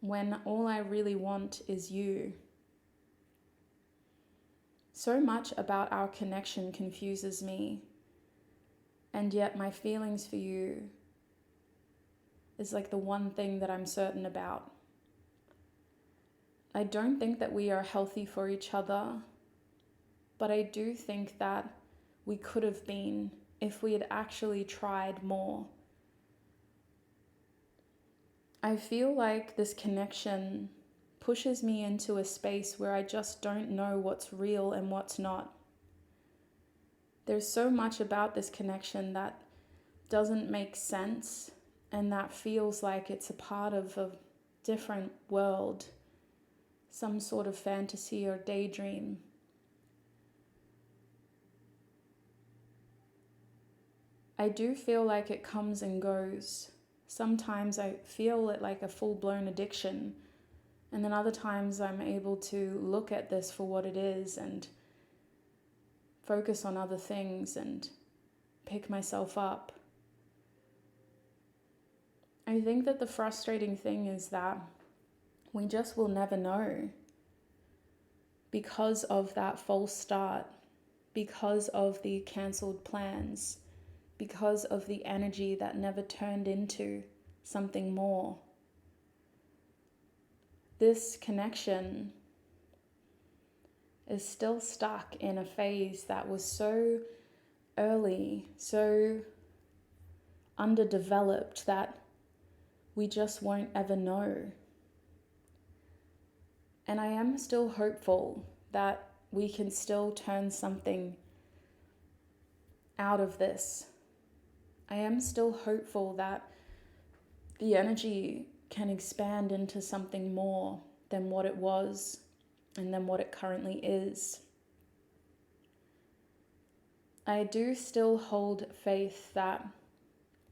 when all I really want is you. So much about our connection confuses me, and yet my feelings for you is like the one thing that I'm certain about. I don't think that we are healthy for each other, but I do think that we could have been if we had actually tried more. I feel like this connection pushes me into a space where I just don't know what's real and what's not. There's so much about this connection that doesn't make sense and that feels like it's a part of a different world, some sort of fantasy or daydream. I do feel like it comes and goes. Sometimes I feel it like a full-blown addiction, and then other times I'm able to look at this for what it is and focus on other things and pick myself up. I think that the frustrating thing is that we just will never know because of that false start, because of the cancelled plans, because of the energy that never turned into something more. This connection is still stuck in a phase that was so early, so underdeveloped that we just won't ever know. And I am still hopeful that we can still turn something out of this. I am still hopeful that the energy can expand into something more than what it was and than what it currently is. I do still hold faith that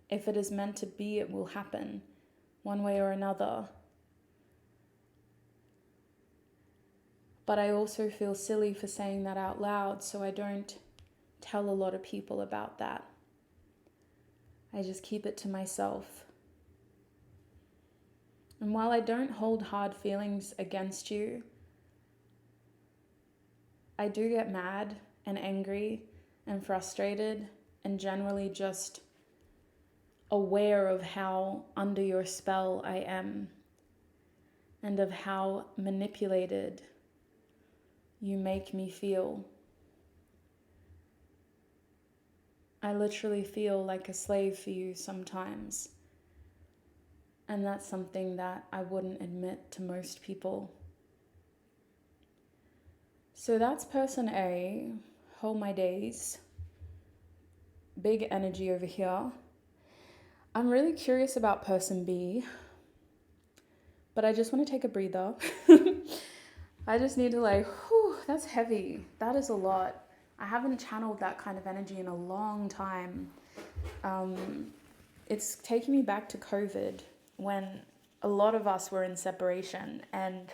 if it is meant to be, it will happen one way or another. But I also feel silly for saying that out loud, so I don't tell a lot of people about that. I just keep it to myself. And while I don't hold hard feelings against you, I do get mad and angry and frustrated and generally just aware of how under your spell I am and of how manipulated you make me feel. I literally feel like a slave for you sometimes. And that's something that I wouldn't admit to most people. So that's person A. Hold my days. Big energy over here. I'm really curious about person B, but I just want to take a breather. I just need to that's heavy. That is a lot. I haven't channeled that kind of energy in a long time. It's taking me back to COVID when a lot of us were in separation, and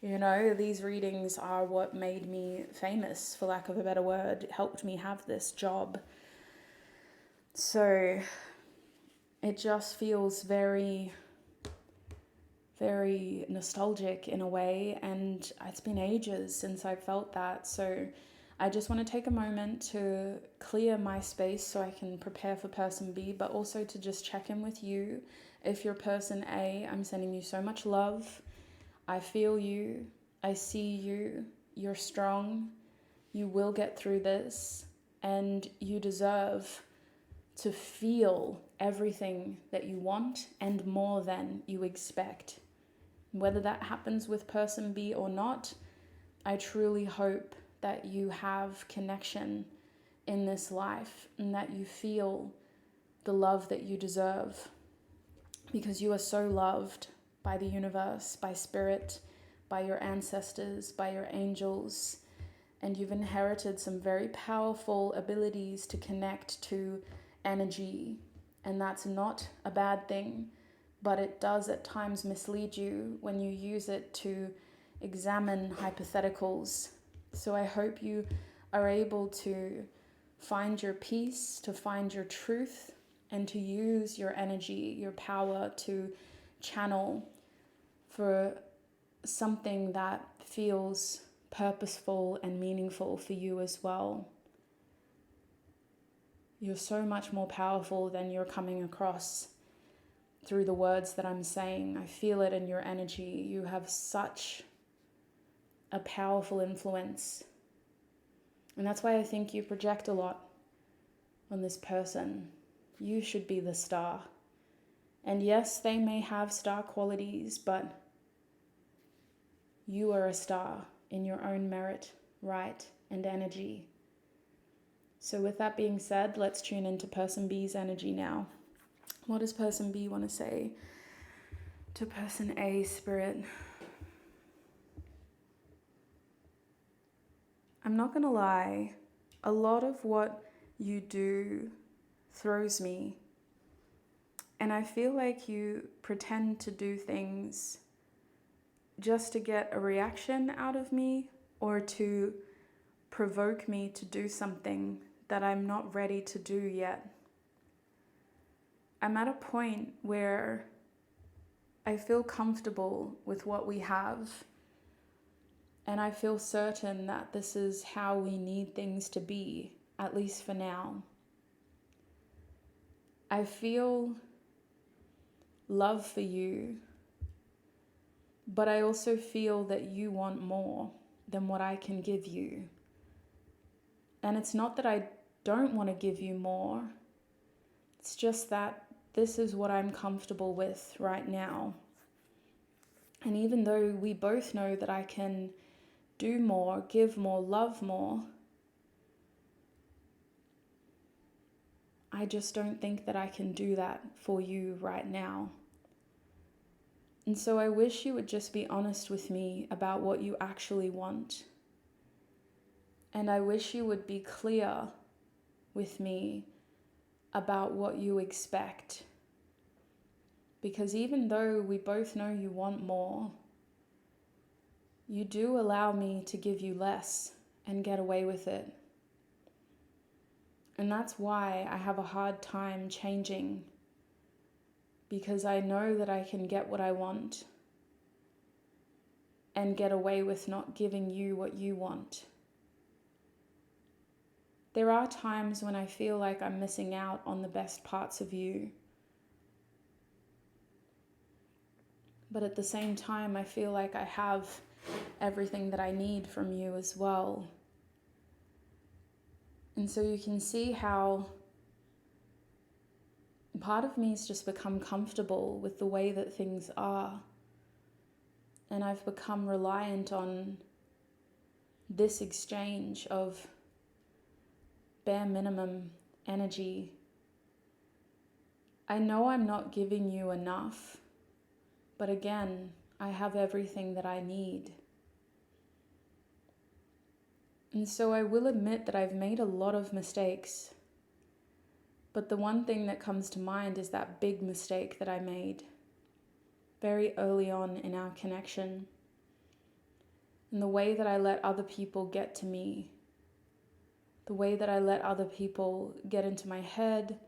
these readings are what made me famous, for lack of a better word. It helped me have this job. So it just feels very, very nostalgic in a way, and it's been ages since I felt that. So I just want to take a moment to clear my space so I can prepare for person B, but also to just check in with you. If you're person A, I'm sending you so much love. I feel you. I see you. You're strong. You will get through this, and you deserve to feel everything that you want and more than you expect. Whether that happens with person B or not, I truly hope that you have connection in this life and that you feel the love that you deserve, because you are so loved by the universe, by spirit, by your ancestors, by your angels, and you've inherited some very powerful abilities to connect to energy, and that's not a bad thing, but it does at times mislead you when you use it to examine hypotheticals. So I hope you are able to find your peace, to find your truth, and to use your energy, your power to channel for something that feels purposeful and meaningful for you as well. You're so much more powerful than you're coming across through the words that I'm saying. I feel it in your energy. You have such a powerful influence. And that's why I think you project a lot on this person. You should be the star. And yes, they may have star qualities, but you are a star in your own merit, right, and energy. So with that being said, let's tune into person B's energy now. What does person B want to say to person A, spirit? I'm not going to lie, a lot of what you do throws me. And I feel like you pretend to do things just to get a reaction out of me or to provoke me to do something that I'm not ready to do yet. I'm at a point where I feel comfortable with what we have, and I feel certain that this is how we need things to be, at least for now. I feel love for you, but I also feel that you want more than what I can give you. And it's not that I don't want to give you more. It's just that this is what I'm comfortable with right now. And even though we both know that I can do more, give more, love more, I just don't think that I can do that for you right now. And so I wish you would just be honest with me about what you actually want. And I wish you would be clear with me about what you expect. Because even though we both know you want more, you do allow me to give you less and get away with it. And that's why I have a hard time changing, because I know that I can get what I want and get away with not giving you what you want. There are times when I feel like I'm missing out on the best parts of you. But at the same time, I feel like I have everything that I need from you as well. And so you can see how part of me has just become comfortable with the way that things are. And I've become reliant on this exchange of bare minimum energy. I know I'm not giving you enough, but again, I have everything that I need. And so I will admit that I've made a lot of mistakes. But the one thing that comes to mind is that big mistake that I made very early on in our connection. And the way that I let other people get to me. The way that I let other people get into my head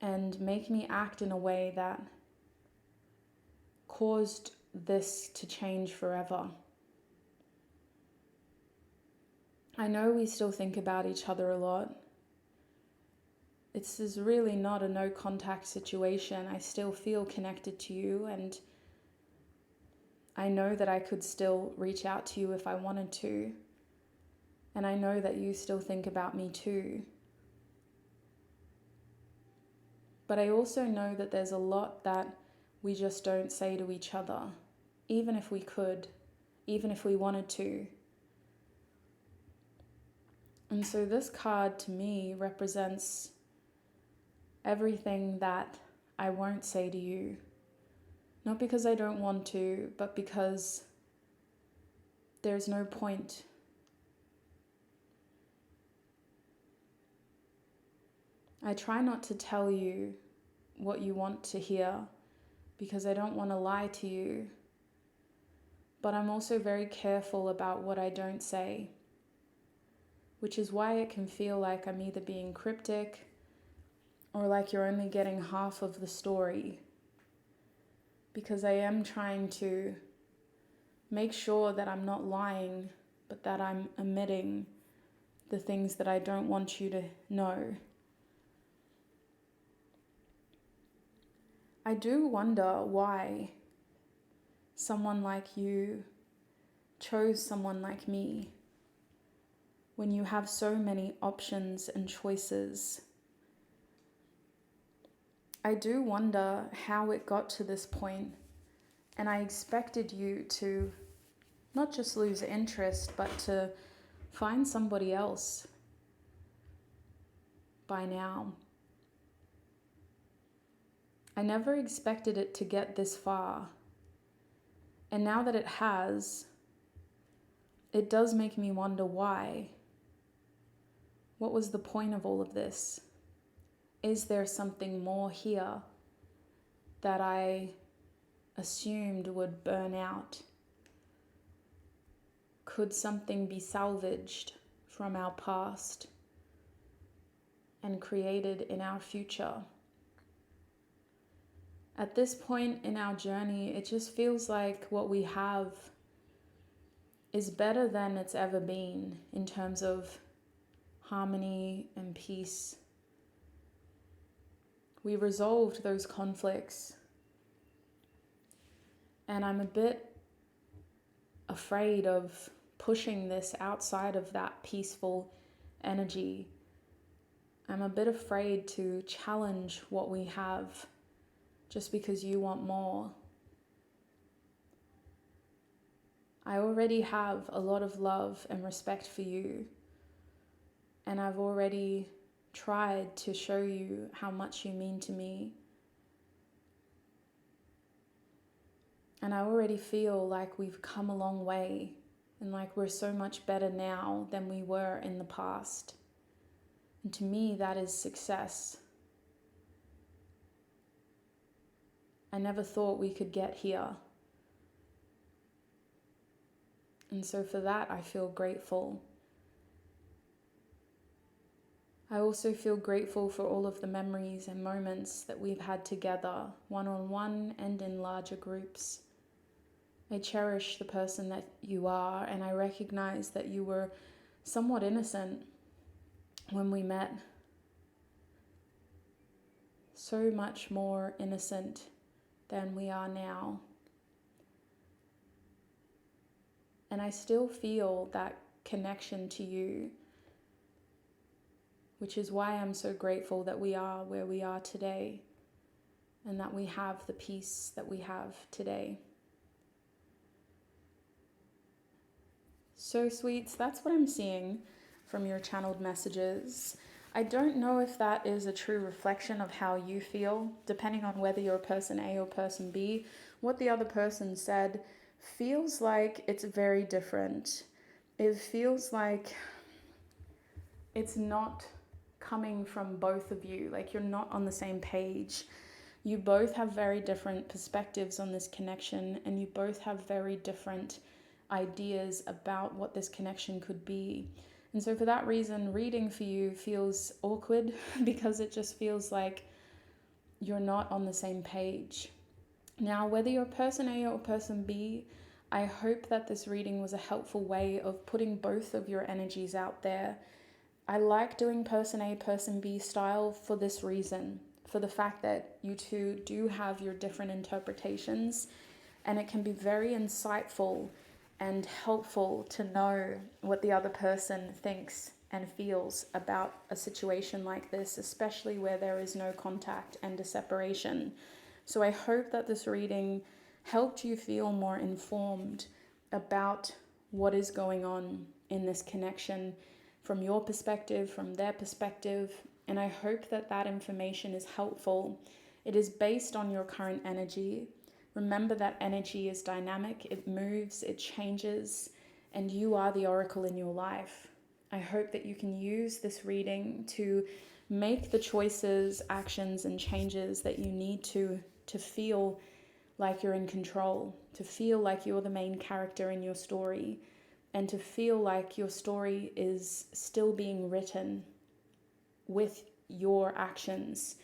and make me act in a way that caused this to change forever. I know we still think about each other a lot. This is really not a no contact situation. I still feel connected to you, and I know that I could still reach out to you if I wanted to. And I know that you still think about me too. But I also know that there's a lot that we just don't say to each other, even if we could, even if we wanted to. And so this card to me represents everything that I won't say to you. Not because I don't want to, but because there's no point. I try not to tell you what you want to hear because I don't want to lie to you. But I'm also very careful about what I don't say, which is why it can feel like I'm either being cryptic or like you're only getting half of the story, because I am trying to make sure that I'm not lying, but that I'm omitting the things that I don't want you to know. I do wonder why someone like you chose someone like me when you have so many options and choices. I do wonder how it got to this point, and I expected you to not just lose interest, but to find somebody else by now. I never expected it to get this far, and now that it has, it does make me wonder why. What was the point of all of this? Is there something more here that I assumed would burn out? Could something be salvaged from our past and created in our future? At this point in our journey, it just feels like what we have is better than it's ever been in terms of harmony and peace. We resolved those conflicts, and I'm a bit afraid of pushing this outside of that peaceful energy. I'm a bit afraid to challenge what we have just because you want more. I already have a lot of love and respect for you, and I've already tried to show you how much you mean to me. And I already feel like we've come a long way and like we're so much better now than we were in the past. And to me, that is success. I never thought we could get here. And so for that, I feel grateful. I also feel grateful for all of the memories and moments that we've had together, one-on-one and in larger groups. I cherish the person that you are, and I recognize that you were somewhat innocent when we met. So much more innocent than we are now. And I still feel that connection to you, which is why I'm so grateful that we are where we are today and that we have the peace that we have today. So sweets, that's what I'm seeing from your channeled messages. I don't know if that is a true reflection of how you feel, depending on whether you're person A or person B. What the other person said feels like it's very different. It feels like it's not coming from both of you, like you're not on the same page. You both have very different perspectives on this connection, and you both have very different ideas about what this connection could be. And so for that reason, reading for you feels awkward because it just feels like you're not on the same page. Now, whether you're person A or person B, I hope that this reading was a helpful way of putting both of your energies out there. I like doing person A, person B style for this reason, for the fact that you two do have your different interpretations, and it can be very insightful and helpful to know what the other person thinks and feels about a situation like this, especially where there is no contact and a separation. So I hope that this reading helped you feel more informed about what is going on in this connection from your perspective, from their perspective, and I hope that that information is helpful. It is based on your current energy. Remember that energy is dynamic, it moves, it changes, and you are the oracle in your life. I hope that you can use this reading to make the choices, actions, and changes that you need to feel like you're in control, to feel like you're the main character in your story, and to feel like your story is still being written with your actions.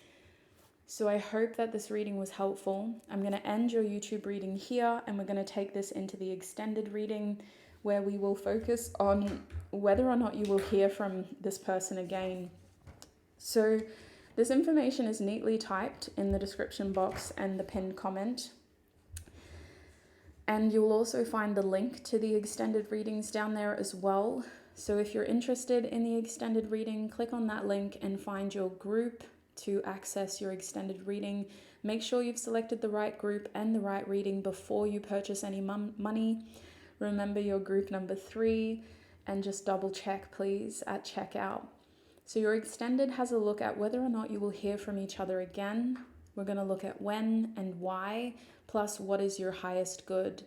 So I hope that this reading was helpful. I'm going to end your YouTube reading here, and we're going to take this into the extended reading where we will focus on whether or not you will hear from this person again. So this information is neatly typed in the description box and the pinned comment. And you'll also find the link to the extended readings down there as well. So if you're interested in the extended reading, click on that link and find your group to access your extended reading. Make sure you've selected the right group and the right reading before you purchase any money. Remember your group number 3 and just double check please at checkout. So your extended has a look at whether or not you will hear from each other again. We're going to look at when and why, plus what is your highest good.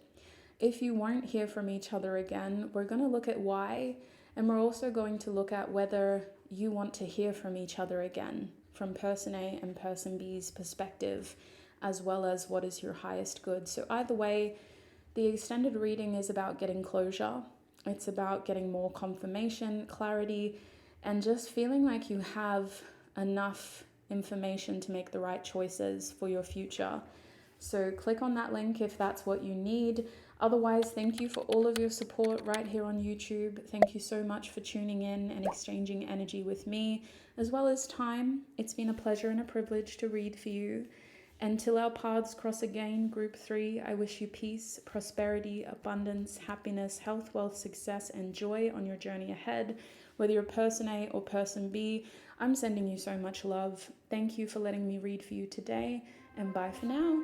If you won't hear from each other again, we're going to look at why, and we're also going to look at whether you want to hear from each other again, from person A and person B's perspective, as well as what is your highest good. So either way, the extended reading is about getting closure. It's about getting more confirmation, clarity, and just feeling like you have enough information to make the right choices for your future. So click on that link if that's what you need. Otherwise, thank you for all of your support right here on YouTube. Thank you so much for tuning in and exchanging energy with me, as well as time. It's been a pleasure and a privilege to read for you. Until our paths cross again, Group 3, I wish you peace, prosperity, abundance, happiness, health, wealth, success, and joy on your journey ahead. Whether you're person A or person B, I'm sending you so much love. Thank you for letting me read for you today, and bye for now.